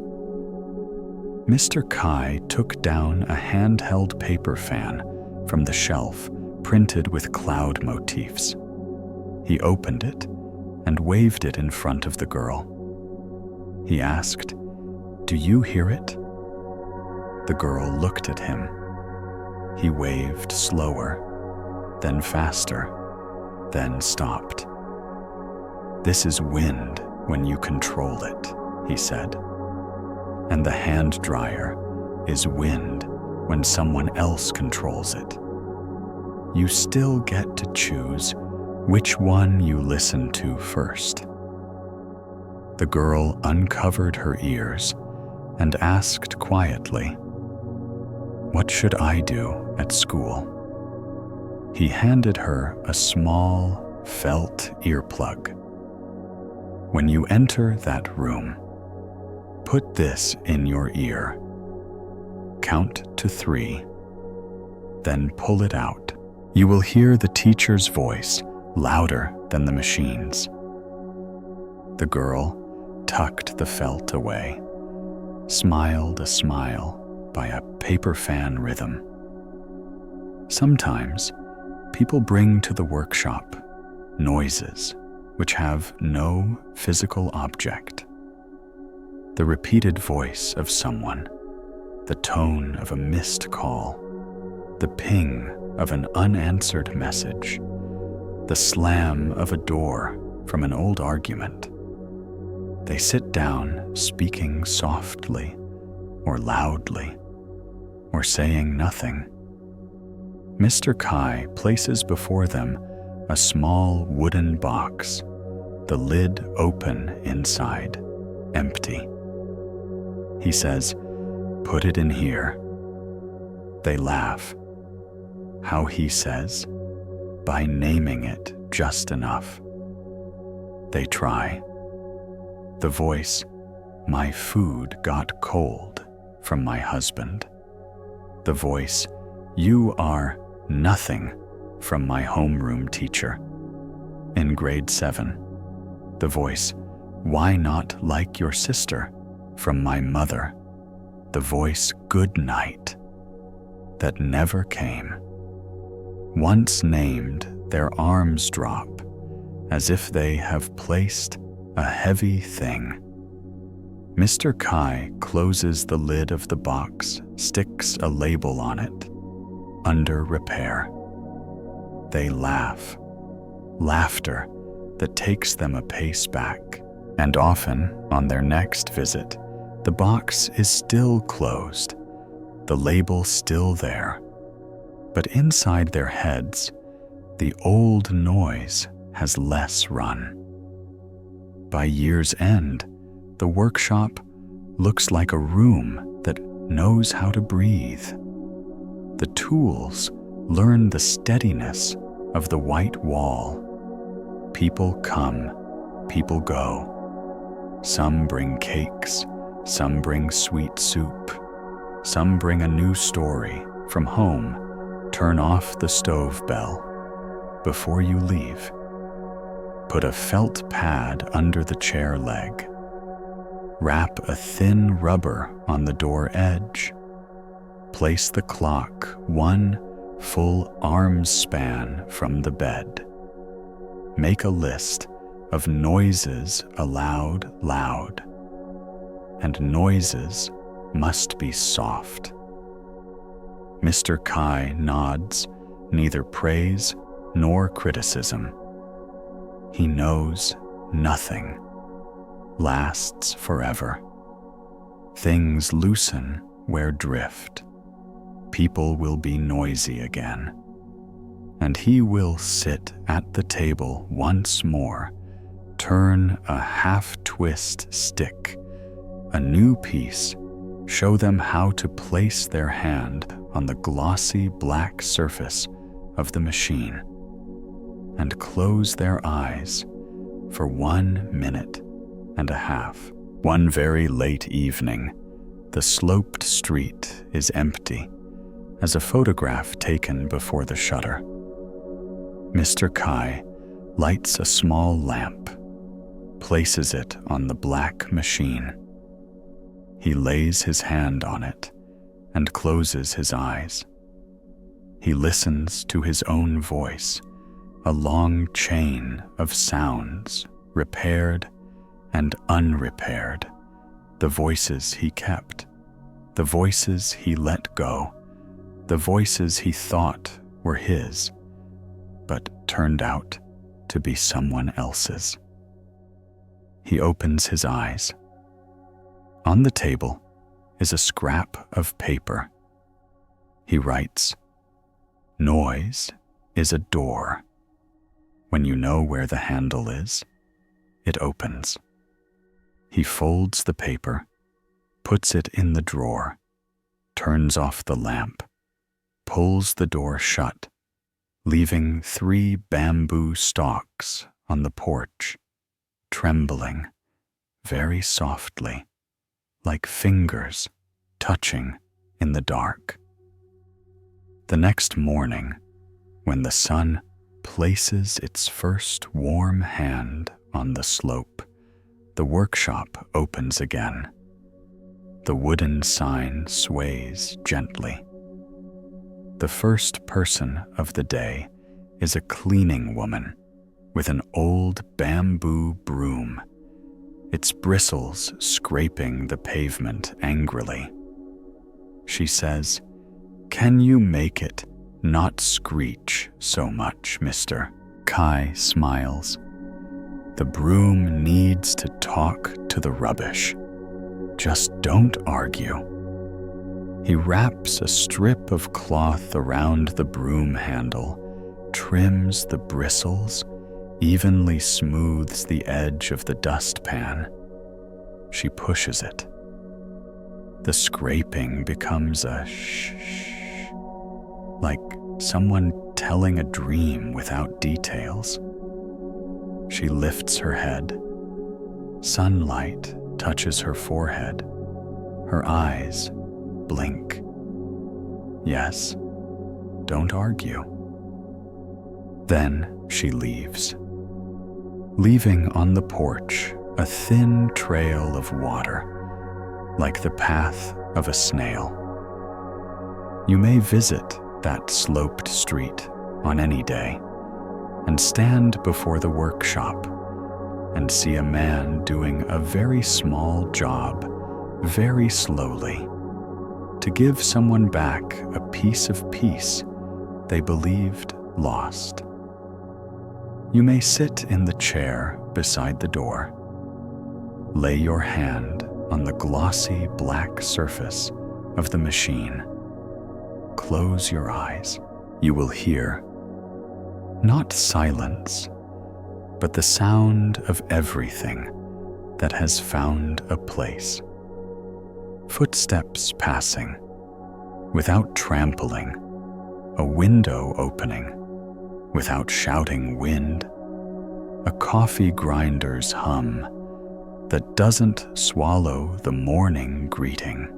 Mr. Kai took down a handheld paper fan from the shelf printed with cloud motifs. He opened it and waved it in front of the girl. He asked, "Do you hear it?" The girl looked at him. He waved slower, then faster, then stopped. "This is wind when you control it," he said. "And the hand dryer is wind when someone else controls it. You still get to choose which one you listen to first." The girl uncovered her ears and asked quietly, "What should I do at school?" He handed her a small felt earplug. "When you enter that room, put this in your ear. Count to 3, then pull it out. You will hear the teacher's voice louder than the machine's." The girl tucked the felt away, smiled a smile by a paper fan rhythm. Sometimes people bring to the workshop noises which have no physical object. The repeated voice of someone, the tone of a missed call, the ping of an unanswered message, the slam of a door from an old argument. They sit down speaking softly or loudly or saying nothing. Mr. Kai places before them a small wooden box, the lid open inside, empty. He says, "Put it in here." They laugh. How he says? By naming it just enough. They try. The voice, "My food got cold," from my husband. The voice, "You are nothing," from my homeroom teacher. In grade 7, the voice, "Why not like your sister?" from my mother. The voice, "Good night," that never came. Once named, their arms drop, as if they have placed a heavy thing. Mr. Kai closes the lid of the box, sticks a label on it, "Under repair." They laugh, laughter that takes them a pace back, and often, on their next visit, the box is still closed, the label still there, but inside their heads, the old noise has less run. By year's end, the workshop looks like a room that knows how to breathe. The tools learn the steadiness of the white wall. People come, people go. Some bring cakes, some bring sweet soup, some bring a new story from home. Turn off the stove bell before you leave. Put a felt pad under the chair leg. Wrap a thin rubber on the door edge. Place the clock 1 full arm span from the bed. Make a list of noises aloud loud, and noises must be soft. Mr. Kai nods, neither praise nor criticism. He knows nothing lasts forever. Things loosen where drift. People will be noisy again. And he will sit at the table once more, turn a half-twist stick, a new piece, show them how to place their hand on the glossy black surface of the machine, and close their eyes for 1 minute and a half. One very late evening, the sloped street is empty as a photograph taken before the shutter. Mr. Kai lights a small lamp, places it on the black machine. He lays his hand on it and closes his eyes. He listens to his own voice, a long chain of sounds, repaired and unrepaired, The voices he kept, the voices he let go, the voices he thought were his, but turned out to be someone else's. He opens his eyes. On the table is a scrap of paper. He writes, "Noise is a door. When you know where the handle is, it opens." He folds the paper, puts it in the drawer, turns off the lamp, pulls the door shut, leaving 3 bamboo stalks on the porch, trembling very softly, like fingers touching in the dark. The next morning, when the sun places its first warm hand on the slope, the workshop opens again. The wooden sign sways gently. The first person of the day is a cleaning woman with an old bamboo broom, its bristles scraping the pavement angrily. She says, "Can you make it not screech so much, mister?" Kai smiles. The broom needs to talk to the rubbish. Just don't argue. He wraps a strip of cloth around the broom handle, trims the bristles, evenly smooths the edge of the dustpan. She pushes it. The scraping becomes a shh, like someone telling a dream without details. She lifts her head. Sunlight touches her forehead. Her eyes blink. Yes, don't argue. Then she leaves, leaving on the porch a thin trail of water, like the path of a snail. You may visit that sloped street on any day and stand before the workshop and see a man doing a very small job very slowly to give someone back a piece of peace they believed lost. You may sit in the chair beside the door. Lay your hand on the glossy black surface of the machine. Close your eyes. You will hear not silence, but the sound of everything that has found a place. Footsteps passing, without trampling, a window opening, without shouting wind, a coffee grinder's hum that doesn't swallow the morning greeting,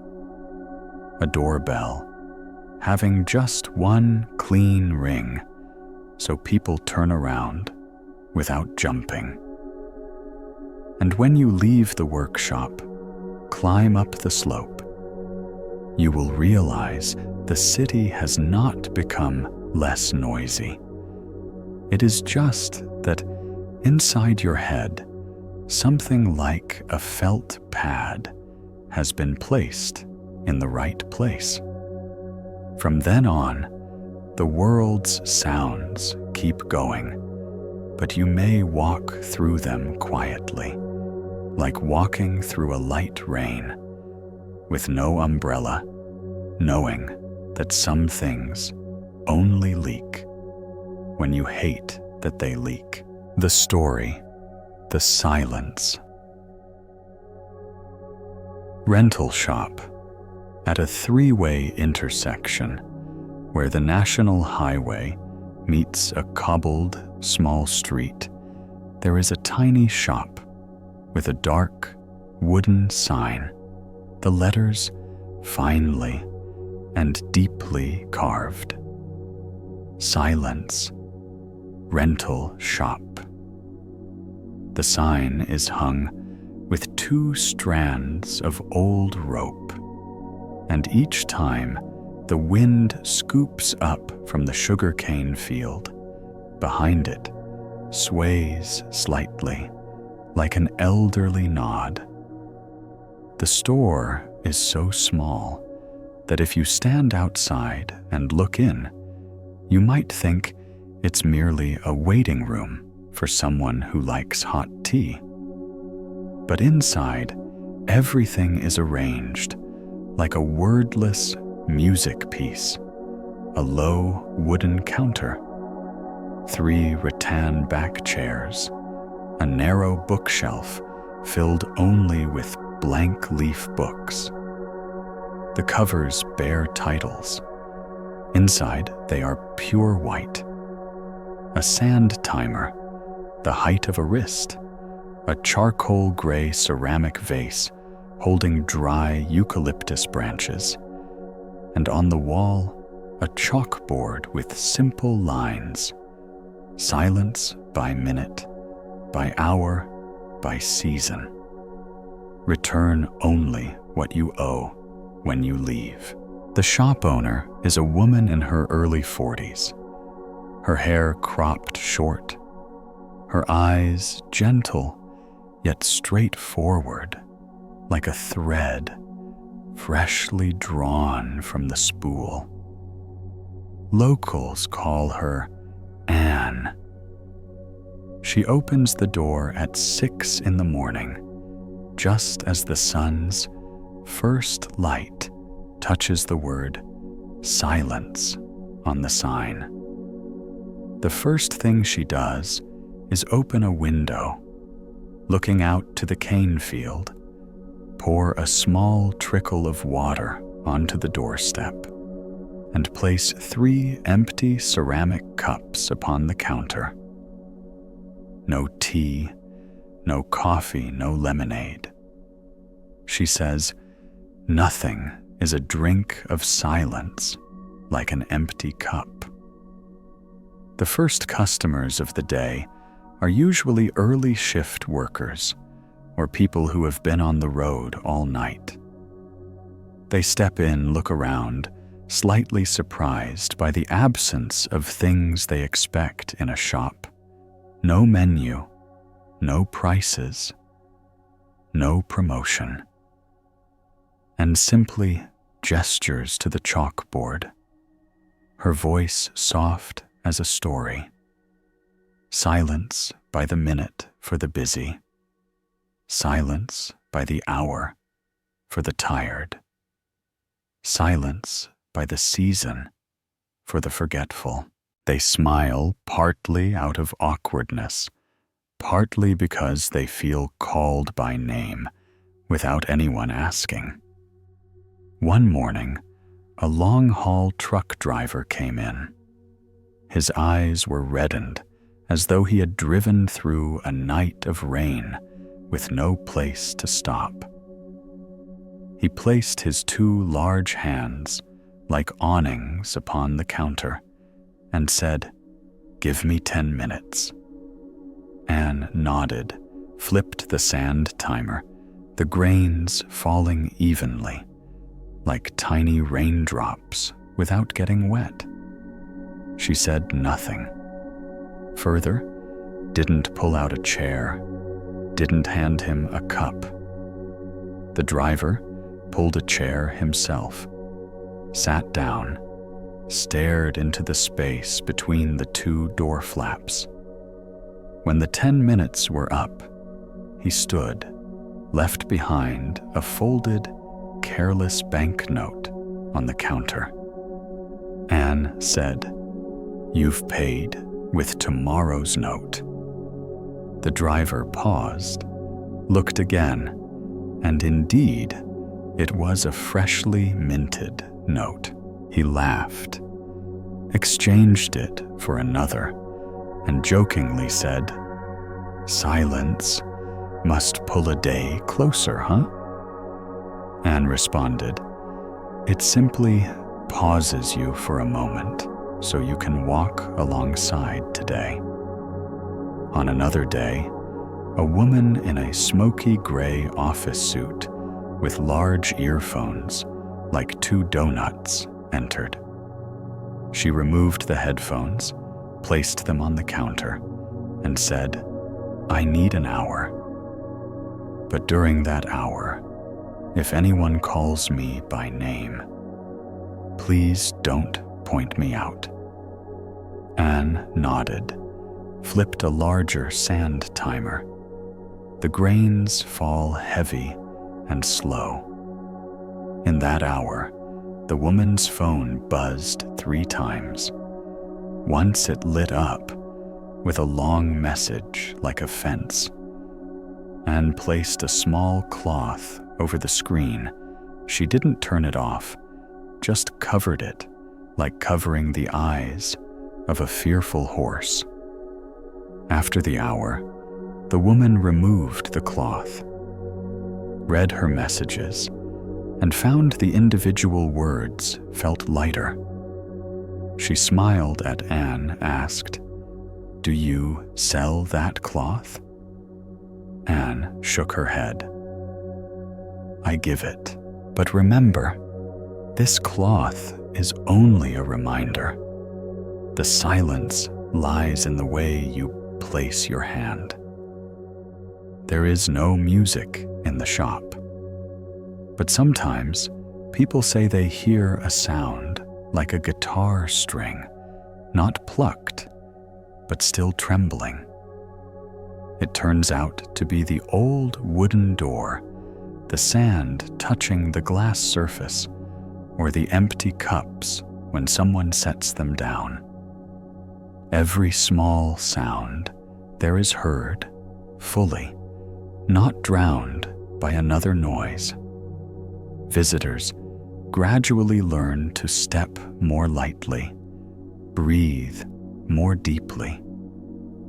a doorbell having just one clean ring so people turn around without jumping. And when you leave the workshop, climb up the slope, you will realize the city has not become less noisy. It is just that inside your head, something like a felt pad has been placed in the right place. From then on, the world's sounds keep going, but you may walk through them quietly, like walking through a light rain, with no umbrella, knowing that some things only leak when you hate that they leak. The story, the silence. Rental shop. At a 3-way intersection where the national highway meets a cobbled small street, there is a tiny shop with a dark wooden sign, the letters finely and deeply carved. Silence. Rental shop. The sign is hung with 2 strands of old rope, and each time the wind scoops up from the sugarcane field, behind it sways slightly like an elderly nod. The store is so small that if you stand outside and look in, you might think it's merely a waiting room for someone who likes hot tea. But inside, everything is arranged like a wordless music piece: a low wooden counter, 3 rattan back chairs, a narrow bookshelf filled only with blank leaf books. The covers bear titles. Inside, they are pure white. A sand timer, the height of a wrist, a charcoal gray ceramic vase holding dry eucalyptus branches, and on the wall, a chalkboard with simple lines: silence by minute, by hour, by season. Return only what you owe when you leave. The shop owner is a woman in her early 40s, her hair cropped short, her eyes gentle yet straightforward, like a thread freshly drawn from the spool. Locals call her Anne. She opens the door at 6 in the morning, just as the sun's first light touches the word silence on the sign. The first thing she does is open a window, looking out to the cane field, pour a small trickle of water onto the doorstep, and place 3 empty ceramic cups upon the counter. No tea, no coffee, no lemonade. She says, nothing is a drink of silence like an empty cup. The first customers of the day are usually early shift workers or people who have been on the road all night. They step in, look around, slightly surprised by the absence of things they expect in a shop. No menu, no prices, no promotion, and simply gestures to the chalkboard, her voice soft as a story. Silence by the minute for the busy, silence by the hour for the tired, silence by the season for the forgetful. They smile partly out of awkwardness, partly because they feel called by name without anyone asking. One morning, a long-haul truck driver came in. His eyes were reddened, as though he had driven through a night of rain with no place to stop. He placed his 2 large hands, like awnings, upon the counter and said, "Give me 10 minutes." Anne nodded, flipped the sand timer, the grains falling evenly, like tiny raindrops without getting wet. She said nothing. Further, didn't pull out a chair, didn't hand him a cup. The driver pulled a chair himself, sat down, stared into the space between the 2 door flaps. When the 10 minutes were up, he stood, left behind a folded, careless banknote on the counter. Anne said, "You've paid with tomorrow's note." The driver paused, looked again, and indeed, it was a freshly minted note. He laughed, exchanged it for another, and jokingly said, "Silence must pull a day closer, huh?" Anne responded, "It simply pauses you for a moment so you can walk alongside today." On another day, a woman in a smoky gray office suit with large earphones, like 2 donuts, entered. She removed the headphones, placed them on the counter, and said, "I need an hour." But during that hour, if anyone calls me by name, please don't point me out." Anne nodded, flipped a larger sand timer. The grains fall heavy and slow. In that hour, the woman's phone buzzed 3 times. Once it lit up with a long message like a fence. Anne placed a small cloth over the screen. She didn't turn it off, just covered it like covering the eyes of a fearful horse. After the hour, the woman removed the cloth, read her messages, and found the individual words felt lighter. She smiled at Anne, asked, "Do you sell that cloth?" Anne shook her head. "I give it, but remember, this cloth is only a reminder. The silence lies in the way you place your hand. There is no music in the shop, but sometimes people say they hear a sound like a guitar string, not plucked, but still trembling. It turns out to be the old wooden door, the sand touching the glass surface, or the empty cups when someone sets them down. Every small sound there is heard fully, not drowned by another noise. Visitors gradually learn to step more lightly, breathe more deeply,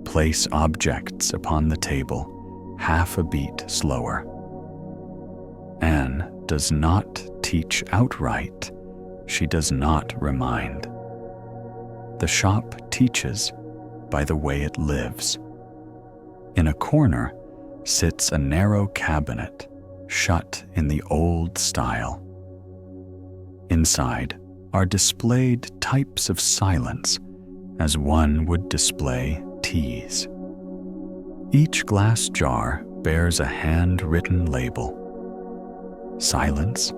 place objects upon the table half a beat slower. Anne does not teach outright. She does not remind. The shop teaches by the way it lives. In a corner sits a narrow cabinet, shut in the old style. Inside are displayed types of silence, as one would display teas. Each glass jar bears a hand-written label. Silence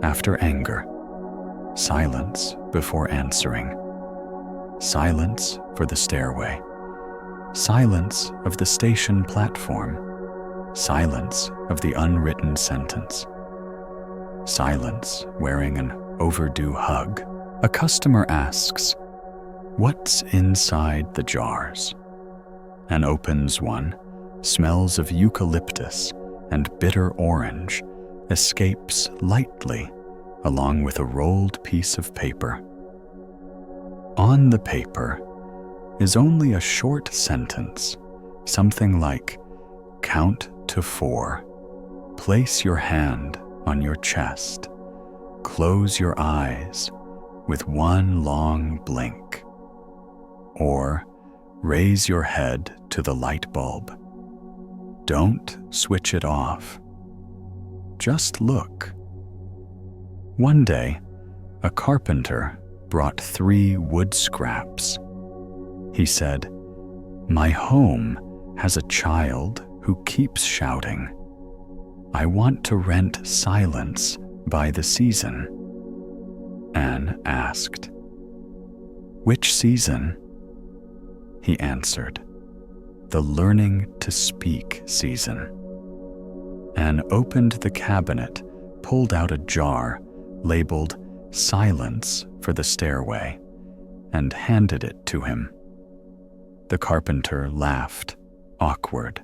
after anger. Silence before answering. Silence for the stairway. Silence of the station platform. Silence of the unwritten sentence. Silence wearing an overdue hug. A customer asks, "What's inside the jars?" Anne opens one, smells of eucalyptus and bitter orange escapes lightly along with a rolled piece of paper. On the paper is only a short sentence, something like, "Count to 4, place your hand on your chest, close your eyes with one long blink," or "Raise your head to the light bulb. Don't switch it off. Just look." One day, a carpenter brought 3 wood scraps. He said, "My home has a child who keeps shouting. I want to rent silence by the season." Anne asked, "Which season?" He answered, "The learning to speak season." Anne opened the cabinet, pulled out a jar labeled "Silence for the Stairway," and handed it to him. The carpenter laughed, awkward.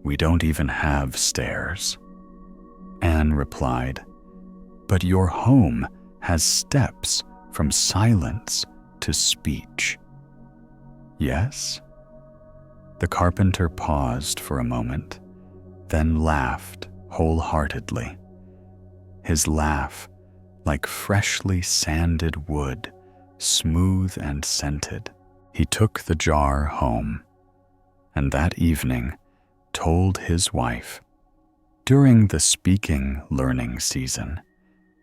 "We don't even have stairs." Anne replied, "But your home has steps from silence to speech." "Yes?" The carpenter paused for a moment, then laughed wholeheartedly. His laugh, like freshly sanded wood, smooth and scented. He took the jar home, and that evening told his wife, "During the speaking learning season,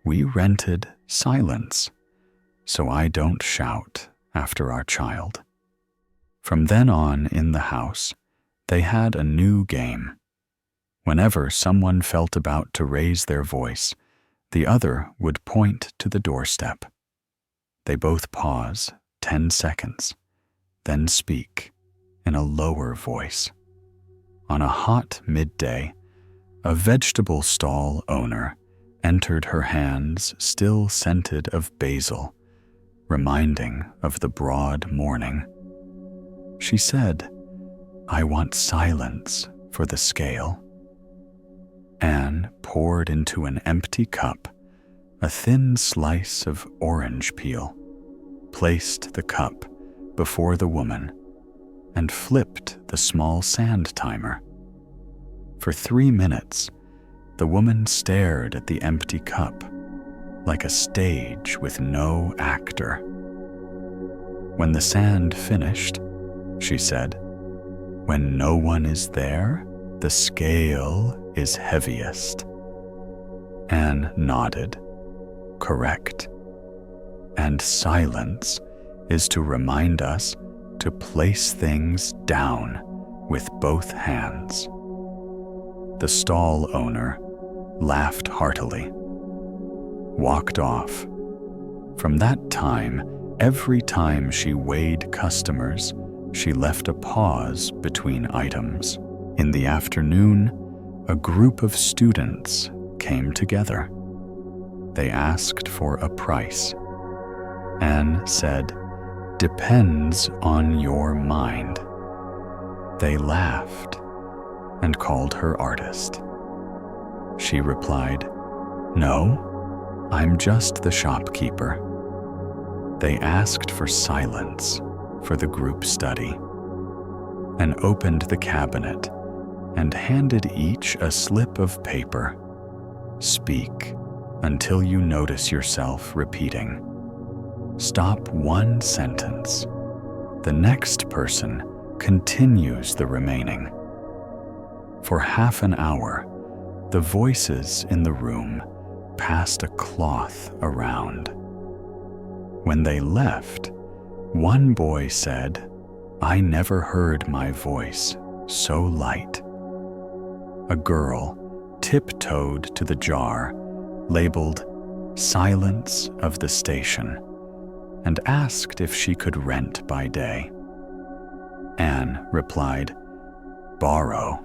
we rented silence, so I don't shout after our child." From then on in the house, they had a new game. Whenever someone felt about to raise their voice, the other would point to the doorstep. They both pause 10 seconds, then speak in a lower voice. On a hot midday, a vegetable stall owner entered, her hands still scented of basil, reminding of the broad morning. She said, "I want silence for the scale." Anne poured into an empty cup a thin slice of orange peel, placed the cup before the woman, and flipped the small sand timer. For 3 minutes, the woman stared at the empty cup, like a stage with no actor. When the sand finished, she said, "When no one is there, the scale is heaviest." Anne nodded. Correct. And silence is to remind us to place things down with both hands. The stall owner laughed heartily, walked off. From that time, every time she weighed customers, she left a pause between items. In the afternoon, a group of students came together. They asked for a price. Anne said, "Depends on your mind." They laughed and called her artist. She replied, "No, I'm just the shopkeeper." They asked for silence for the group study and opened the cabinet and handed each a slip of paper. Speak until you notice yourself repeating. Stop one sentence. The next person continues the remaining. For half an hour, the voices in the room passed a cloth around. When they left, one boy said, "I never heard my voice so light." A girl tiptoed to the jar labeled "Silence of the Station" and asked if she could rent by day. Anne replied, "Borrow,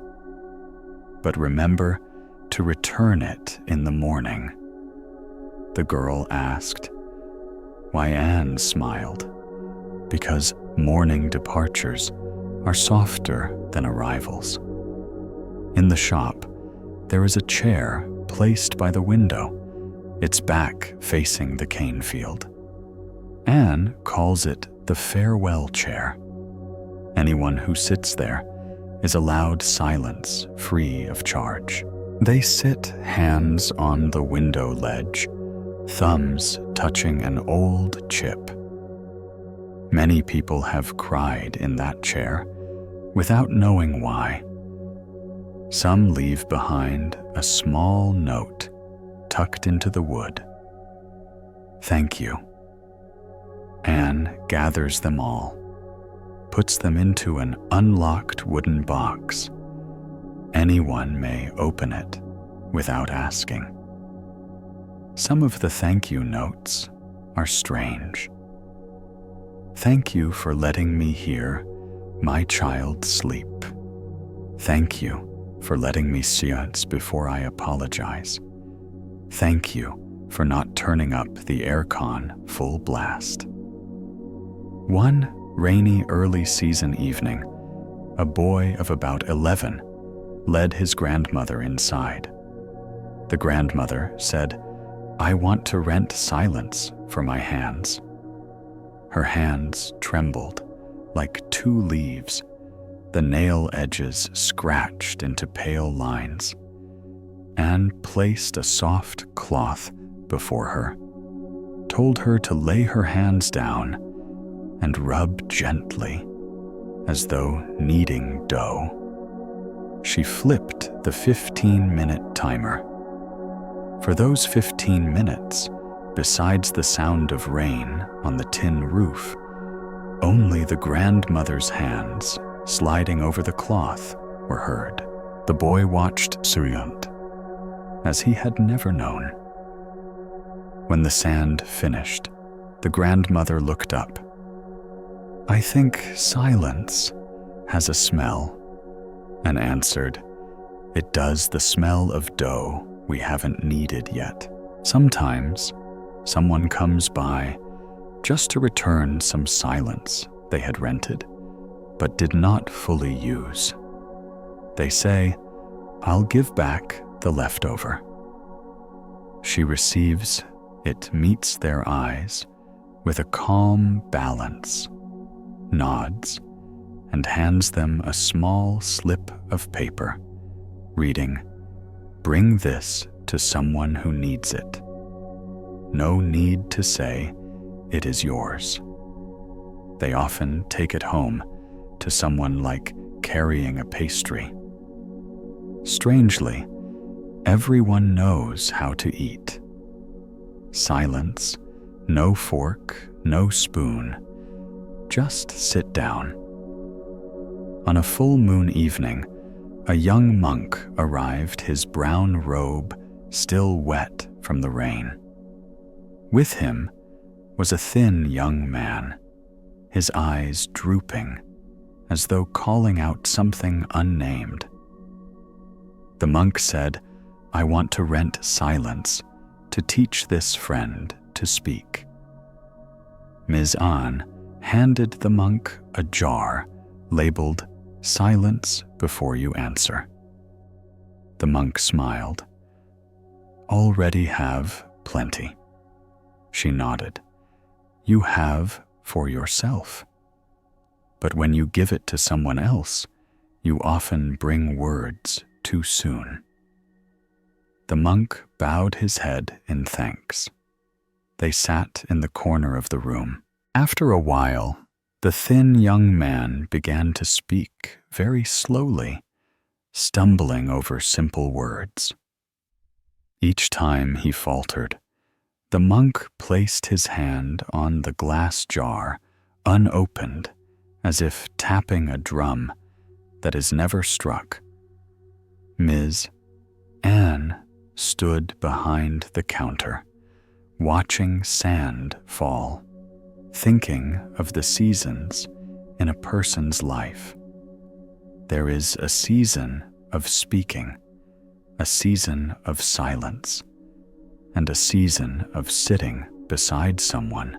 but remember to return it in the morning." The girl asked. Why, Anne smiled, because morning departures are softer than arrivals. In the shop, there is a chair placed by the window, its back facing the cane field. Anne calls it the farewell chair. Anyone who sits there is allowed silence free of charge. They sit hands on the window ledge, thumbs touching an old chip. Many people have cried in that chair without knowing why. Some leave behind a small note tucked into the wood. Thank you. Anne gathers them all, puts them into an unlocked wooden box. Anyone may open it without asking. Some of the thank you notes are strange. Thank you for letting me hear my child sleep. Thank you for letting me seance before I apologize. Thank you for not turning up the aircon full blast. One rainy early season evening, a boy of about 11 led his grandmother inside. The grandmother said, "I want to rent silence for my hands." Her hands trembled like 2 leaves, the nail edges scratched into pale lines. Anne placed a soft cloth before her, told her to lay her hands down and rub gently, as though kneading dough. She flipped the 15-minute timer. For those 15 minutes, besides the sound of rain on the tin roof, only the grandmother's hands sliding over the cloth were heard. The boy watched Suryant as he had never known. When the sand finished, the grandmother looked up. "I think silence has a smell," and answered, "It does the smell of dough we haven't kneaded yet." Sometimes, someone comes by just to return some silence they had rented, but did not fully use. They say, "I'll give back the leftover." She receives, it meets their eyes with a calm balance, nods, and hands them a small slip of paper, reading, "Bring this to someone who needs it. No need to say, 'It is yours.'" They often take it home to someone like carrying a pastry. Strangely, everyone knows how to eat. Silence, no fork, no spoon. Just sit down. On a full moon evening, a young monk arrived, his brown robe still wet from the rain. With him was a thin young man, his eyes drooping, as though calling out something unnamed. The monk said, "I want to rent silence to teach this friend to speak." Ms. An handed the monk a jar labeled "Silence before you answer." The monk smiled. "Already have plenty." She nodded. "You have for yourself. But when you give it to someone else, you often bring words too soon." The monk bowed his head in thanks. They sat in the corner of the room. After a while, the thin young man began to speak very slowly, stumbling over simple words. Each time he faltered, the monk placed his hand on the glass jar, unopened, as if tapping a drum that is never struck. Ms. Anne stood behind the counter, watching sand fall, thinking of the seasons in a person's life. There is a season of speaking, a season of silence, and a season of sitting beside someone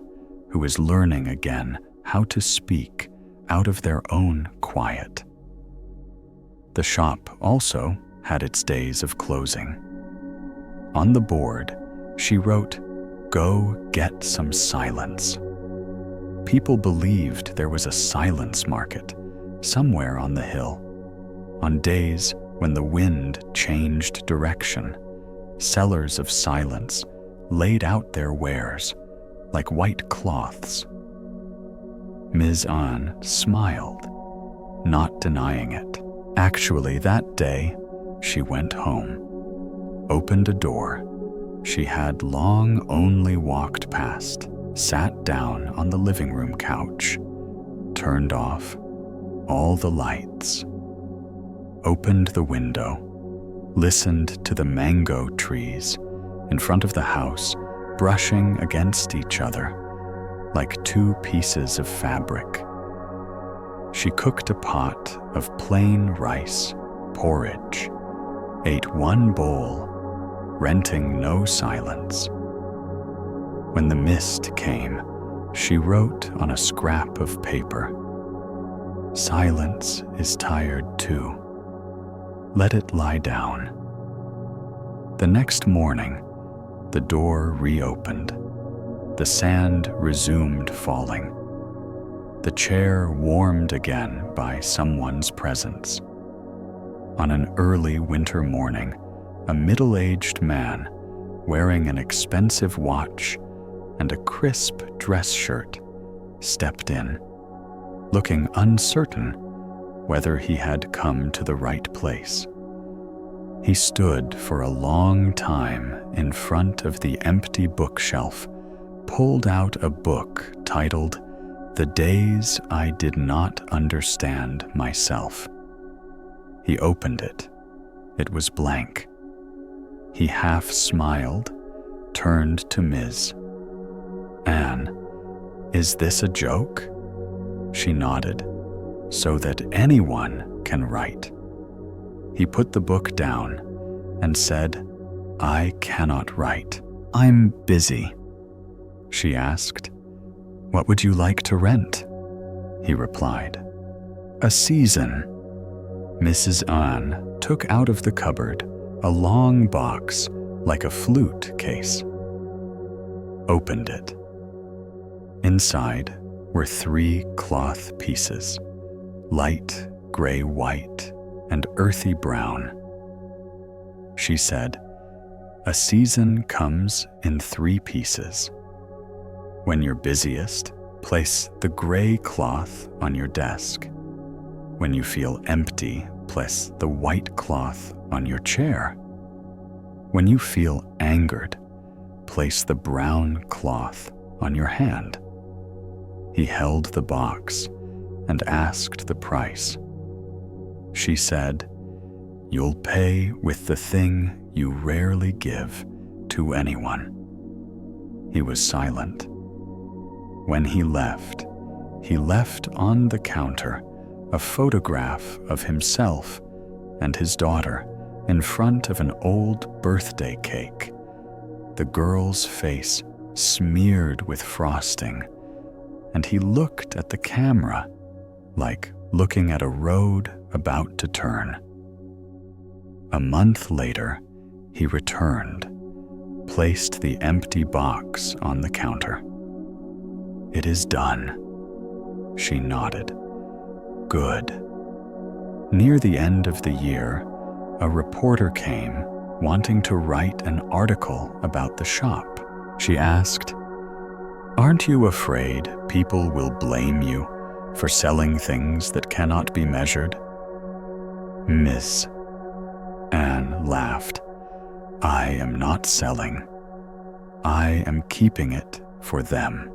who is learning again how to speak out of their own quiet. The shop also had its days of closing. On the board, she wrote, "Go get some silence." People believed there was a silence market somewhere on the hill. On days when the wind changed direction, sellers of silence laid out their wares like white cloths. Ms. An smiled, not denying it. Actually, that day, she went home, opened a door she had long only walked past, sat down on the living room couch, turned off all the lights, opened the window, listened to the mango trees in front of the house brushing against each other like two pieces of fabric. She cooked a pot of plain rice, porridge, ate one bowl, renting no silence. When the mist came, she wrote on a scrap of paper, "Silence is tired too. Let it lie down." The next morning, the door reopened. The sand resumed falling. The chair warmed again by someone's presence. On an early winter morning, a middle-aged man, wearing an expensive watch and a crisp dress shirt, stepped in, looking uncertain whether he had come to the right place. He stood for a long time in front of the empty bookshelf, pulled out a book titled "The Days I Did Not Understand Myself." He opened it It was blank. He half smiled, turned to Ms. Anne, is this a joke? She nodded. So that anyone can write. He put the book down and said, I cannot write. I'm busy. She asked, what would you like to rent? He replied, a season. Mrs. Anne took out of the cupboard a long box like a flute case. Opened it. Inside were 3 cloth pieces, light gray-white and earthy brown. She said, a season comes in 3 pieces. When you're busiest, place the gray cloth on your desk. When you feel empty, place the white cloth on your chair. When you feel angered, place the brown cloth on your hand. He held the box and asked the price. She said, you'll pay with the thing you rarely give to anyone. He was silent. When he left on the counter a photograph of himself and his daughter in front of an old birthday cake, the girl's face smeared with frosting, and he looked at the camera like looking at a road about to turn. A month later, he returned, placed the empty box on the counter. It is done. She nodded. Good. Near the end of the year, a reporter came wanting to write an article about the shop. She asked, aren't you afraid people will blame you for selling things that cannot be measured? Miss Anne laughed. I am not selling. I am keeping it for them.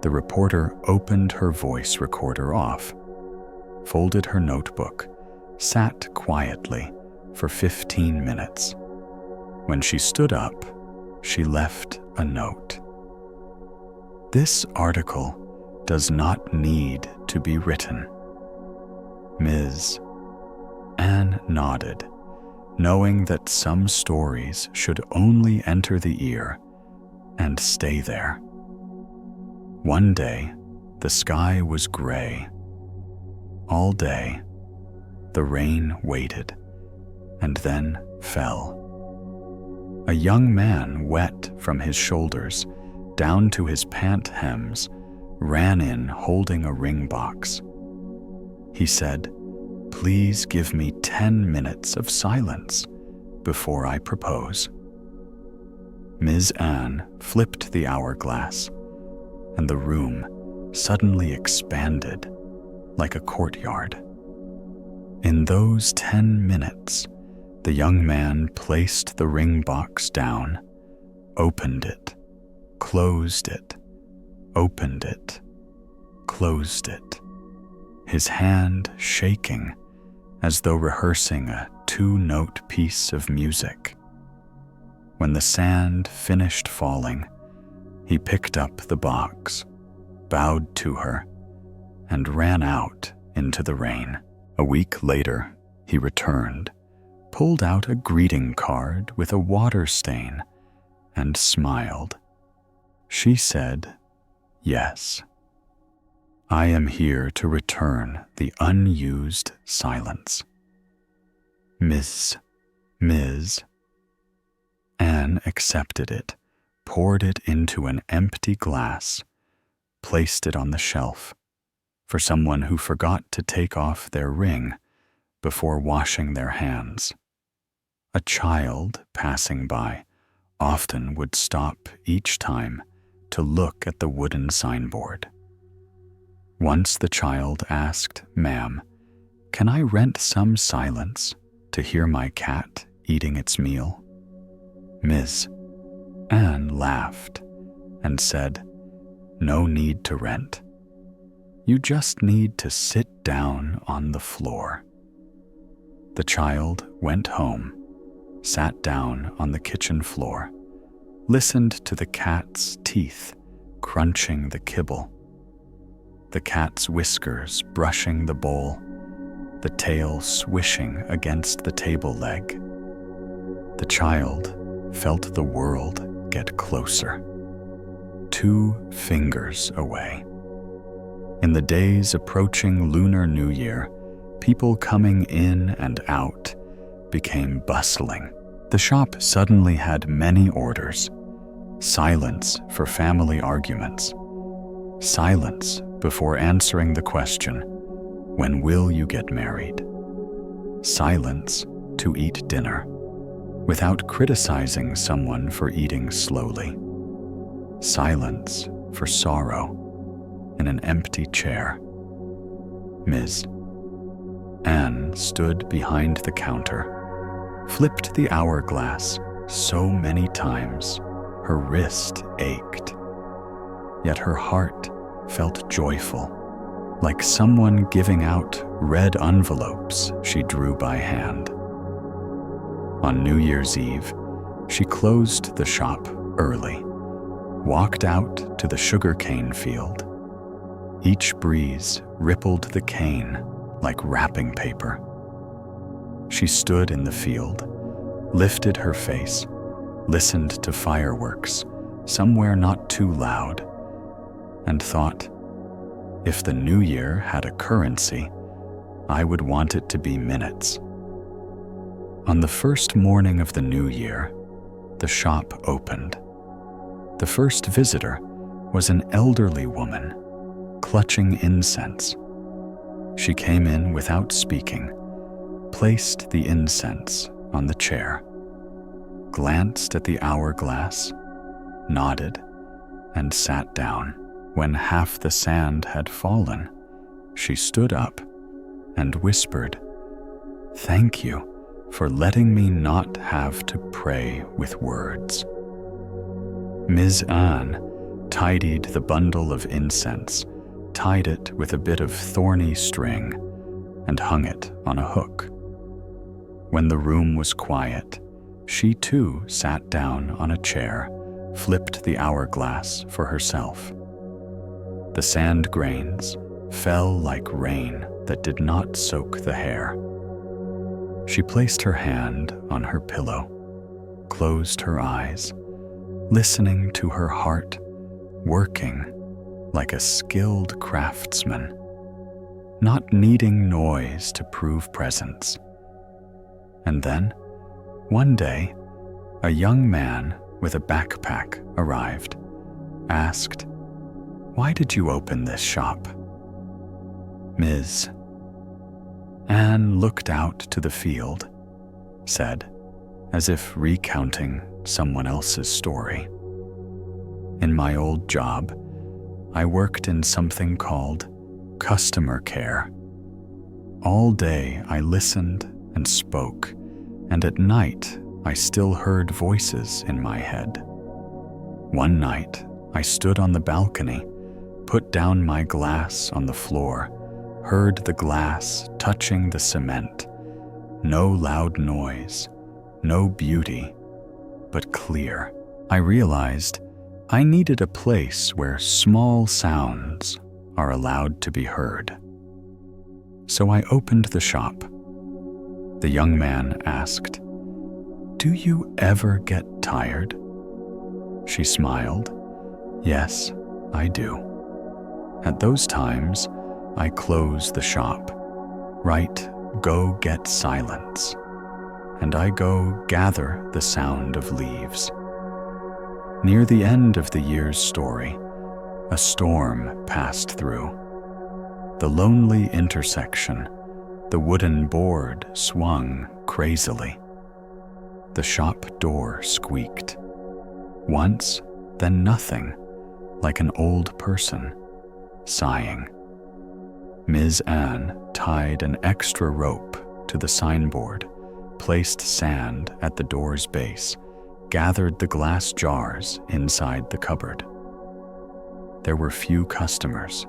The reporter opened her voice recorder off, folded her notebook, sat quietly for 15 minutes. When she stood up, she left a note. This article does not need to be written. Ms. Anne nodded, knowing that some stories should only enter the ear and stay there. One day, the sky was gray. All day, the rain waited and then fell. A young man, wet from his shoulders down to his pant hems, ran in holding a ring box. He said, please give me 10 minutes of silence before I propose. Ms. Anne flipped the hourglass, and the room suddenly expanded like a courtyard. In those 10 minutes, the young man placed the ring box down, opened it, closed it, opened it, closed it, his hand shaking as though rehearsing a 2-note piece of music. When the sand finished falling, he picked up the box, bowed to her, and ran out into the rain. A week later, he returned, pulled out a greeting card with a water stain, and smiled. She said, yes. I am here to return the unused silence. Ms. Anne accepted it, poured it into an empty glass, placed it on the shelf for someone who forgot to take off their ring before washing their hands. A child passing by often would stop each time to look at the wooden signboard. Once the child asked, "Ma'am, can I rent some silence to hear my cat eating its meal?" Ms. Anne laughed and said, "No need to rent. You just need to sit down on the floor." The child went home, sat down on the kitchen floor, listened to the cat's teeth crunching the kibble, the cat's whiskers brushing the bowl, the tail swishing against the table leg. The child felt the world get closer, 2 fingers away. In the days approaching Lunar New Year, people coming in and out became bustling. The shop suddenly had many orders. Silence for family arguments. Silence before answering the question, when will you get married? Silence to eat dinner, without criticizing someone for eating slowly. Silence for sorrow in an empty chair. Ms. Anne stood behind the counter, flipped the hourglass so many times her wrist ached. Yet her heart felt joyful, like someone giving out red envelopes she drew by hand. On New Year's Eve, she closed the shop early, walked out to the sugarcane field. Each breeze rippled the cane like wrapping paper. She stood in the field, lifted her face, listened to fireworks somewhere not too loud, and thought, if the new year had a currency, I would want it to be minutes. On the first morning of the new year, the shop opened. The first visitor was an elderly woman, clutching incense. She came in without speaking, placed the incense on the chair, glanced at the hourglass, nodded, and sat down. When half the sand had fallen, she stood up and whispered, "Thank you for letting me not have to pray with words." Ms. Anne tidied the bundle of incense, tied it with a bit of thorny string, and hung it on a hook. When the room was quiet, she too sat down on a chair, flipped the hourglass for herself. The sand grains fell like rain that did not soak the hair. She placed her hand on her pillow, closed her eyes, listening to her heart working like a skilled craftsman, not needing noise to prove presence. And then, one day, a young man with a backpack arrived, asked, "Why did you open this shop?" Ms. Anne looked out to the field, said, as if recounting someone else's story. In my old job, I worked in something called customer care. All day I listened and spoke, and at night I still heard voices in my head. One night I stood on the balcony, put down my glass on the floor, heard the glass touching the cement. No loud noise, no beauty, but clear. I realized I needed a place where small sounds are allowed to be heard. So I opened the shop. The young man asked, "Do you ever get tired?" She smiled. "Yes, I do. At those times, I close the shop, write, go get silence, and I go gather the sound of leaves." Near the end of the year's story, a storm passed through. The lonely intersection, the wooden board swung crazily. The shop door squeaked. Once, then nothing, like an old person, sighing. Ms. Anne tied an extra rope to the signboard, placed sand at the door's base, gathered the glass jars inside the cupboard. There were few customers,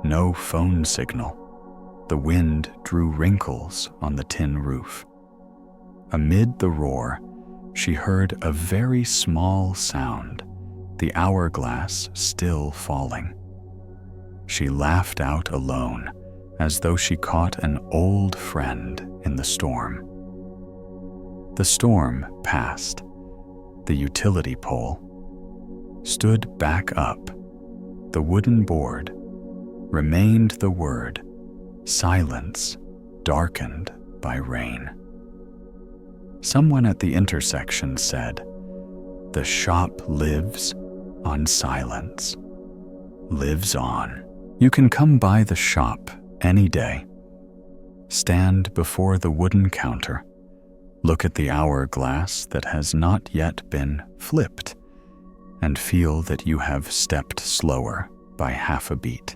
no phone signal, The wind drew wrinkles on the tin roof. Amid the roar, she heard a very small sound, the hourglass still falling. She laughed out alone, as though she caught an old friend in the storm. The storm passed. The utility pole stood back up. The wooden board remained the word, silence darkened by rain. Someone at the intersection said, "The shop lives on silence, lives on." You can come by the shop any day. Stand before the wooden counter. Look at the hourglass that has not yet been flipped, and feel that you have stepped slower by half a beat.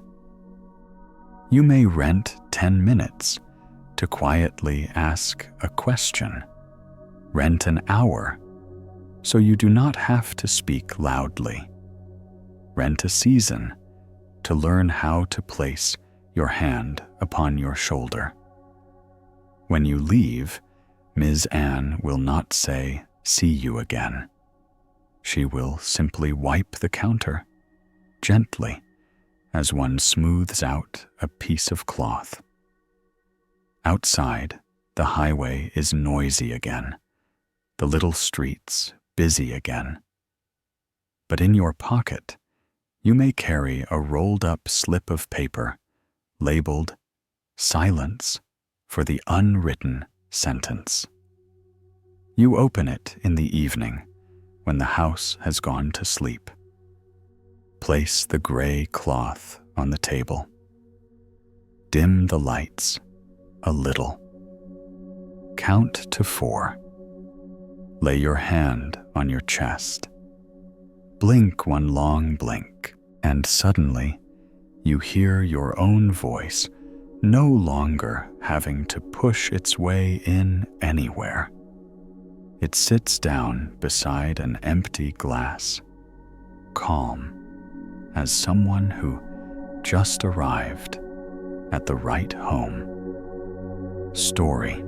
You may rent 10 minutes to quietly ask a question. Rent an hour so you do not have to speak loudly. Rent a season to learn how to place your hand upon your shoulder. When you leave, Ms. Anne will not say, "See you again." She will simply wipe the counter, gently, as one smooths out a piece of cloth. Outside, the highway is noisy again, the little streets busy again. But in your pocket, you may carry a rolled-up slip of paper labeled "Silence for the Unwritten Sentence." You open it in the evening when the house has gone to sleep. Place the gray cloth on the table. Dim the lights a little. Count to 4. Lay your hand on your chest. Blink one long blink, and suddenly you hear your own voice no longer having to push its way in anywhere. It sits down beside an empty glass, calm as someone who just arrived at the right home. Story: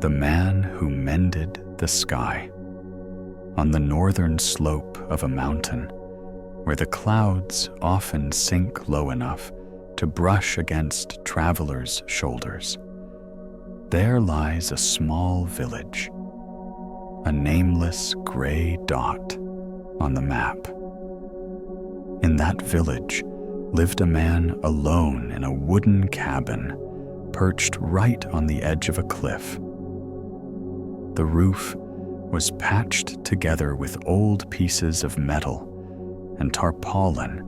The Man Who Mended the Sky. On the northern slope of a mountain, where the clouds often sink low enough to brush against travelers' shoulders, there lies a small village, a nameless gray dot on the map. In that village lived a man alone in a wooden cabin perched right on the edge of a cliff. The roof was patched together with old pieces of metal and tarpaulin,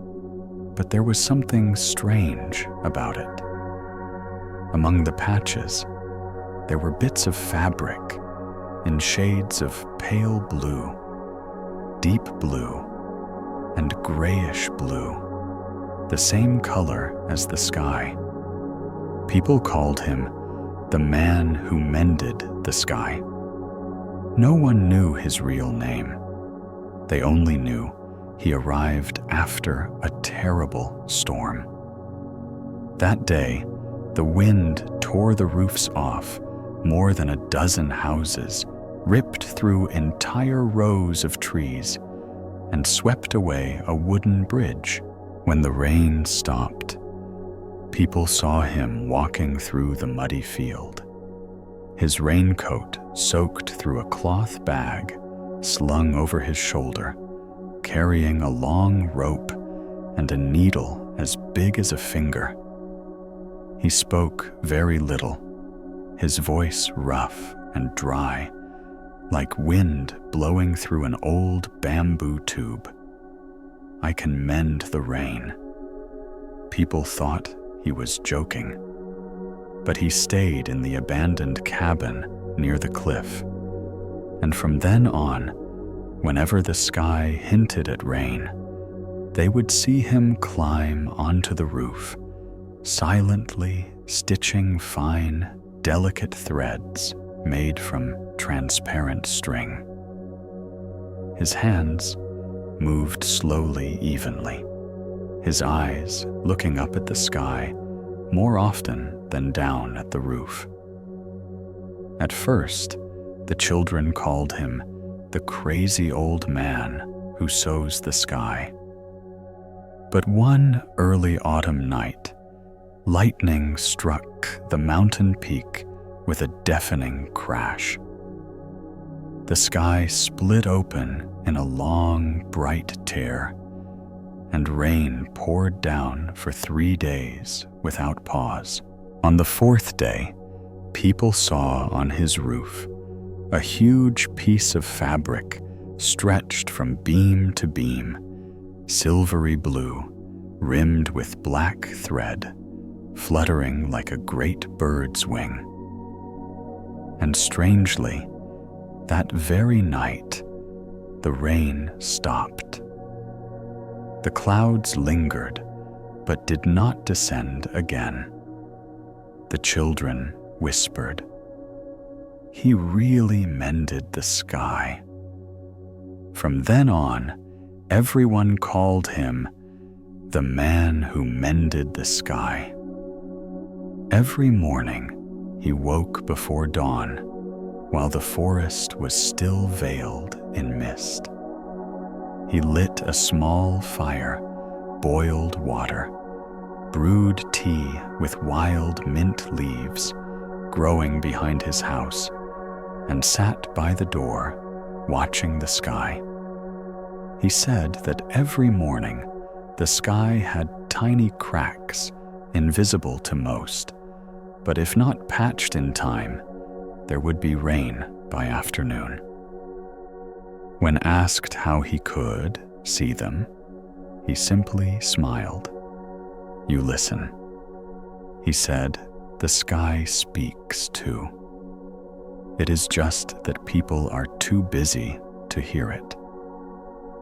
but there was something strange about it. Among the patches, there were bits of fabric in shades of pale blue, deep blue, and grayish blue, the same color as the sky. People called him the Man Who Mended the Sky. No one knew his real name. They only knew he arrived after a terrible storm. That day, the wind tore the roofs off more than a dozen houses, ripped through entire rows of trees, and swept away a wooden bridge. When the rain stopped, people saw him walking through the muddy field, his raincoat soaked through a cloth bag slung over his shoulder, carrying a long rope and a needle as big as a finger. He spoke very little, his voice rough and dry, like wind blowing through an old bamboo tube. "I can mend the rain." People thought he was joking, but he stayed in the abandoned cabin near the cliff, and from then on, whenever the sky hinted at rain, they would see him climb onto the roof, silently stitching fine, delicate threads made from transparent string. His hands moved slowly, evenly, his eyes looking up at the sky more often than down at the roof. At first, the children called him the crazy old man who sews the sky. But one early autumn night, lightning struck the mountain peak with a deafening crash. The sky split open in a long, bright tear, and rain poured down for 3 days without pause. On the 4th day, people saw on his roof a huge piece of fabric stretched from beam to beam, silvery blue, rimmed with black thread, fluttering like a great bird's wing. And strangely, that very night, the rain stopped. The clouds lingered, but did not descend again. The children whispered, "He really mended the sky." From then on, everyone called him the man who mended the sky. Every morning, he woke before dawn, while the forest was still veiled in mist. He lit a small fire, boiled water, brewed tea with wild mint leaves growing behind his house, and sat by the door, watching the sky. He said that every morning the sky had tiny cracks, invisible to most, but if not patched in time, there would be rain by afternoon. When asked how he could see them, he simply smiled. "You listen." He said, "The sky speaks too. It is just that people are too busy to hear it."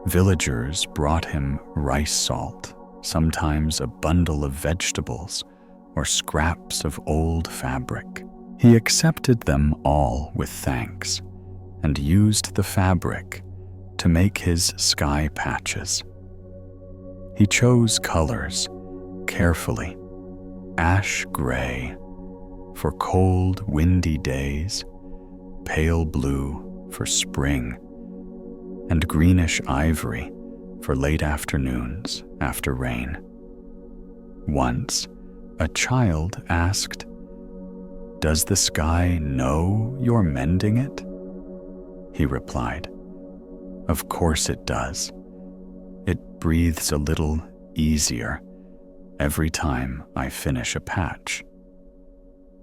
Villagers brought him rice salt, sometimes a bundle of vegetables, or scraps of old fabric. He accepted them all with thanks, and used the fabric to make his sky patches. He chose colors carefully: ash gray for cold, windy days, pale blue for spring, and greenish ivory for late afternoons after rain. Once, a child asked, "Does the sky know you're mending it?" He replied, "Of course it does. It breathes a little easier every time I finish a patch."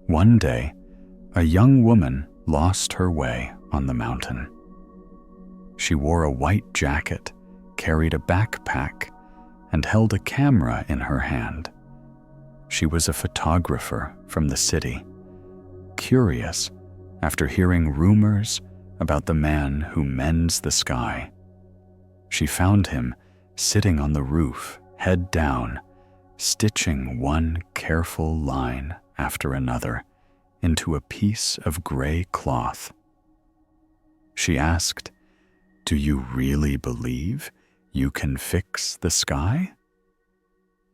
One day, a young woman lost her way on the mountain. She wore a white jacket, carried a backpack, and held a camera in her hand. She was a photographer from the city, curious after hearing rumors about the man who mends the sky. She found him sitting on the roof, head down, stitching one careful line after another into a piece of gray cloth. She asked, "Do you really believe you can fix the sky?"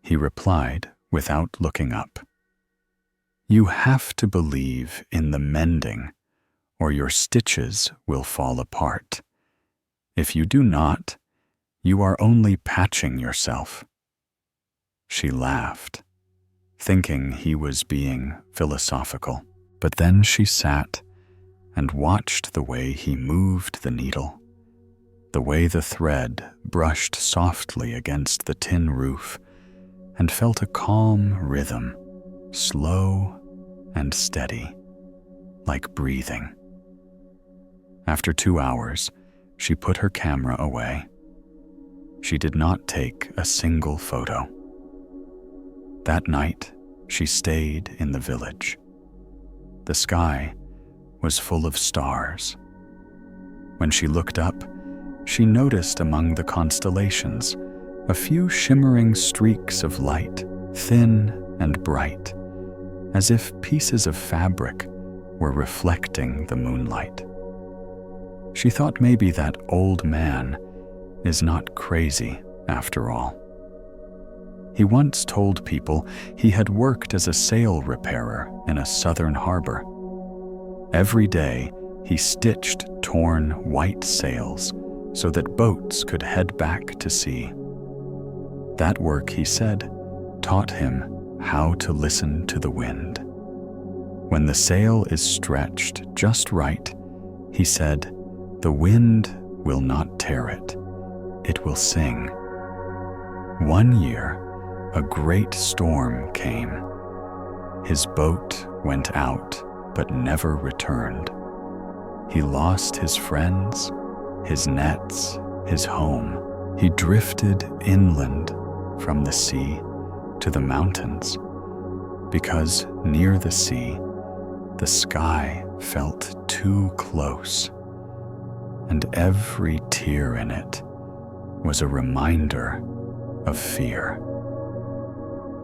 He replied without looking up, "You have to believe in the mending, or your stitches will fall apart. If you do not, you are only patching yourself." She laughed, thinking he was being philosophical, but then she sat and watched the way he moved the needle, the way the thread brushed softly against the tin roof, and felt a calm rhythm, slow and steady, like breathing. After 2 hours, she put her camera away. She did not take a single photo. That night, she stayed in the village. The sky was full of stars. When she looked up, she noticed among the constellations a few shimmering streaks of light, thin and bright, as if pieces of fabric were reflecting the moonlight. She thought maybe that old man is not crazy after all. He once told people he had worked as a sail repairer in a southern harbor. Every day, he stitched torn white sails so that boats could head back to sea. That work, he said, taught him how to listen to the wind. When the sail is stretched just right, he said, the wind will not tear it. It will sing. One year, a great storm came. His boat went out, but never returned. He lost his friends, his nets, his home. He drifted inland from the sea to the mountains, because near the sea, the sky felt too close, and every tear in it was a reminder of fear.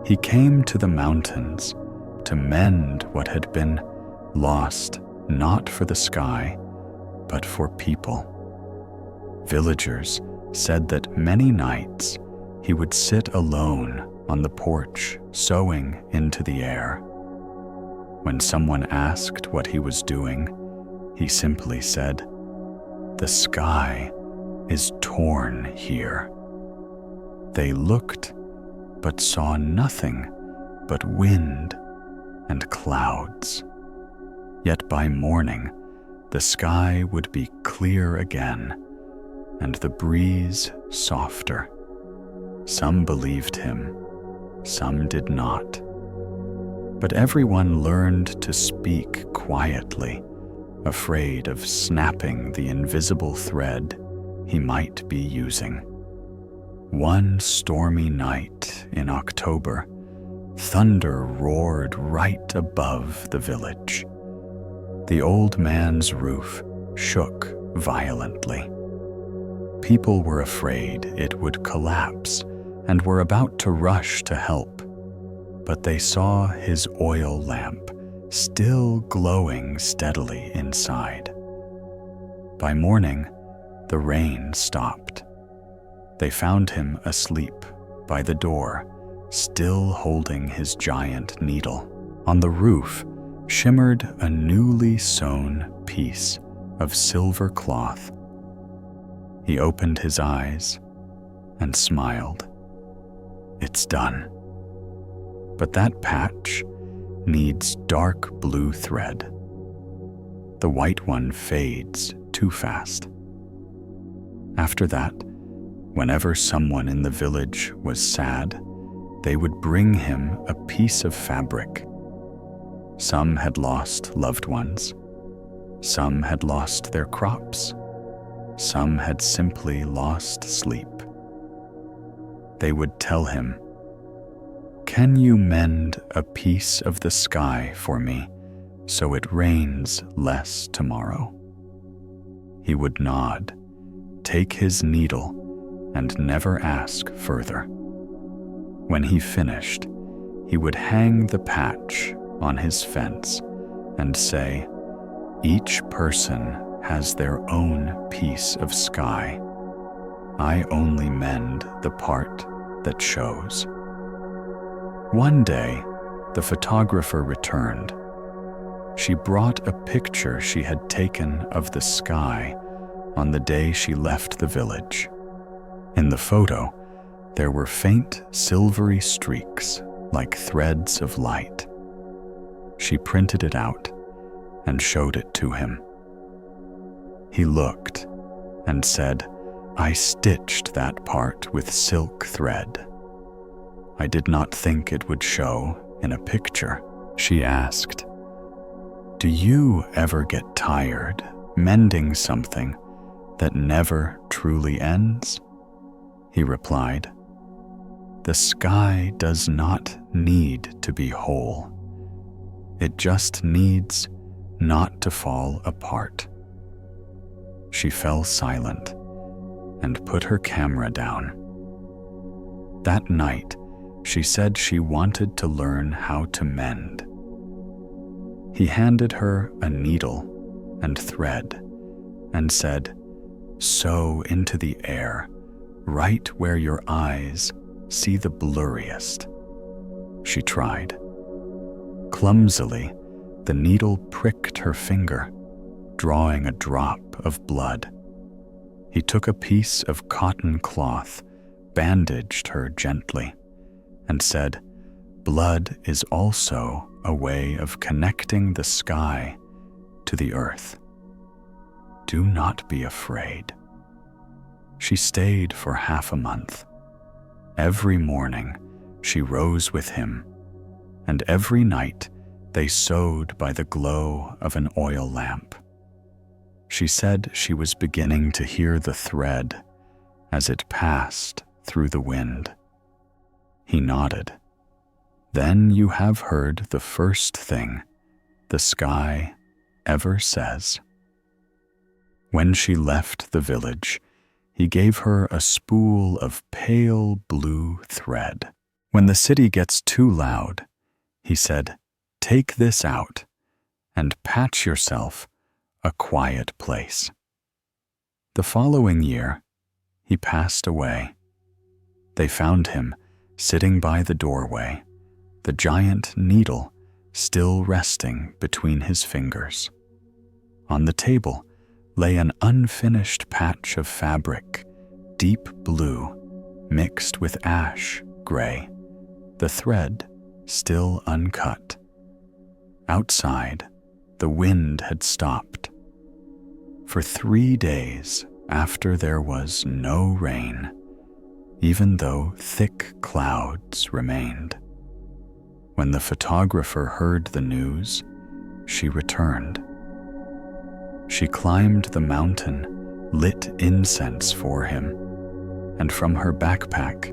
He came to the mountains to mend what had been lost, not for the sky, but for people. Villagers said that many nights he would sit alone on the porch, sewing into the air. When someone asked what he was doing, he simply said, "The sky is torn here." They looked, but saw nothing but wind and clouds. Yet by morning, the sky would be clear again, and the breeze softer. Some believed him, some did not. But everyone learned to speak quietly, afraid of snapping the invisible thread he might be using. One stormy night in October, thunder roared right above the village. The old man's roof shook violently. People were afraid it would collapse and were about to rush to help, but they saw his oil lamp still glowing steadily inside. By morning, the rain stopped. They found him asleep by the door, still holding his giant needle. On the roof shimmered a newly sewn piece of silver cloth. He opened his eyes and smiled. It's done. But that patch needs dark blue thread. The white one fades too fast. After that, whenever someone in the village was sad, they would bring him a piece of fabric. Some had lost loved ones. Some had lost their crops. Some had simply lost sleep. They would tell him, "Can you mend a piece of the sky for me so it rains less tomorrow?" He would nod, take his needle, and never ask further. When he finished, he would hang the patch on his fence and say, "Each person has their own piece of sky. I only mend the part that shows." One day, the photographer returned. She brought a picture she had taken of the sky on the day she left the village. In the photo, there were faint silvery streaks like threads of light. She printed it out and showed it to him. He looked and said, "I stitched that part with silk thread." "I did not think it would show in a picture." She asked, "Do you ever get tired mending something that never truly ends?" He replied, "The sky does not need to be whole. It just needs not to fall apart." She fell silent and put her camera down. That night, she said she wanted to learn how to mend. He handed her a needle and thread and said, "Sew into the air, right where your eyes see the blurriest. She tried. Clumsily, the needle pricked her finger, drawing a drop of blood. He took a piece of cotton cloth, bandaged her gently, and said, "Blood is also a way of connecting the sky to the earth. Do not be afraid." She stayed for half a month. Every morning she rose with him, and every night they sewed by the glow of an oil lamp. She said she was beginning to hear the thread as it passed through the wind. He nodded. "Then you have heard the first thing the sky ever says." When she left the village, he gave her a spool of pale blue thread. When the city gets too loud, he said, "Take this out and patch yourself a quiet place." The following year, he passed away. They found him sitting by the doorway, the giant needle still resting between his fingers. On the table lay an unfinished patch of fabric, deep blue, mixed with ash gray, the thread still uncut. Outside, the wind had stopped. For 3 days after there was no rain, even though thick clouds remained. When the photographer heard the news, she returned. She climbed the mountain, lit incense for him, and from her backpack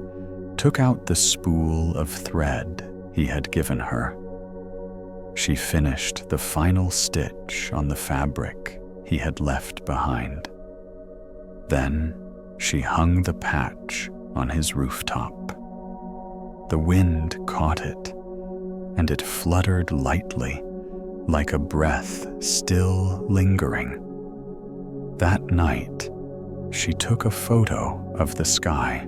took out the spool of thread he had given her. She finished the final stitch on the fabric he had left behind. Then she hung the patch on his rooftop. The wind caught it, and it fluttered lightly, like a breath still lingering. That night, she took a photo of the sky.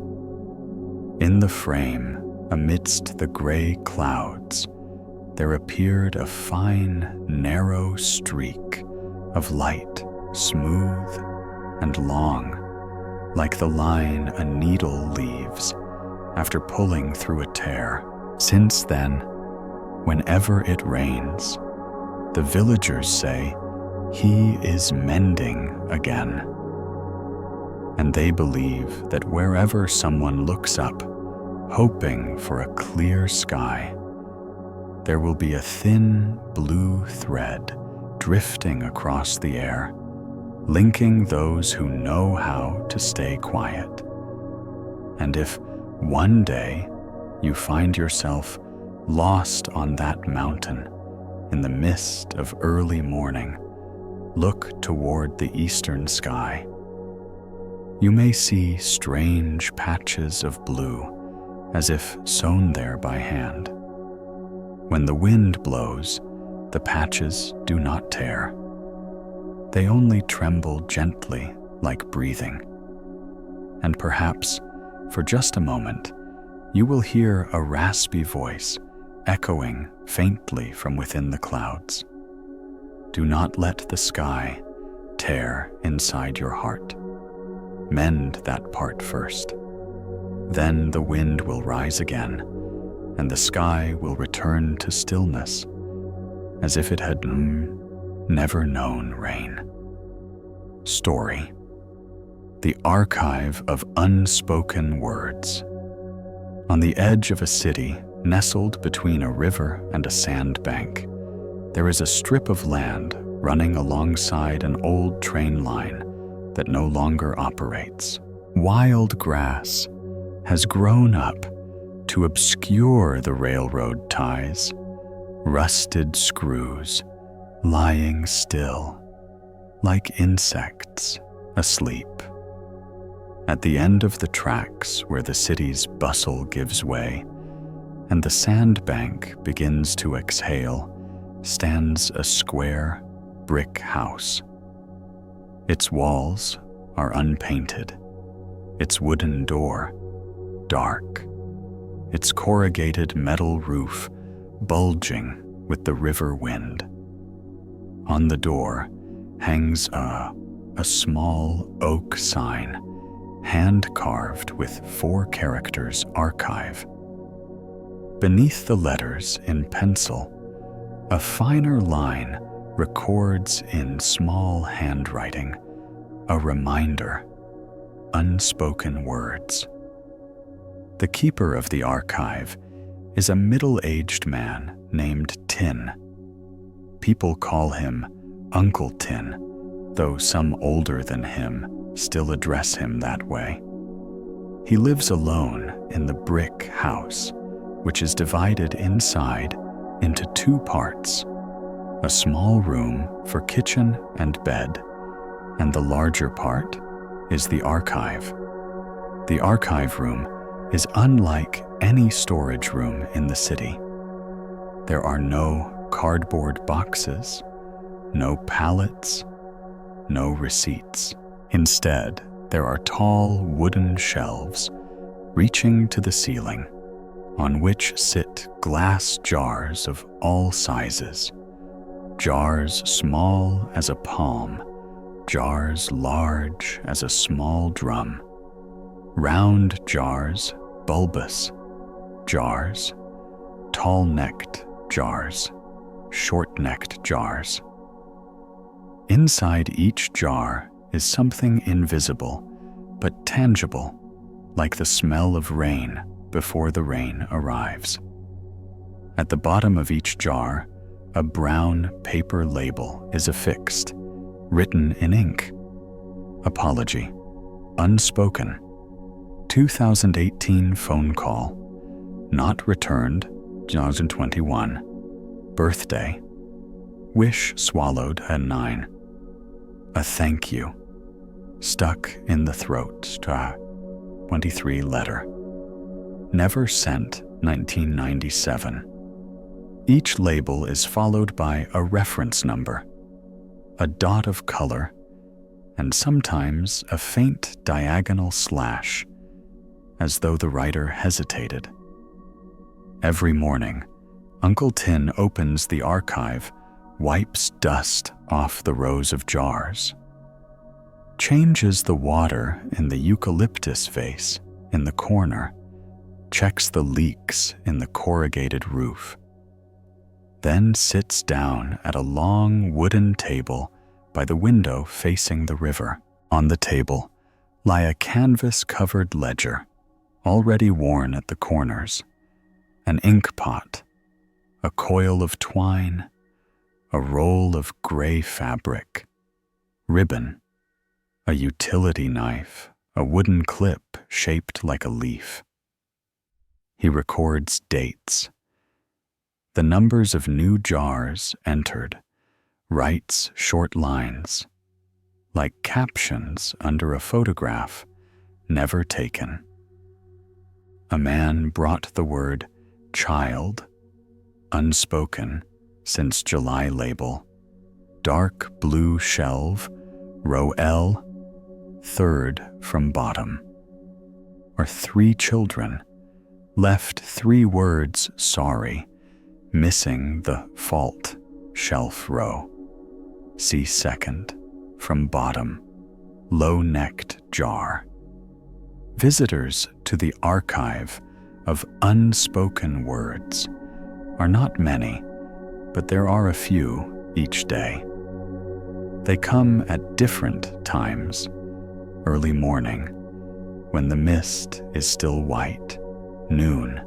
In the frame, amidst the gray clouds, there appeared a fine, narrow streak of light, smooth and long, like the line a needle leaves after pulling through a tear. Since then, whenever it rains, the villagers say, "He is mending again." And they believe that wherever someone looks up, hoping for a clear sky, there will be a thin blue thread drifting across the air, linking those who know how to stay quiet. And if one day you find yourself lost on that mountain in the mist of early morning, look toward the eastern sky. You may see strange patches of blue, as if sewn there by hand. When the wind blows, the patches do not tear. They only tremble gently, like breathing. And perhaps, for just a moment, you will hear a raspy voice echoing faintly from within the clouds. Do not let the sky tear inside your heart. Mend that part first. Then the wind will rise again, and the sky will return to stillness, as if it had never known rain. Story: The Archive of Unspoken Words. On the edge of a city, nestled between a river and a sandbank, there is a strip of land running alongside an old train line that no longer operates. Wild grass has grown up to obscure the railroad ties, rusted screws lying still, like insects asleep. At the end of the tracks where the city's bustle gives way and the sandbank begins to exhale, stands a square brick house. Its walls are unpainted, its wooden door dark its corrugated metal roof bulging with the river wind. On the door hangs a small oak sign, hand-carved with 4 characters archive. Beneath the letters in pencil, a finer line records in small handwriting a reminder, unspoken words. The keeper of the archive is a middle-aged man named Tin. People call him Uncle Tin, though some older than him still address him that way. He lives alone in the brick house, which is divided inside into 2 parts, a small room for kitchen and bed, and the larger part is the archive. The archive room is unlike any storage room in the city. There are no cardboard boxes, no pallets, no receipts. Instead, there are tall wooden shelves reaching to the ceiling, on which sit glass jars of all sizes. Jars small as a palm, jars large as a small drum, round jars, bulbous jars, tall-necked jars, short-necked jars. Inside each jar is something invisible but tangible, like the smell of rain before the rain arrives. At the bottom of each jar, a brown paper label is affixed, written in ink. Apology, unspoken, 2018 phone call, not returned, 2021, birthday, wish swallowed at 9, a thank you, stuck in the throat, 23 letter, never sent, 1997. Each label is followed by a reference number, a dot of color, and sometimes a faint diagonal slash, as though the writer hesitated. Every morning, Uncle Tin opens the archive, wipes dust off the rows of jars, changes the water in the eucalyptus vase in the corner, checks the leaks in the corrugated roof, then sits down at a long wooden table by the window facing the river. On the table lie a canvas-covered ledger, already worn at the corners, an ink pot, a coil of twine, a roll of gray fabric, ribbon, a utility knife, a wooden clip shaped like a leaf. He records dates, the numbers of new jars entered, writes short lines, like captions under a photograph never taken. A man brought the word child, unspoken since July label, dark blue shelve, row L, 3rd from bottom. Or 3 children, left 3 words sorry, missing the fault, shelf row. See 2nd from bottom, low-necked jar. Visitors to the archive of unspoken words are not many, but there are a few each day. They come at different times, early morning, when the mist is still white, noon,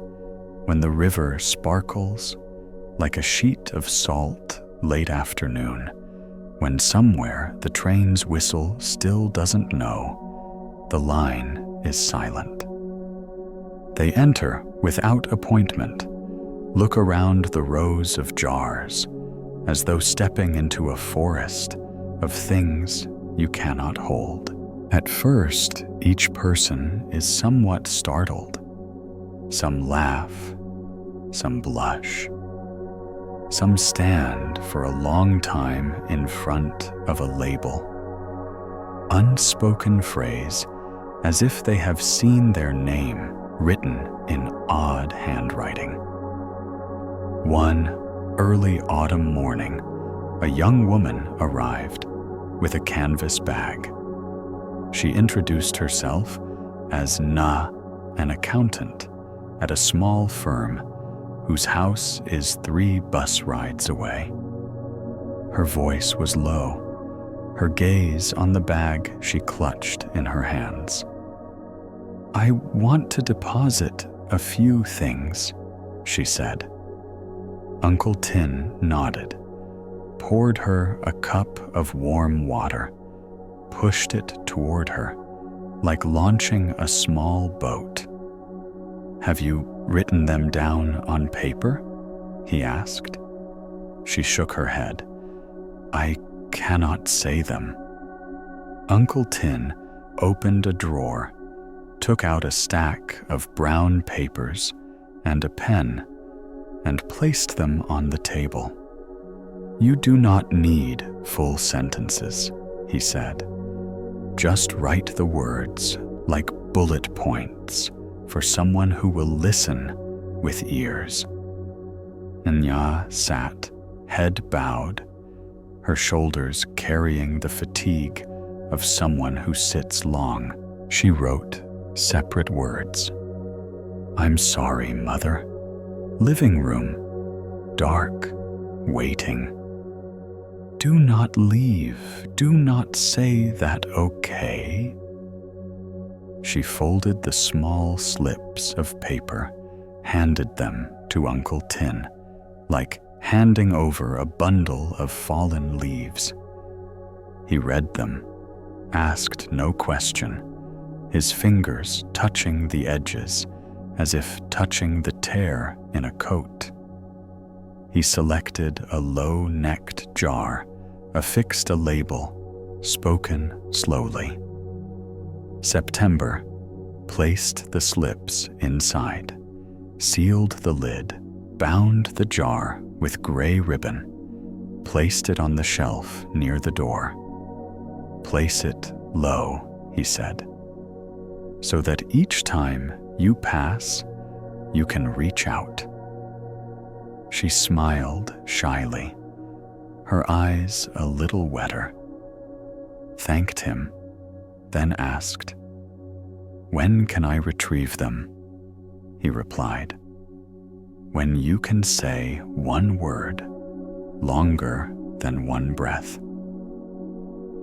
when the river sparkles like a sheet of salt, late afternoon, when somewhere the train's whistle still doesn't know, the line is silent. They enter without appointment, look around the rows of jars, as though stepping into a forest of things you cannot hold. At first, each person is somewhat startled. Some laugh, some blush. Some stand for a long time in front of a label. Unspoken phrase, as if they have seen their name written in odd handwriting. One early autumn morning, a young woman arrived with a canvas bag. She introduced herself as Na, an accountant at a small firm whose house is 3 bus rides away. Her voice was low, her gaze on the bag she clutched in her hands. "I want to deposit a few things," she said. Uncle Tin nodded, poured her a cup of warm water, pushed it toward her, like launching a small boat. "Have you written them down on paper?" he asked. She shook her head. "I cannot say them." Uncle Tin opened a drawer, took out a stack of brown papers and a pen, and placed them on the table. "You do not need full sentences," he said. "Just write the words like bullet points for someone who will listen with ears." Nya sat, head bowed, her shoulders carrying the fatigue of someone who sits long. She wrote separate words. "I'm sorry, Mother. Living room, dark, waiting. Do not leave. Do not say that, okay?" She folded the small slips of paper, handed them to Uncle Tin, like handing over a bundle of fallen leaves. He read them, asked no question, his fingers touching the edges as if touching the tear in a coat. He selected a low-necked jar, affixed a label, spoken slowly. September, placed the slips inside, sealed the lid, bound the jar with gray ribbon, placed it on the shelf near the door. "Place it low," he said, "so that each time you pass, you can reach out." She smiled shyly, her eyes a little wetter, thanked him, then asked, "When can I retrieve them?" He replied, "When you can say one word, longer than one breath."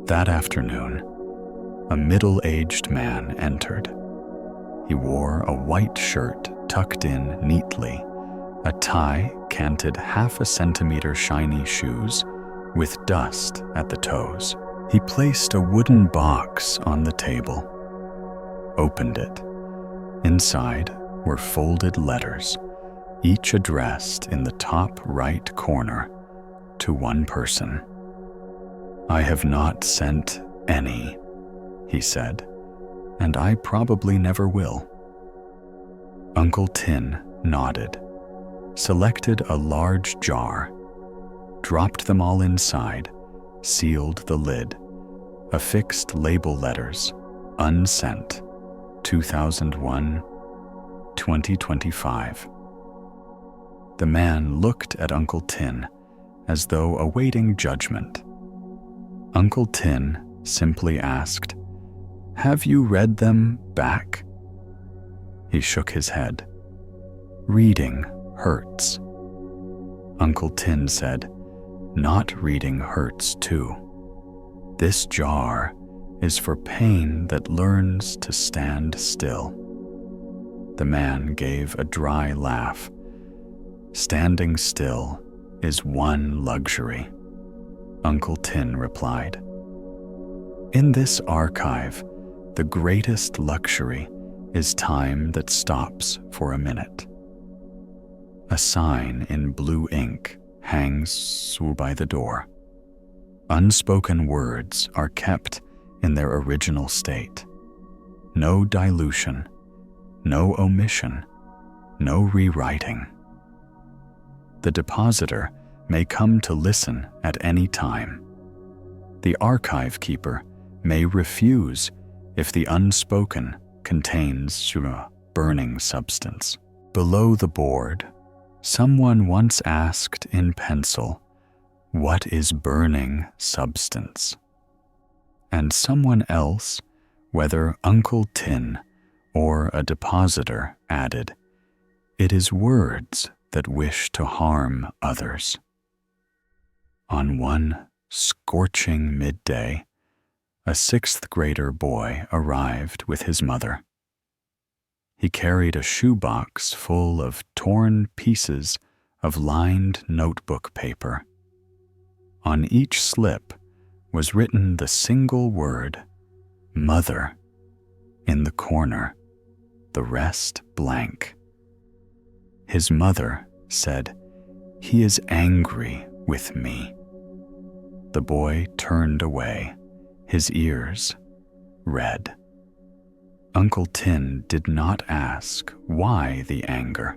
That afternoon, a middle-aged man entered. He wore a white shirt tucked in neatly, a tie canted 1/2 centimeter shiny shoes with dust at the toes. He placed a wooden box on the table, opened it. Inside were folded letters, each addressed in the top right corner to one person. "I have not sent any," he said, "and I probably never will." Uncle Tin nodded, selected a large jar, dropped them all inside, sealed the lid, affixed label letters, unsent, 2001, 2025. The man looked at Uncle Tin as though awaiting judgment. Uncle Tin simply asked, "Have you read them back?" He shook his head. "Reading hurts." Uncle Tin said, "Not reading hurts too. This jar is for pain that learns to stand still." The man gave a dry laugh. "Standing still is one luxury," Uncle Tin replied. "In this archive, the greatest luxury is time that stops for a minute." A sign in blue ink hangs by the door. Unspoken words are kept in their original state. No dilution, no omission, no rewriting. The depositor may come to listen at any time. The archive keeper may refuse if the unspoken contains burning substance. Below the board, someone once asked in pencil, "What is burning substance?" And someone else, whether Uncle Tin or a depositor, added, "It is words that wish to harm others." On one scorching midday, a 6th grader boy arrived with his mother. He carried a shoebox full of torn pieces of lined notebook paper. On each slip was written the single word, "Mother," in the corner, the rest blank. His mother said, "He is angry with me." The boy turned away, his ears red. Uncle Tin did not ask why the anger.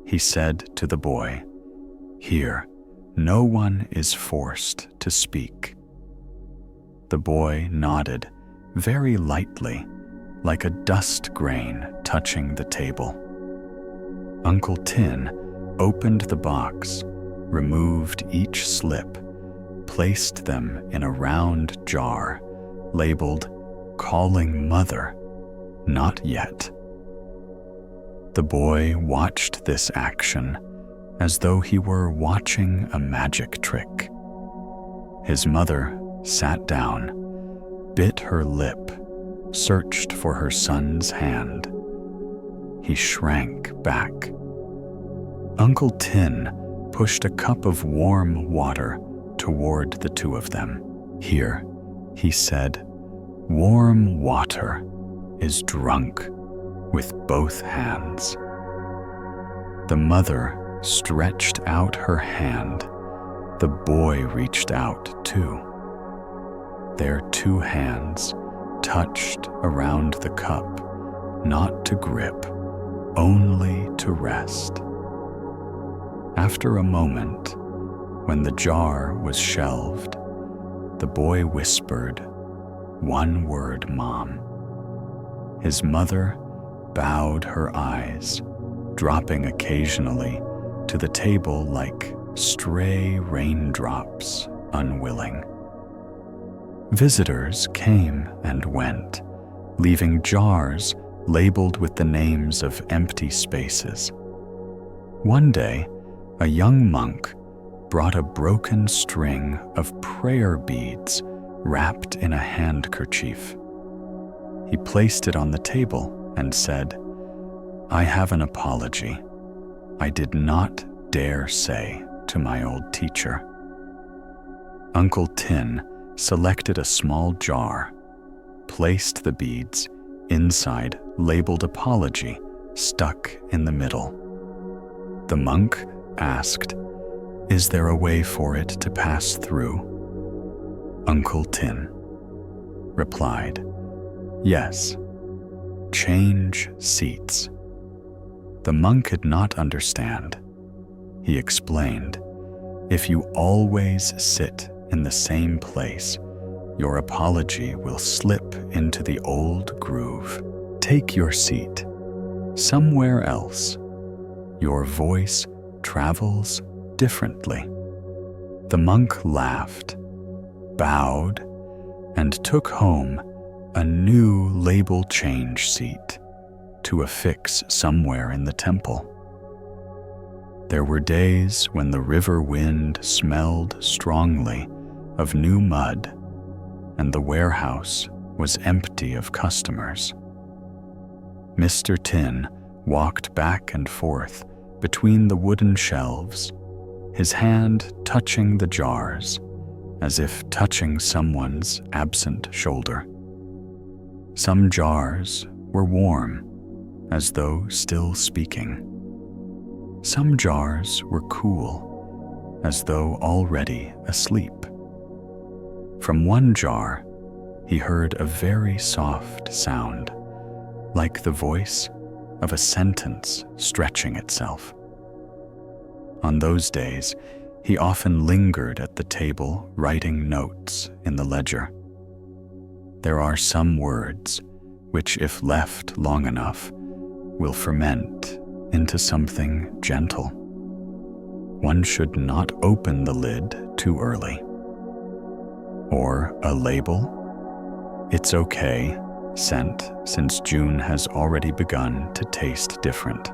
He said to the boy, "Here, no one is forced to speak." The boy nodded very lightly, like a dust grain touching the table. Uncle Tin opened the box, removed each slip, placed them in a round jar labeled "Calling Mother, Not Yet." The boy watched this action as though he were watching a magic trick. His mother sat down, bit her lip, searched for her son's hand. He shrank back. Uncle Tin pushed a cup of warm water toward the two of them. "Here," he said, "warm water is drunk with both hands." The mother stretched out her hand. The boy reached out too. Their two hands touched around the cup, not to grip, only to rest. After a moment, when the jar was shelved, the boy whispered one word, "Mom." His mother bowed her eyes, dropping occasionally to the table like stray raindrops, unwilling. Visitors came and went, leaving jars labeled with the names of empty spaces. One day, a young monk brought a broken string of prayer beads wrapped in a handkerchief. He placed it on the table and said, "I have an apology. I did not dare say to my old teacher." Uncle Tin selected a small jar, placed the beads inside labeled apology stuck in the middle. The monk asked, "Is there a way for it to pass through?" Uncle Tin replied, "Yes, change seats." The monk could not understand. He explained, "If you always sit in the same place, your apology will slip into the old groove. Take your seat somewhere else. Your voice travels differently." The monk laughed, bowed, and took home a new label change seat to affix somewhere in the temple. There were days when the river wind smelled strongly of new mud, and the warehouse was empty of customers. Mr. Tin walked back and forth between the wooden shelves, his hand touching the jars, as if touching someone's absent shoulder. Some jars were warm, as though still speaking. Some jars were cool, as though already asleep. From one jar, he heard a very soft sound, like the voice of a sentence stretching itself. On those days, he often lingered at the table writing notes in the ledger. There are some words which, if left long enough, will ferment into something gentle. One should not open the lid too early. Or a label? It's okay, scent, since June has already begun to taste different.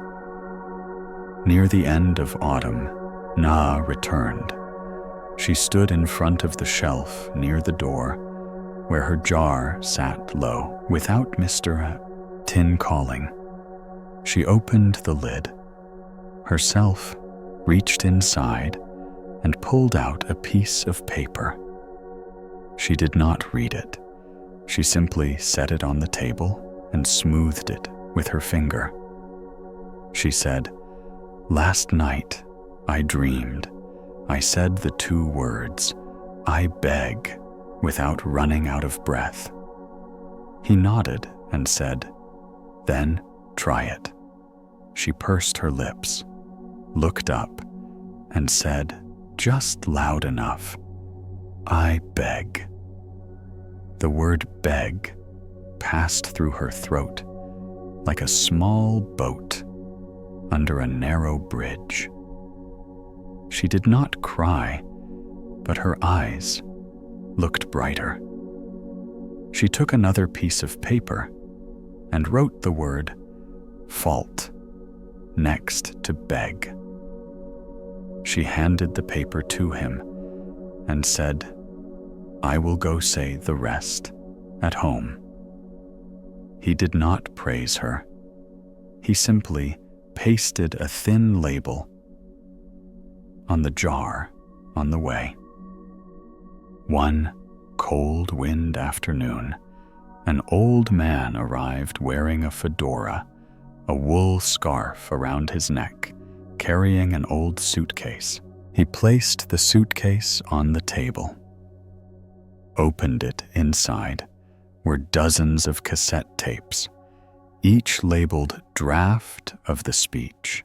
Near the end of autumn, Na returned. She stood in front of the shelf near the door, where her jar sat low, without Mr. Tin calling. She opened the lid, herself reached inside and pulled out a piece of paper. She did not read it. She simply set it on the table and smoothed it with her finger. She said, "Last night I dreamed. I said the two words, 'I beg,' without running out of breath." He nodded and said, "Then try it." She pursed her lips, looked up, and said, just loud enough, "I beg." The word beg passed through her throat like a small boat under a narrow bridge. She did not cry, but her eyes looked brighter. She took another piece of paper and wrote the word fault next to beg. She handed the paper to him and said, "I will go say the rest at home." He did not praise her. He simply pasted a thin label on the jar on the way. One cold wind afternoon, an old man arrived wearing a fedora, a wool scarf around his neck, carrying an old suitcase. He placed the suitcase on the table, opened it. Inside were dozens of cassette tapes, each labeled draft of the speech,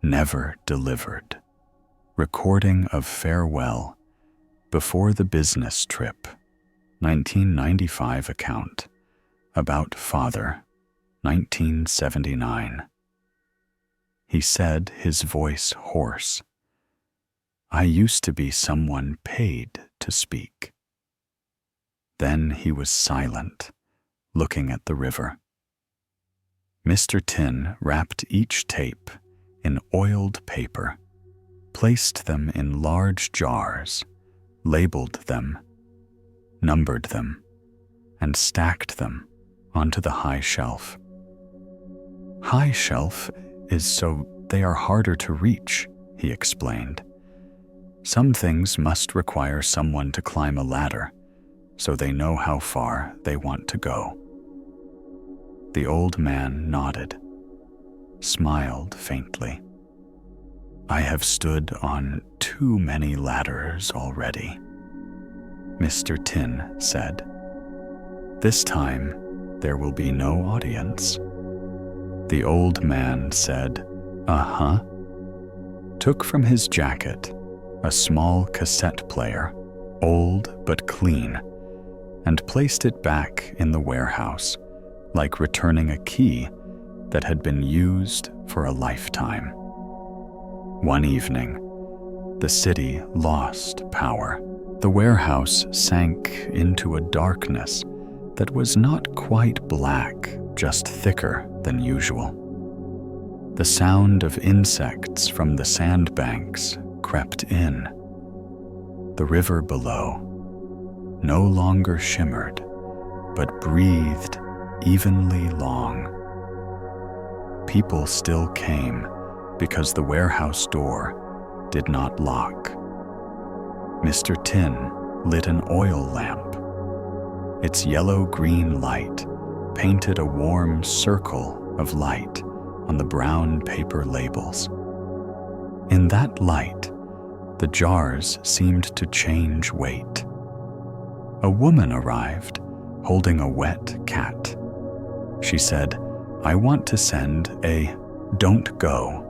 never delivered, recording of farewell before the business trip, 1995 account, about father, 1979. He said, his voice hoarse, "I used to be someone paid to speak." Then he was silent, looking at the river. Mr. Tin wrapped each tape in oiled paper, placed them in large jars, labeled them, numbered them, and stacked them onto the high shelf. High shelf is so they are harder to reach, he explained. Some things must require someone to climb a ladder, so they know how far they want to go. The old man nodded, smiled faintly. "I have stood on too many ladders already," Mr. Tin said. "This time there will be no audience." The old man said, "Uh-huh," took from his jacket a small cassette player, old but clean, and placed it back in the warehouse, like returning a key that had been used for a lifetime. One evening, the city lost power. The warehouse sank into a darkness that was not quite black, just thicker than usual. The sound of insects from the sandbanks crept in. The river below no longer shimmered, but breathed evenly long. People still came because the warehouse door did not lock. Mr. Tin lit an oil lamp. Its yellow-green light painted a warm circle of light on the brown paper labels. In that light, the jars seemed to change weight. A woman arrived, holding a wet cat. She said, "I want to send a 'don't go'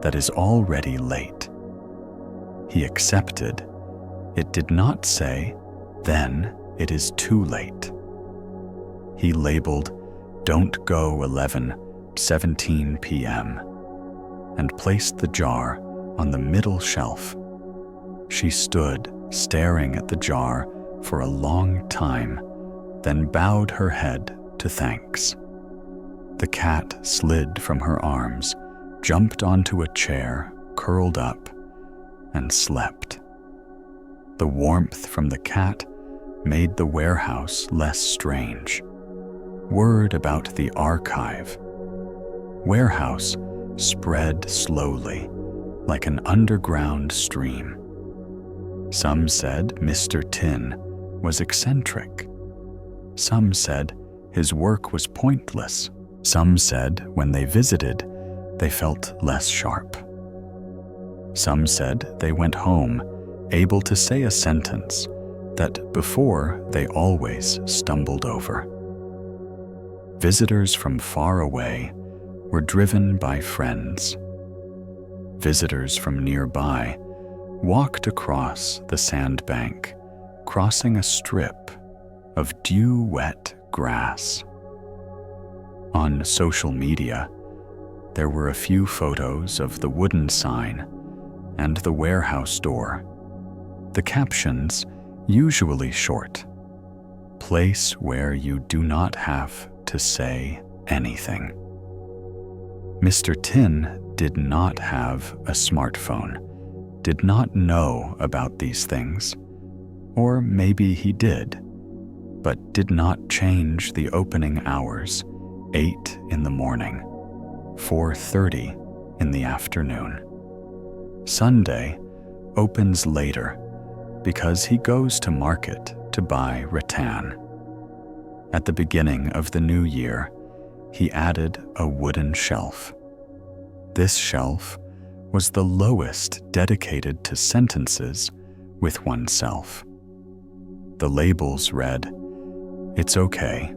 that is already late." He accepted. It did not say, "Then it is too late." He labeled "Don't Go 11" 17 p.m. and placed the jar on the middle shelf. She stood staring at the jar for a long time, then bowed her head to thanks. The cat slid from her arms, jumped onto a chair, curled up, and slept. The warmth from the cat made the warehouse less strange. Word about the archive warehouse spread slowly, like an underground stream. Some said Mr. Tin was eccentric. Some said his work was pointless. Some said when they visited, they felt less sharp. Some said they went home able to say a sentence that before they always stumbled over. Visitors from far away were driven by friends. Visitors from nearby walked across the sandbank, crossing a strip of dew-wet grass. On social media, there were a few photos of the wooden sign and the warehouse door. The captions, usually short, place where you do not have to say anything. Mr. Tin did not have a smartphone, did not know about these things, or maybe he did, but did not change the opening hours, 8 in the morning, 4:30 in the afternoon. Sunday opens later because he goes to market to buy rattan. At the beginning of the new year, he added a wooden shelf. This shelf was the lowest dedicated to sentences with oneself. The labels read, "It's okay,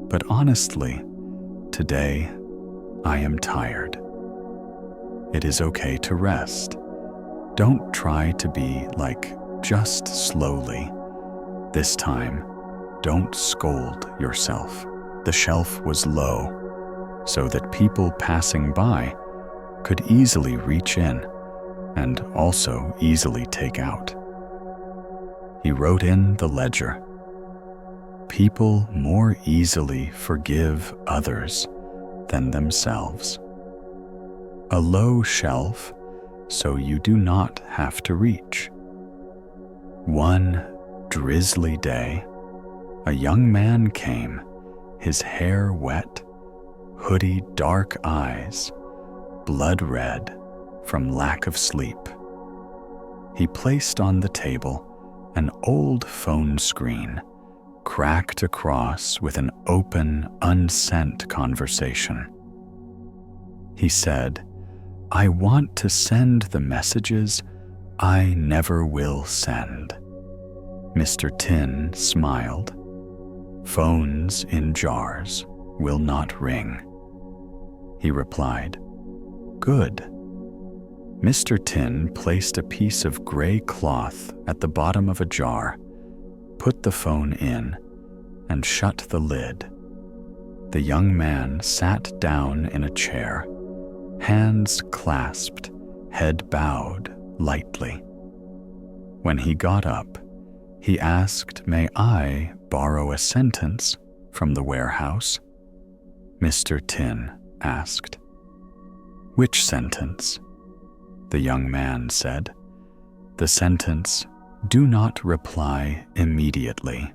but honestly, today I am tired. It is okay to rest. Don't try to be like just slowly. This time, don't scold yourself." The shelf was low, so that people passing by could easily reach in and also easily take out. He wrote in the ledger, "People more easily forgive others than themselves." A low shelf, so you do not have to reach. One drizzly day, a young man came, his hair wet, hoodie dark eyes, blood red from lack of sleep. He placed on the table an old phone screen, cracked across with an open, unsent conversation. He said, "I want to send the messages I never will send." Mr. Tin smiled. "Phones in jars will not ring." He replied, "Good." Mr. Tin placed a piece of gray cloth at the bottom of a jar, put the phone in, and shut the lid. The young man sat down in a chair, hands clasped, head bowed lightly. When he got up, he asked, "May I borrow a sentence from the warehouse?" Mr. Tin asked. "Which sentence?" The young man said, "The sentence, 'Do not reply immediately.'"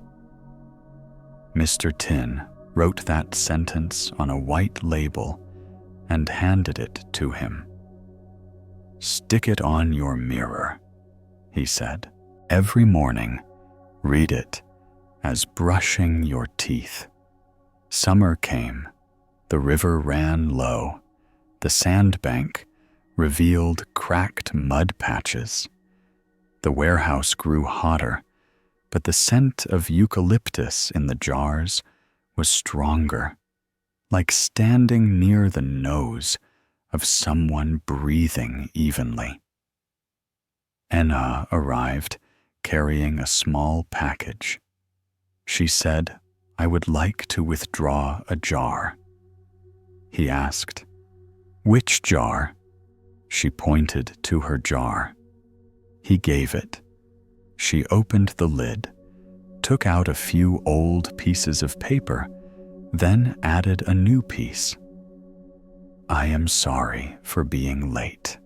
Mr. Tin wrote that sentence on a white label and handed it to him. "Stick it on your mirror," he said. "Every morning, read it as brushing your teeth." Summer came. The river ran low. The sandbank revealed cracked mud patches. The warehouse grew hotter, but the scent of eucalyptus in the jars was stronger, like standing near the nose of someone breathing evenly. Enna arrived carrying a small package. She said, "I would like to withdraw a jar." he asked. "Which jar?" She pointed to her jar. He gave it. She opened the lid, took out a few old pieces of paper, then added a new piece. "I am sorry for being late."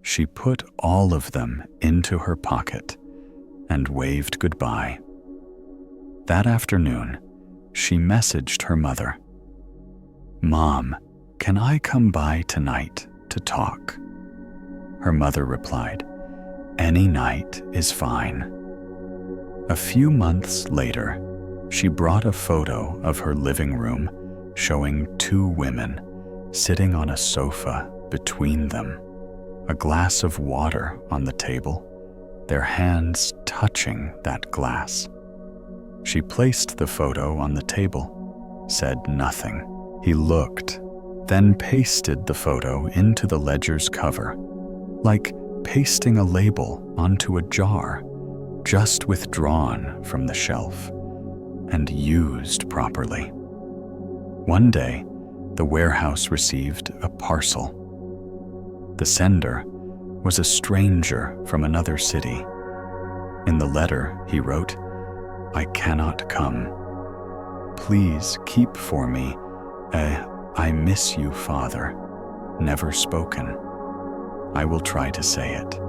She put all of them into her pocket and waved goodbye. That afternoon, she messaged her mother. "Mom, can I come by tonight to talk?" Her mother replied, "Any night is fine." A few months later, she brought a photo of her living room showing two women sitting on a sofa between them, a glass of water on the table, their hands touching that glass. She placed the photo on the table, said nothing. He looked, then pasted the photo into the ledger's cover, like pasting a label onto a jar, just withdrawn from the shelf and used properly. One day, the warehouse received a parcel. The sender was a stranger from another city. In the letter, he wrote, "I cannot come. Please keep for me a 'I miss you, Father,' never spoken. I will try to say it.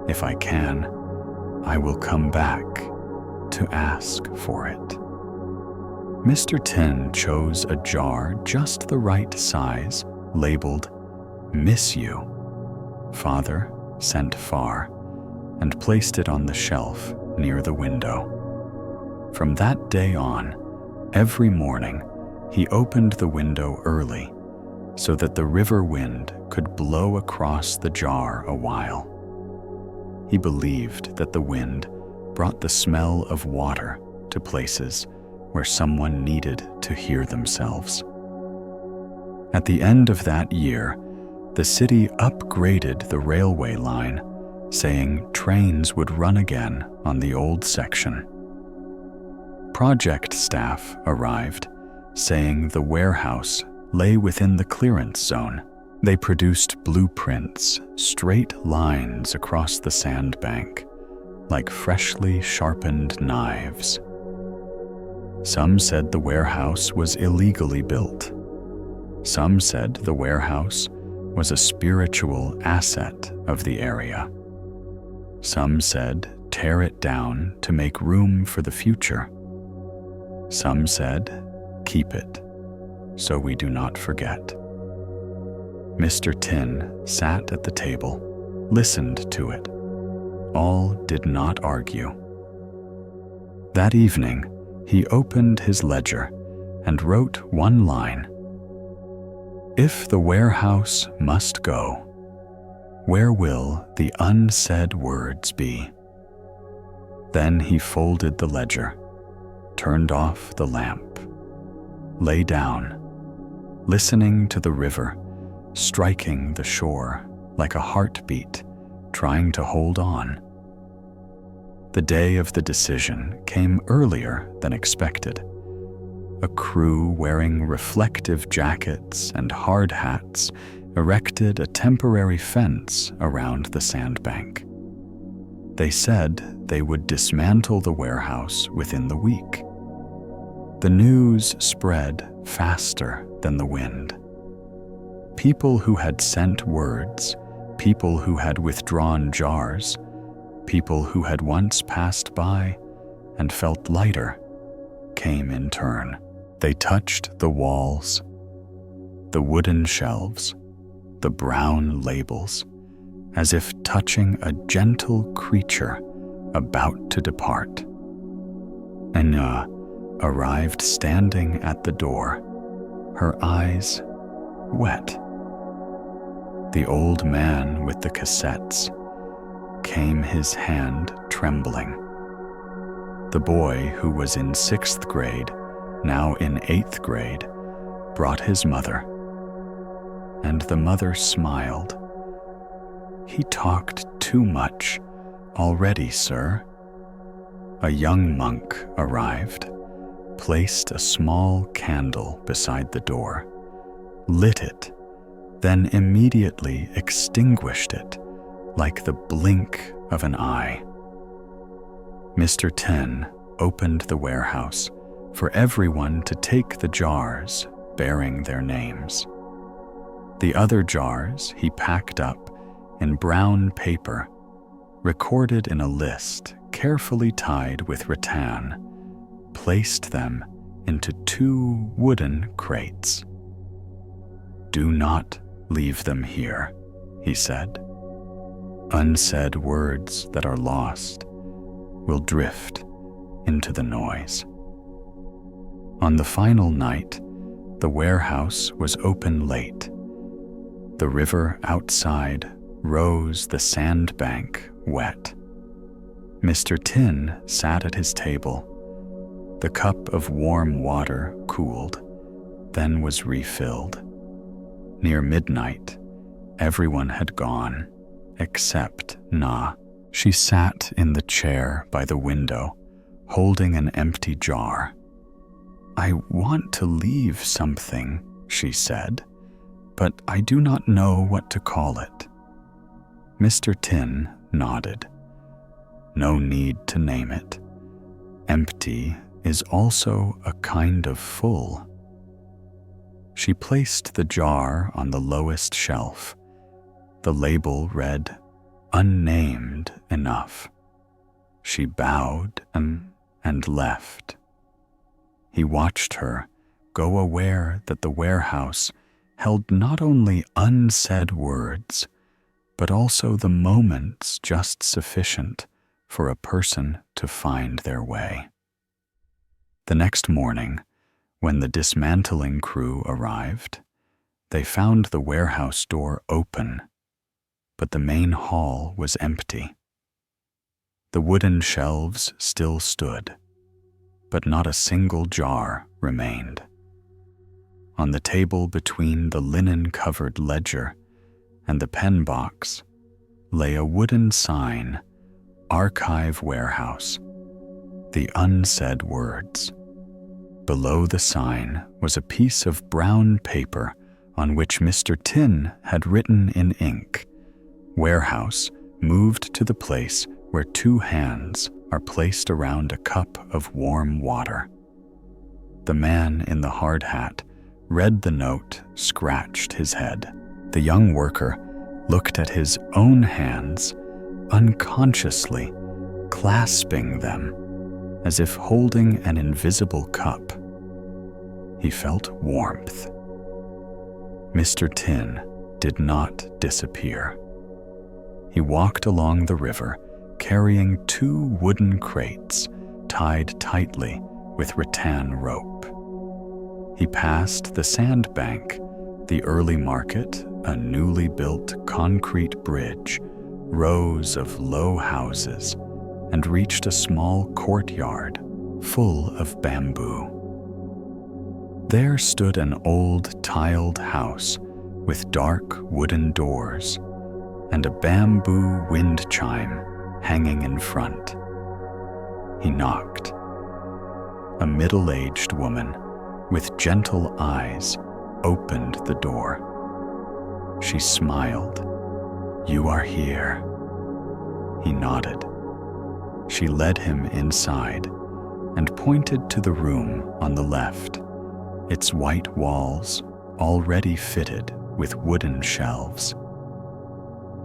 If I can, I will come back to ask for it." Mr. Tin chose a jar just the right size, labeled "Miss You, Father sent far," and placed it on the shelf near the window. From that day on, every morning, he opened the window early so that the river wind could blow across the jar a while. He believed that the wind brought the smell of water to places where someone needed to hear themselves. At the end of that year, the city upgraded the railway line, saying trains would run again on the old section. Project staff arrived, saying the warehouse lay within the clearance zone. They produced blueprints, straight lines across the sandbank, like freshly sharpened knives. Some said the warehouse was illegally built. Some said the warehouse was a spiritual asset of the area. Some said tear it down to make room for the future. Some said keep it so we do not forget. Mr. Tin sat at the table, listened to it. All did not argue. That evening, he opened his ledger and wrote one line. "If the warehouse must go, where will the unsaid words be?" Then he folded the ledger, turned off the lamp, lay down, listening to the river striking the shore like a heartbeat trying to hold on. The day of the decision came earlier than expected. A crew wearing reflective jackets and hard hats erected a temporary fence around the sandbank. They said they would dismantle the warehouse within the week. The news spread faster than the wind. People who had sent words, people who had withdrawn jars, people who had once passed by and felt lighter, came in turn. They touched the walls, the wooden shelves, the brown labels, as if touching a gentle creature about to depart. Anya arrived standing at the door, her eyes wet. The old man with the cassettes came, his hand trembling. The boy, who was in 6th grade, now in 8th grade, brought his mother, and the mother smiled. "He talked too much already, sir." A young monk arrived, placed a small candle beside the door, lit it, then immediately extinguished it like the blink of an eye. Mr. Tin opened the warehouse for everyone to take the jars bearing their names. The other jars he packed up in brown paper, recorded in a list carefully tied with rattan, placed them into 2 wooden crates. "Do not leave them here," he said. "Unsaid words that are lost will drift into the noise." On the final night, the warehouse was open late. The river outside rose the sandbank wet. Mr. Tin sat at his table. The cup of warm water cooled, then was refilled. Near midnight, everyone had gone, except Na. She sat in the chair by the window, holding an empty jar. "I want to leave something," she said, "but I do not know what to call it." Mr. Tin nodded. "No need to name it. Empty is also a kind of full." She placed the jar on the lowest shelf. The label read, "Unnamed enough." She bowed and left. He watched her, go aware that the warehouse held not only unsaid words, but also the moments just sufficient for a person to find their way. The next morning, when the dismantling crew arrived, they found the warehouse door open, but the main hall was empty. The wooden shelves still stood, but not a single jar remained. On the table between the linen-covered ledger and the pen box lay a wooden sign, "Archive Warehouse," the unsaid words. Below the sign was a piece of brown paper on which Mr. Tin had written in ink, "Warehouse moved to the place where 2 hands are placed around a cup of warm water." The man in the hard hat read the note, scratched his head. The young worker looked at his own hands, unconsciously clasping them as if holding an invisible cup. He felt warmth. Mr. Tin did not disappear. He walked along the river, carrying 2 wooden crates tied tightly with rattan rope. He passed the sandbank, the early market, a newly built concrete bridge, rows of low houses, and reached a small courtyard full of bamboo. There stood an old tiled house with dark wooden doors and a bamboo wind chime hanging in front. He knocked. A middle-aged woman with gentle eyes opened the door. She smiled. "You are here." He nodded. She led him inside and pointed to the room on the left, its white walls already fitted with wooden shelves.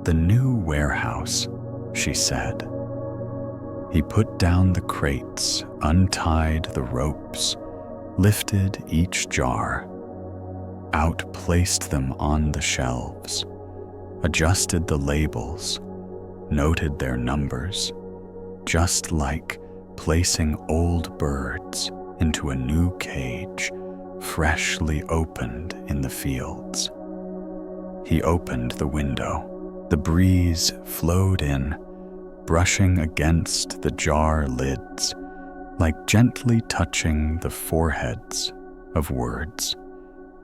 "The new warehouse," she said. He put down the crates, untied the ropes, lifted each jar, outplaced them on the shelves, adjusted the labels, noted their numbers, just like placing old birds into a new cage freshly opened in the fields. He opened the window. The breeze flowed in, brushing against the jar lids, like gently touching the foreheads of words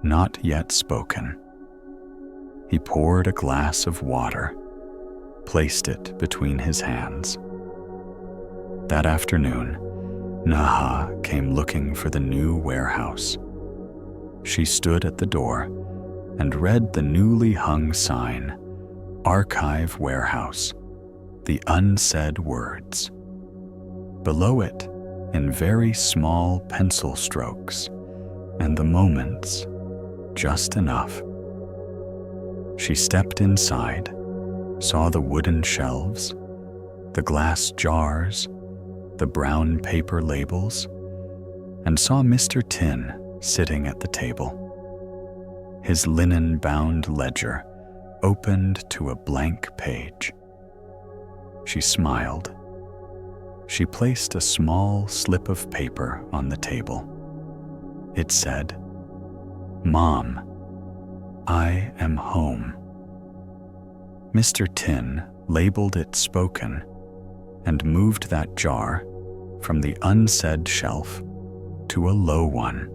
not yet spoken. He poured a glass of water, placed it between his hands. That afternoon, Naha came looking for the new warehouse. She stood at the door, and read the newly hung sign, Archive Warehouse, the unsaid words. Below it, in very small pencil strokes, and the moments, just enough. She stepped inside, saw the wooden shelves, the glass jars, the brown paper labels, and saw Mr. Tin sitting at the table. His linen-bound ledger opened to a blank page. She smiled. She placed a small slip of paper on the table. It said, "Mom, I am home." Mr. Tin labeled it spoken and moved that jar from the unsaid shelf to a low one,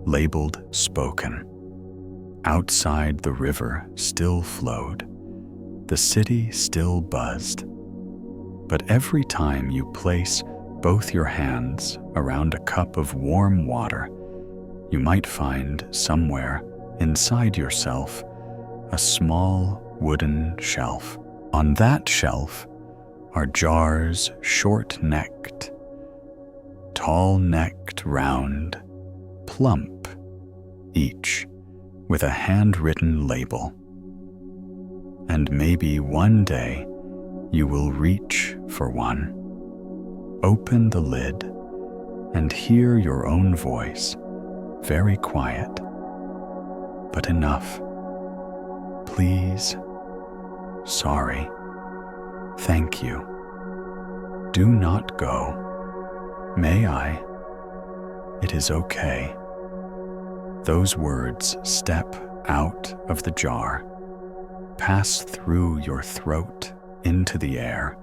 labeled spoken. Outside, the river still flowed. The city still buzzed. But every time you place both your hands around a cup of warm water, you might find somewhere inside yourself a small wooden shelf. On that shelf are jars short-necked, tall-necked, round, plump, each with a handwritten label. And maybe one day you will reach for one, open the lid, and hear your own voice, very quiet, but enough. Please, sorry, thank you, do not go, may I, it is okay. Those words step out of the jar, pass through your throat into the air,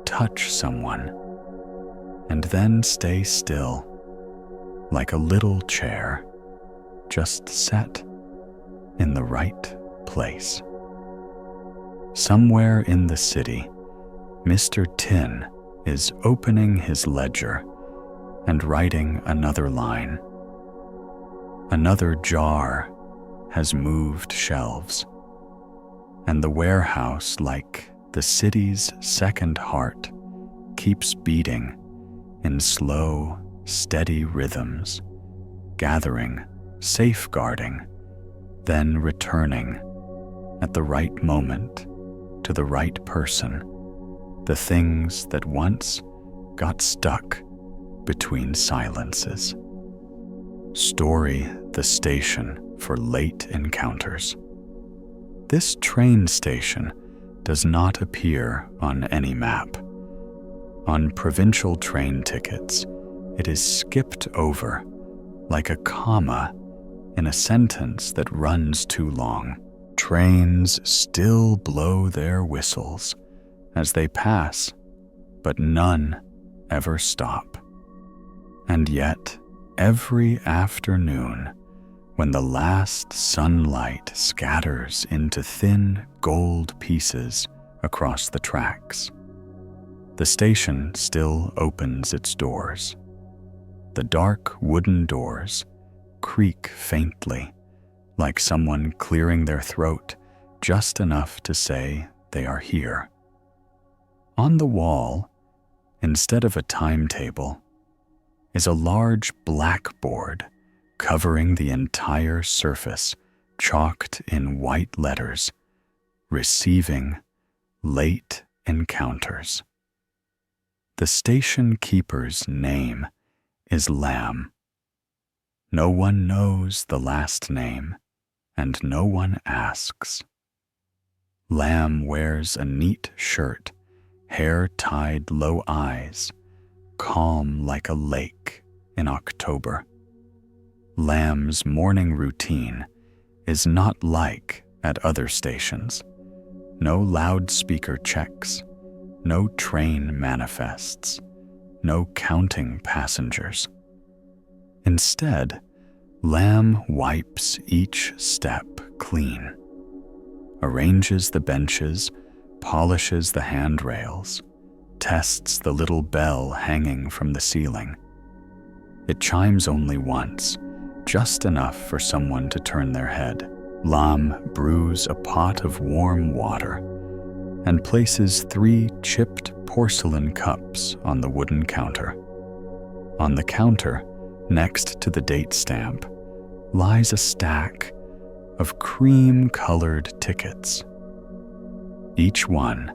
touch someone, and then stay still, like a little chair, just set in the right place. Somewhere in the city, Mr. Tin is opening his ledger and writing another line. Another jar has moved shelves, and the warehouse, like the city's second heart, keeps beating in slow, steady rhythms, gathering, safeguarding, then returning at the right moment to the right person, the things that once got stuck between silences. Story the station for late encounters. This train station does not appear on any map. On provincial train tickets, it is skipped over like a comma in a sentence that runs too long. Trains still blow their whistles as they pass, but none ever stop. And yet, every afternoon, when the last sunlight scatters into thin gold pieces across the tracks, the station still opens its doors. The dark wooden doors creak faintly, like someone clearing their throat just enough to say they are here. On the wall, instead of a timetable, is a large blackboard covering the entire surface, chalked in white letters, "Receiving late encounters." The station keeper's name is Lamb. No one knows the last name, and no one asks. Lamb wears a neat shirt, hair tied low eyes, calm like a lake in October. Lamb's morning routine is not like at other stations. No loudspeaker checks, no train manifests, no counting passengers. Instead, Lamb wipes each step clean, arranges the benches, polishes the handrails, tests the little bell hanging from the ceiling. It chimes only once, just enough for someone to turn their head. Lam brews a pot of warm water and places 3 chipped porcelain cups on the wooden counter. On the counter, next to the date stamp, lies a stack of cream-colored tickets. Each one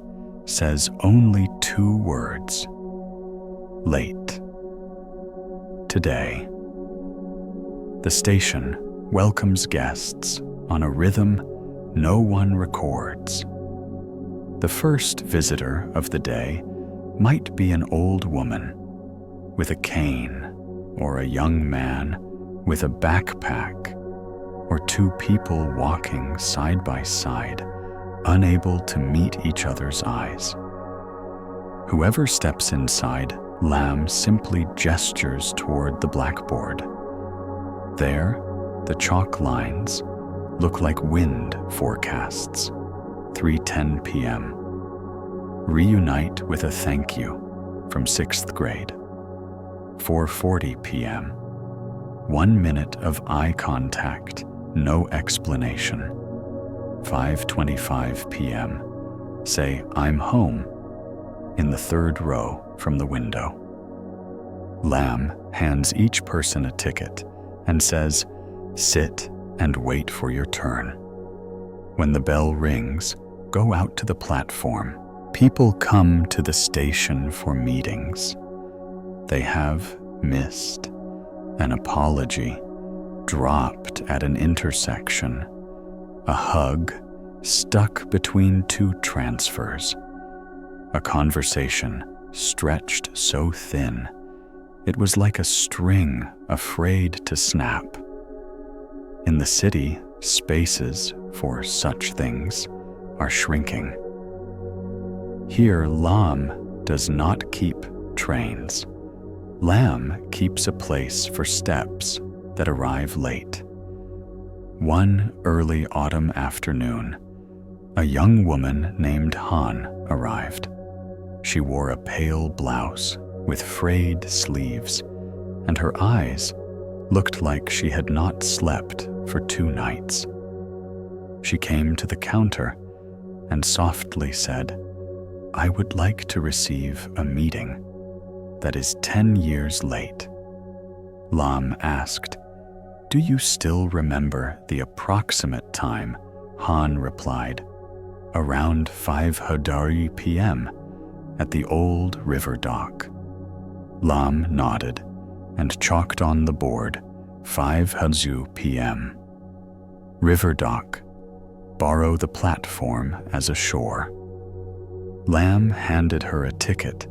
says only 2 words: late. Today. The station welcomes guests on a rhythm no one records. The first visitor of the day might be an old woman with a cane, or a young man with a backpack, or 2 people walking side by side, unable to meet each other's eyes. Whoever steps inside, Lam simply gestures toward the blackboard. There, the chalk lines look like wind forecasts. 3:10 p.m. Reunite with a thank you from 6th grade. 4:40 p.m. 1 minute of eye contact, no explanation. 5:25 p.m. Say, "I'm home," in the 3rd row from the window. Lam hands each person a ticket and says, "Sit and wait for your turn." When the bell rings, go out to the platform. People come to the station for meetings. They have missed an apology, dropped at an intersection, a hug stuck between 2 transfers, a conversation stretched so thin it was like a string afraid to snap. In the city, spaces for such things are shrinking. Here, Lam does not keep trains. Lam keeps a place for steps that arrive late. One early autumn afternoon, a young woman named Han arrived. She wore a pale blouse with frayed sleeves, and her eyes looked like she had not slept for 2 nights. She came to the counter and softly said, "I would like to receive a meeting that is 10 years late." Lam asked, "Do you still remember the approximate time?" Han replied, "Around 5:30 p.m. at the old river dock." Lam nodded and chalked on the board 5:30 p.m. River dock. Borrow the platform as a shore. Lam handed her a ticket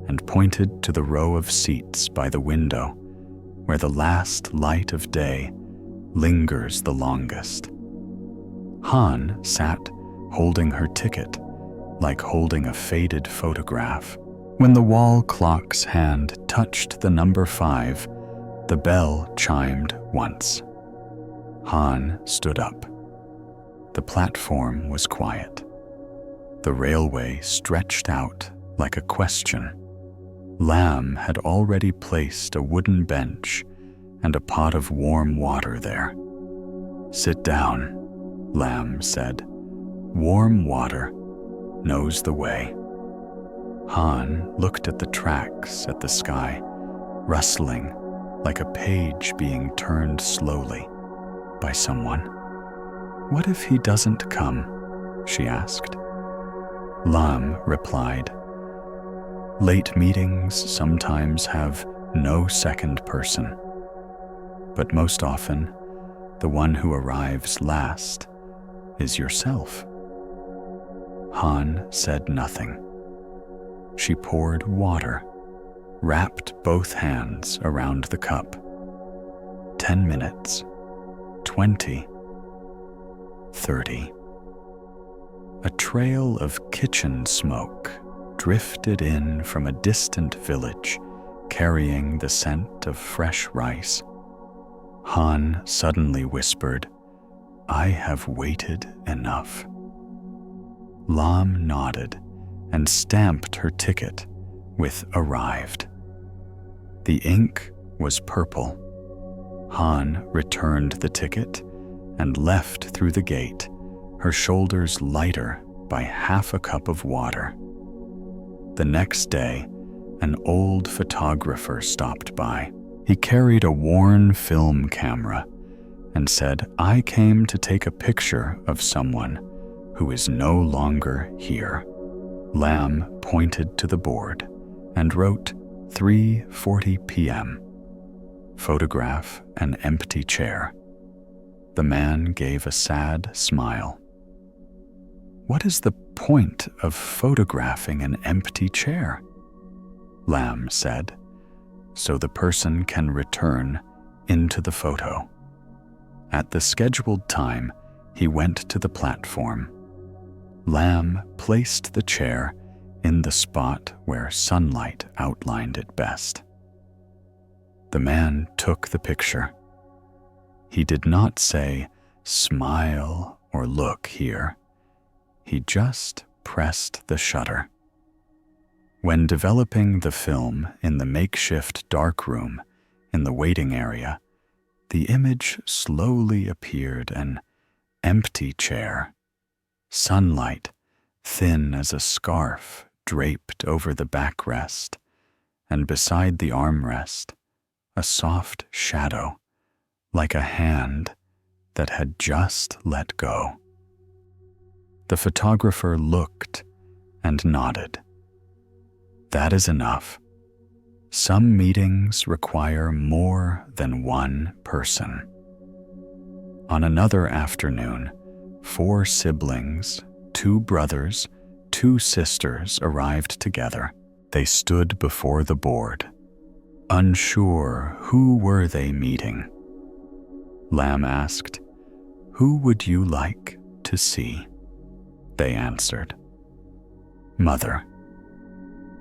and pointed to the row of seats by the window where the last light of day lingers the longest. Han sat holding her ticket like holding a faded photograph. When the wall clock's hand touched the number 5, the bell chimed once. Han stood up. The platform was quiet. The railway stretched out like a question. Lam had already placed a wooden bench and a pot of warm water there. "Sit down," Lam said. "Warm water knows the way." Han looked at the tracks at the sky, rustling like a page being turned slowly by someone. "What if he doesn't come?" she asked. Lam replied, "Late meetings sometimes have no second person, but most often the one who arrives last is yourself." Han said nothing. She poured water, wrapped both hands around the cup. 10 minutes, 20, 30. A trail of kitchen smoke drifted in from a distant village, carrying the scent of fresh rice. Han suddenly whispered, "I have waited enough." Lam nodded and stamped her ticket with "Arrived." The ink was purple. Han returned the ticket and left through the gate, her shoulders lighter by half a cup of water. The next day, an old photographer stopped by. He carried a worn film camera and said, "I came to take a picture of someone who is no longer here." Lamb pointed to the board and wrote 3:40 p.m. Photograph an empty chair. The man gave a sad smile. "What is the point of photographing an empty chair?" Lamb said, "So the person can return into the photo." At the scheduled time, he went to the platform. Lamb placed the chair in the spot where sunlight outlined it best. The man took the picture. He did not say, "Smile" or "Look here." He just pressed the shutter. When developing the film in the makeshift darkroom in the waiting area, the image slowly appeared: an empty chair, sunlight thin as a scarf draped over the backrest, and beside the armrest, a soft shadow, like a hand that had just let go. The photographer looked and nodded. "That is enough. Some meetings require more than one person." On another afternoon, 4 siblings, 2 brothers, 2 sisters arrived together. They stood before the board, unsure who were they meeting. Lamb asked, "Who would you like to see?" They answered, "Mother."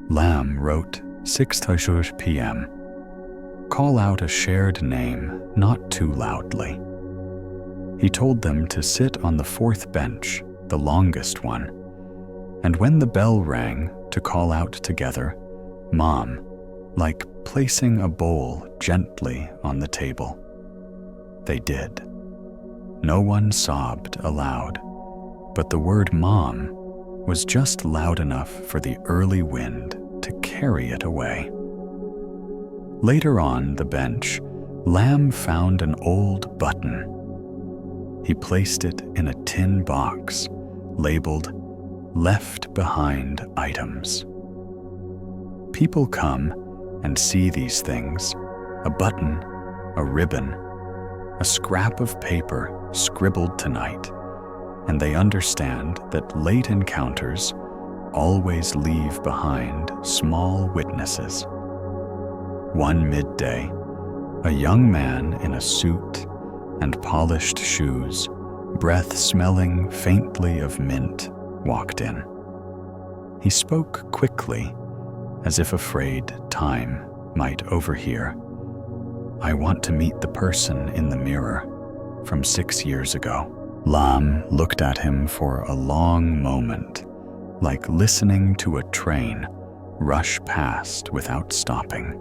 Lamb wrote 6:00 p.m. Call out a shared name, not too loudly. He told them to sit on the 4th bench, the longest one, and when the bell rang, to call out together, "Mom," like placing a bowl gently on the table. They did. No one sobbed aloud, but the word "Mom" was just loud enough for the early wind to carry it away. Later on the bench, Lamb found an old button. He placed it in a tin box labeled "Left Behind Items." People come and see these things: a button, a ribbon, a scrap of paper scribbled tonight, and they understand that late encounters always leave behind small witnesses. One midday, a young man in a suit and polished shoes, breath smelling faintly of mint, walked in. He spoke quickly, as if afraid time might overhear. "I want to meet the person in the mirror from 6 years ago." Lamb looked at him for a long moment, like listening to a train rush past without stopping.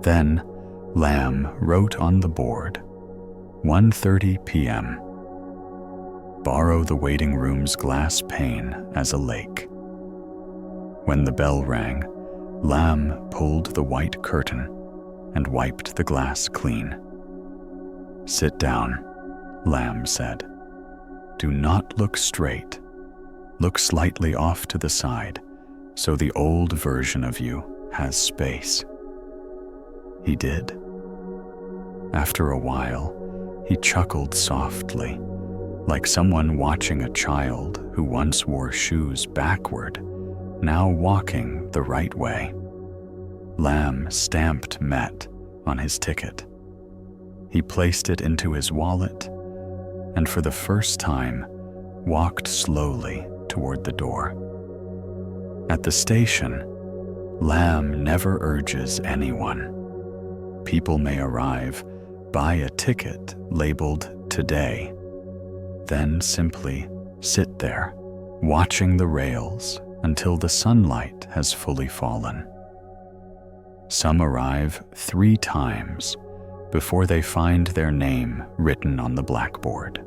Then Lamb wrote on the board, 1:30 p.m. Borrow the waiting room's glass pane as a lake. When the bell rang, Lamb pulled the white curtain and wiped the glass clean. "Sit down," Lamb said. "Do not look straight. Look slightly off to the side, so the old version of you has space." He did. After a while, he chuckled softly, like someone watching a child who once wore shoes backward, now walking the right way. Lamb stamped "Met" on his ticket. He placed it into his wallet, and for the first time, walked slowly toward the door. At the station, Lamb never urges anyone. People may arrive, buy a ticket labeled "Today," then simply sit there, watching the rails until the sunlight has fully fallen. Some arrive 3 times, before they find their name written on the blackboard.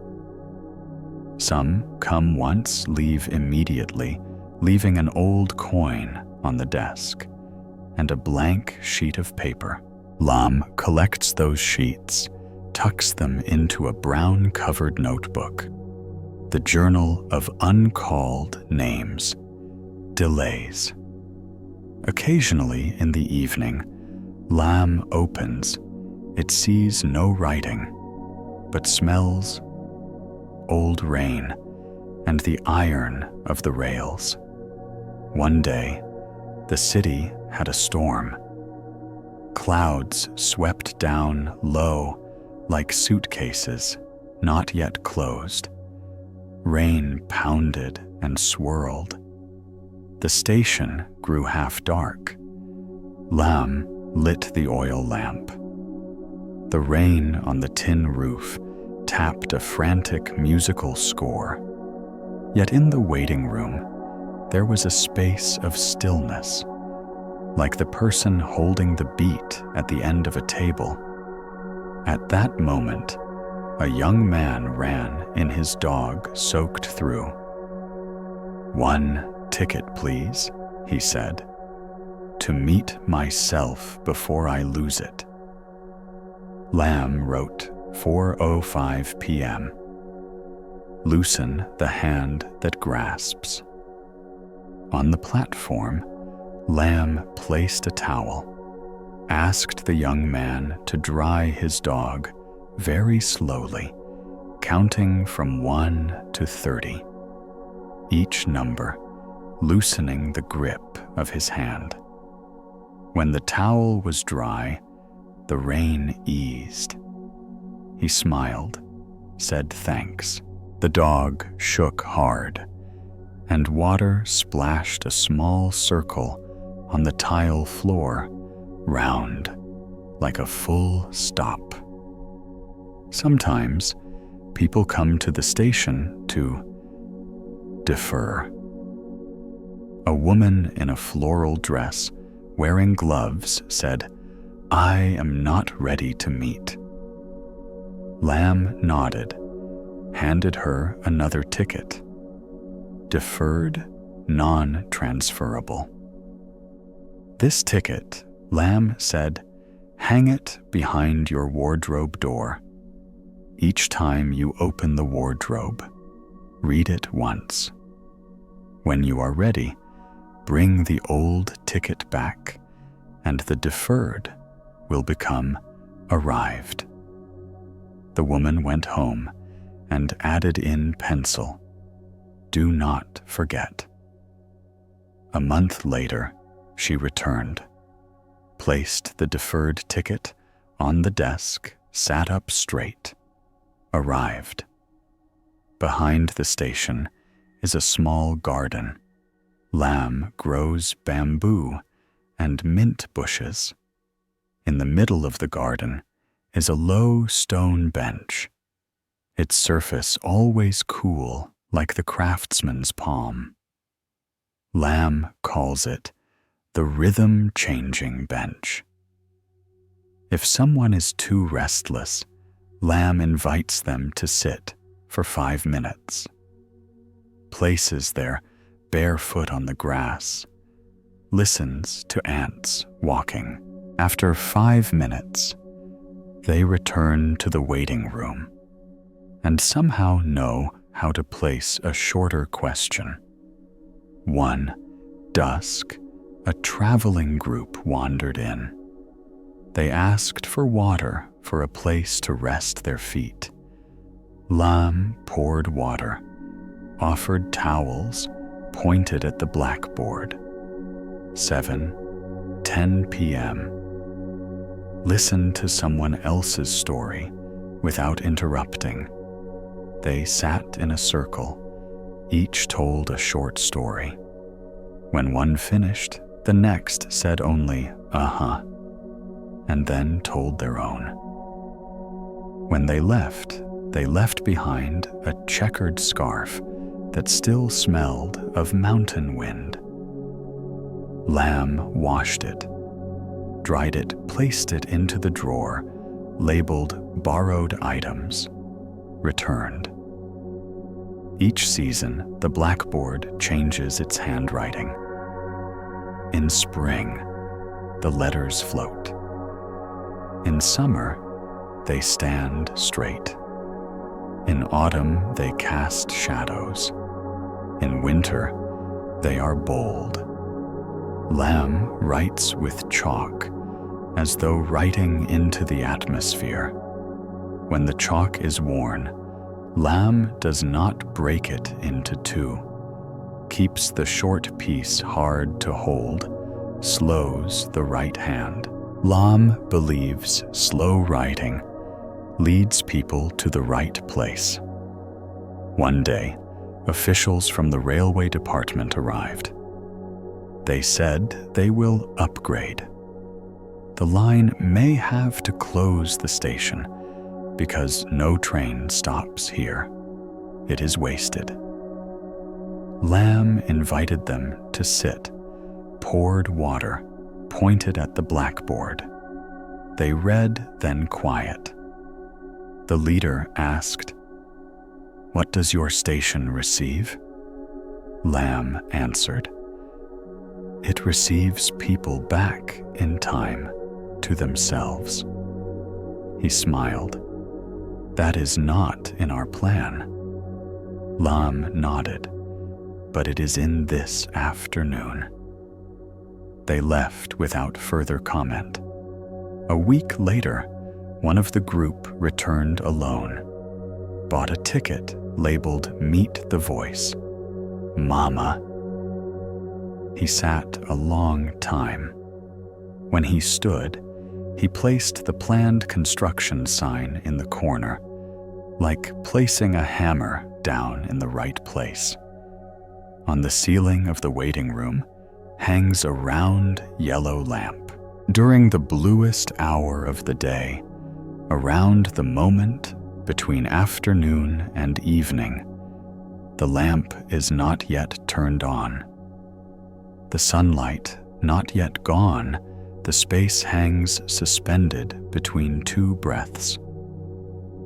Some come once, leave immediately, leaving an old coin on the desk and a blank sheet of paper. Lam collects those sheets, tucks them into a brown-covered notebook, the journal of uncalled names, delays. Occasionally in the evening, Lam opens. It sees no writing, but smells old rain and the iron of the rails. One day, the city had a storm. Clouds swept down low like suitcases not yet closed. Rain pounded and swirled. The station grew half dark. Lam lit the oil lamp. The rain on the tin roof tapped a frantic musical score. Yet in the waiting room, there was a space of stillness, like the person holding the beat at the end of a table. At that moment, a young man ran in his dog soaked through. "One ticket, please," he said, "to meet myself before I lose it." Lam wrote 4:05 p.m. Loosen the hand that grasps. On the platform, Lam placed a towel, asked the young man to dry his dog very slowly, counting from 1 to 30, each number loosening the grip of his hand. When the towel was dry, the rain eased. He smiled, said thanks. The dog shook hard, and water splashed a small circle on the tile floor, round, like a full stop. Sometimes people come to the station to defer. A woman in a floral dress, wearing gloves, said, "I am not ready to meet." Lam nodded, handed her another ticket. Deferred, non-transferable. This ticket, Lam said, hang it behind your wardrobe door. Each time you open the wardrobe, read it once. When you are ready, bring the old ticket back, and the deferred will become arrived. The woman went home and added in pencil, "Do not forget." A month later, she returned, placed the deferred ticket on the desk, sat up straight, arrived. Behind the station is a small garden. Lam grows bamboo and mint bushes. In the middle of the garden is a low stone bench, its surface always cool like the craftsman's palm. Lam calls it the rhythm-changing bench. If someone is too restless, Lam invites them to sit for 5 minutes, places their bare foot on the grass, listens to ants walking. After 5 minutes, they return to the waiting room and somehow know how to place a shorter question. One dusk, a traveling group wandered in. They asked for water for a place to rest their feet. Lam poured water, offered towels, pointed at the blackboard. 7:10 p.m. Listen to someone else's story without interrupting. They sat in a circle. Each told a short story. When one finished, the next said only, "Uh-huh," and then told their own. When they left behind a checkered scarf that still smelled of mountain wind. Lam washed it, dried it, placed it into the drawer, labeled borrowed items, returned. Each season, the blackboard changes its handwriting. In spring, the letters float. In summer, they stand straight. In autumn, they cast shadows. In winter, they are bold. Lamb writes with chalk, as though writing into the atmosphere. When the chalk is worn, Lamb does not break it into two, keeps the short piece hard to hold, slows the right hand. Lamb believes slow writing leads people to the right place. One day, officials from the railway department arrived. They said they will upgrade. The line may have to close the station because no train stops here. It is wasted. Lamb invited them to sit, poured water, pointed at the blackboard. They read, then quiet. The leader asked, "What does your station receive?" Lamb answered, "It receives people back in time to themselves." He smiled. "That is not in our plan." Lamb nodded, "But it is in this afternoon." They left without further comment. A week later, one of the group returned alone, bought a ticket labeled "Meet the Voice." "Mama." He sat a long time. When he stood, he placed the planned construction sign in the corner, like placing a hammer down in the right place. On the ceiling of the waiting room hangs a round yellow lamp. During the bluest hour of the day, around the moment between afternoon and evening, the lamp is not yet turned on. The sunlight not yet gone, the space hangs suspended between two breaths.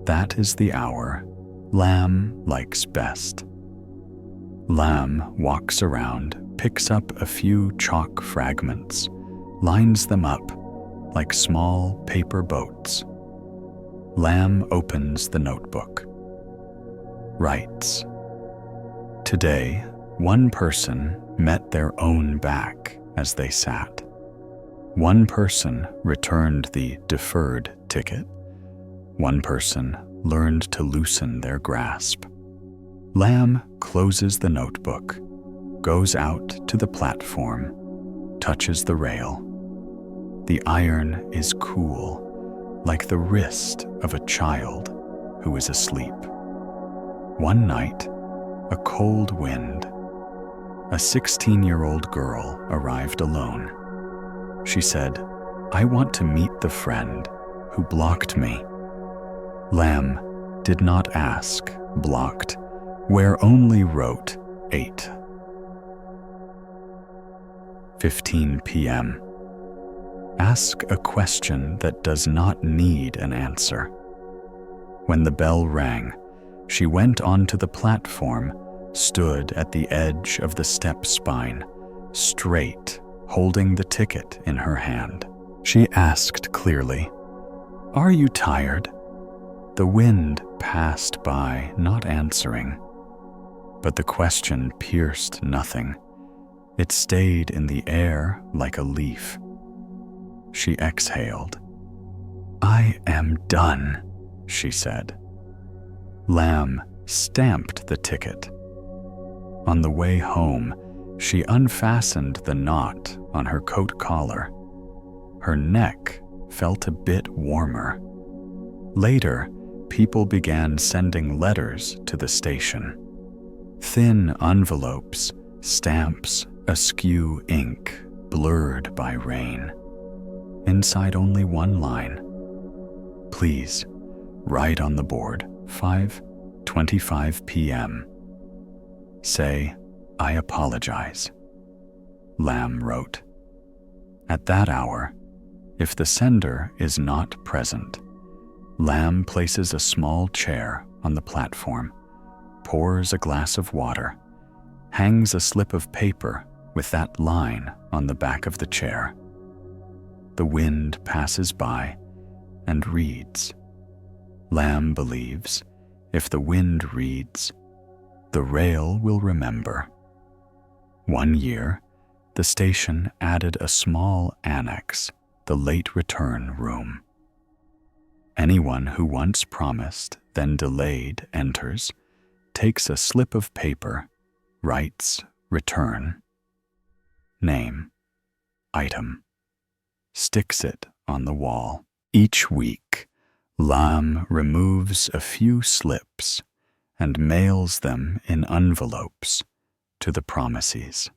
That is the hour Lamb likes best. Lamb walks around, picks up a few chalk fragments, lines them up like small paper boats. Lamb opens the notebook. Writes, "Today, one person met their own back as they sat. One person returned the deferred ticket. One person learned to loosen their grasp." Lamb closes the notebook, goes out to the platform, touches the rail. The iron is cool, like the wrist of a child who is asleep. One night, a cold wind. A 16-year-old girl arrived alone. She said, "I want to meet the friend who blocked me." Lamb did not ask, blocked, where only wrote 8. 15 p.m. Ask a question that does not need an answer. When the bell rang, she went onto the platform, stood at the edge of the step spine, straight, holding the ticket in her hand. She asked clearly, "Are you tired?" The wind passed by, not answering. But the question pierced nothing. It stayed in the air like a leaf. She exhaled. "I am done," she said. Lamb stamped the ticket. On the way home, she unfastened the knot on her coat collar. Her neck felt a bit warmer. Later, people began sending letters to the station. Thin envelopes, stamps, askew ink, blurred by rain. Inside only one line. "Please, write on the board, 5:25 p.m. Say, 'I apologize,'" Lamb wrote. At that hour, if the sender is not present, Lamb places a small chair on the platform, pours a glass of water, hangs a slip of paper with that line on the back of the chair. The wind passes by and reads. Lamb believes if the wind reads, the rail will remember. One year, the station added a small annex, the late return room. Anyone who once promised, then delayed, enters, takes a slip of paper, writes return, name, item, sticks it on the wall. Each week, Lamb removes a few slips and mails them in envelopes to the promisees.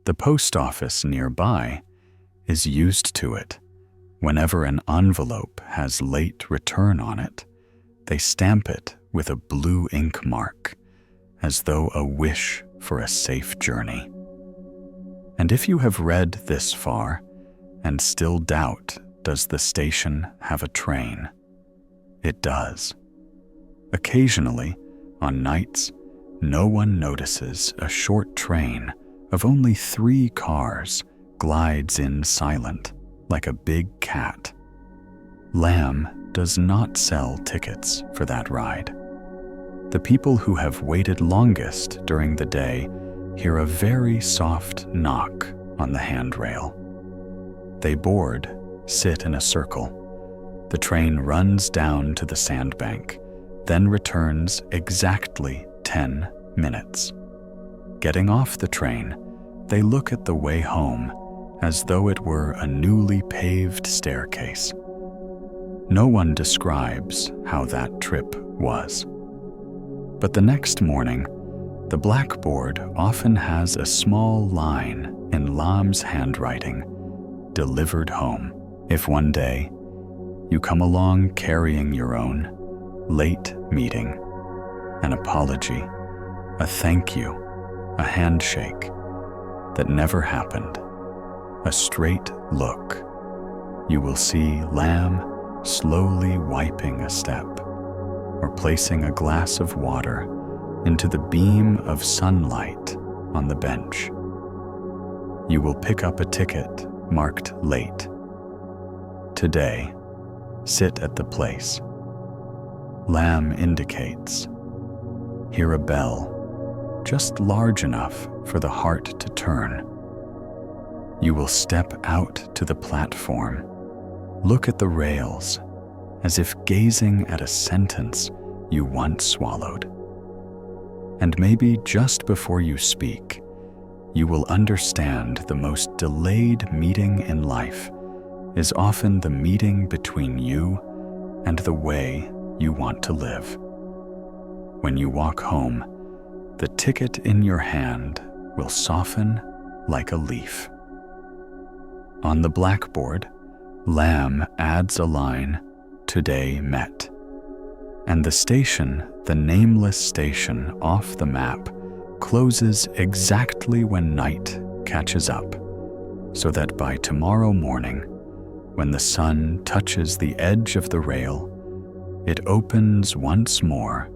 The post office nearby is used to it. Whenever an envelope has late return on it, they stamp it with a blue ink mark, as though a wish for a safe journey. And if you have read this far and still doubt, does the station have a train? It does. Occasionally, on nights, no one notices a short train of only 3 cars glides in silent, like a big cat. Lamb does not sell tickets for that ride. The people who have waited longest during the day hear a very soft knock on the handrail. They board, sit in a circle. The train runs down to the sandbank, then returns exactly 10 minutes. Getting off the train, they look at the way home as though it were a newly paved staircase. No one describes how that trip was. But the next morning, the blackboard often has a small line in Lamb's handwriting, delivered home. If one day you come along carrying your own late meeting, an apology, a thank you, a handshake that never happened, a straight look, you will see Lamb slowly wiping a step or placing a glass of water into the beam of sunlight on the bench. You will pick up a ticket marked late. Today, sit at the place. Lamb indicates. Hear a bell, just large enough for the heart to turn. You will step out to the platform, look at the rails, as if gazing at a sentence you once swallowed. And maybe just before you speak, you will understand the most delayed meeting in life is often the meeting between you and the way you want to live. When you walk home, the ticket in your hand will soften like a leaf. On the blackboard, Lamb adds a line, "Today met." And the station, the nameless station off the map, closes exactly when night catches up, so that by tomorrow morning, when the sun touches the edge of the rail, it opens once more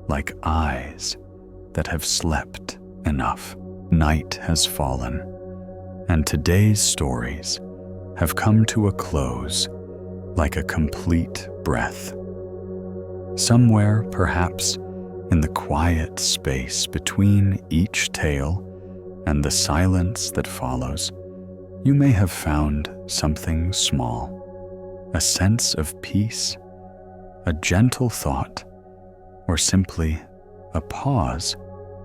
like eyes that have slept enough. Night has fallen, and today's stories have come to a close like a complete breath. Somewhere, perhaps, in the quiet space between each tale and the silence that follows, you may have found something small, a sense of peace, a gentle thought, or simply a pause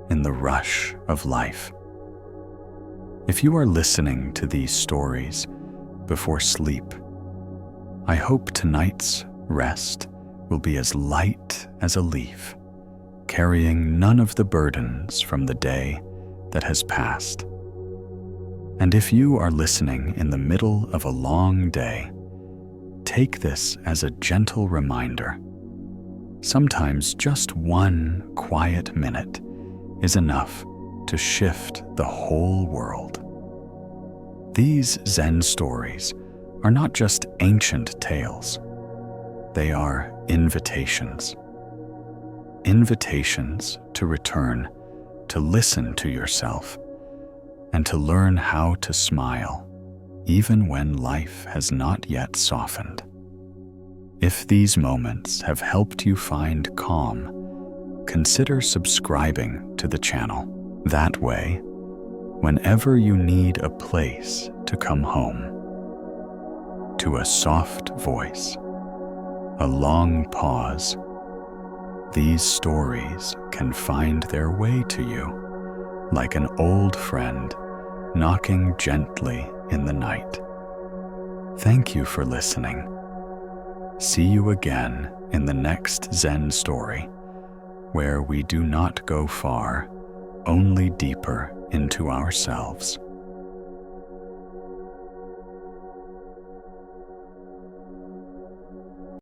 in the rush of life. If you are listening to these stories before sleep, I hope tonight's rest will be as light as a leaf, carrying none of the burdens from the day that has passed. And if you are listening in the middle of a long day, take this as a gentle reminder. Sometimes just one quiet minute is enough to shift the whole world. These Zen stories are not just ancient tales. They are invitations. Invitations to return, to listen to yourself, and to learn how to smile, even when life has not yet softened. If these moments have helped you find calm, consider subscribing to the channel. That way, whenever you need a place to come home, to a soft voice, a long pause, these stories can find their way to you like an old friend knocking gently in the night. Thank you for listening. See you again in the next Zen story, where we do not go far, only deeper into ourselves.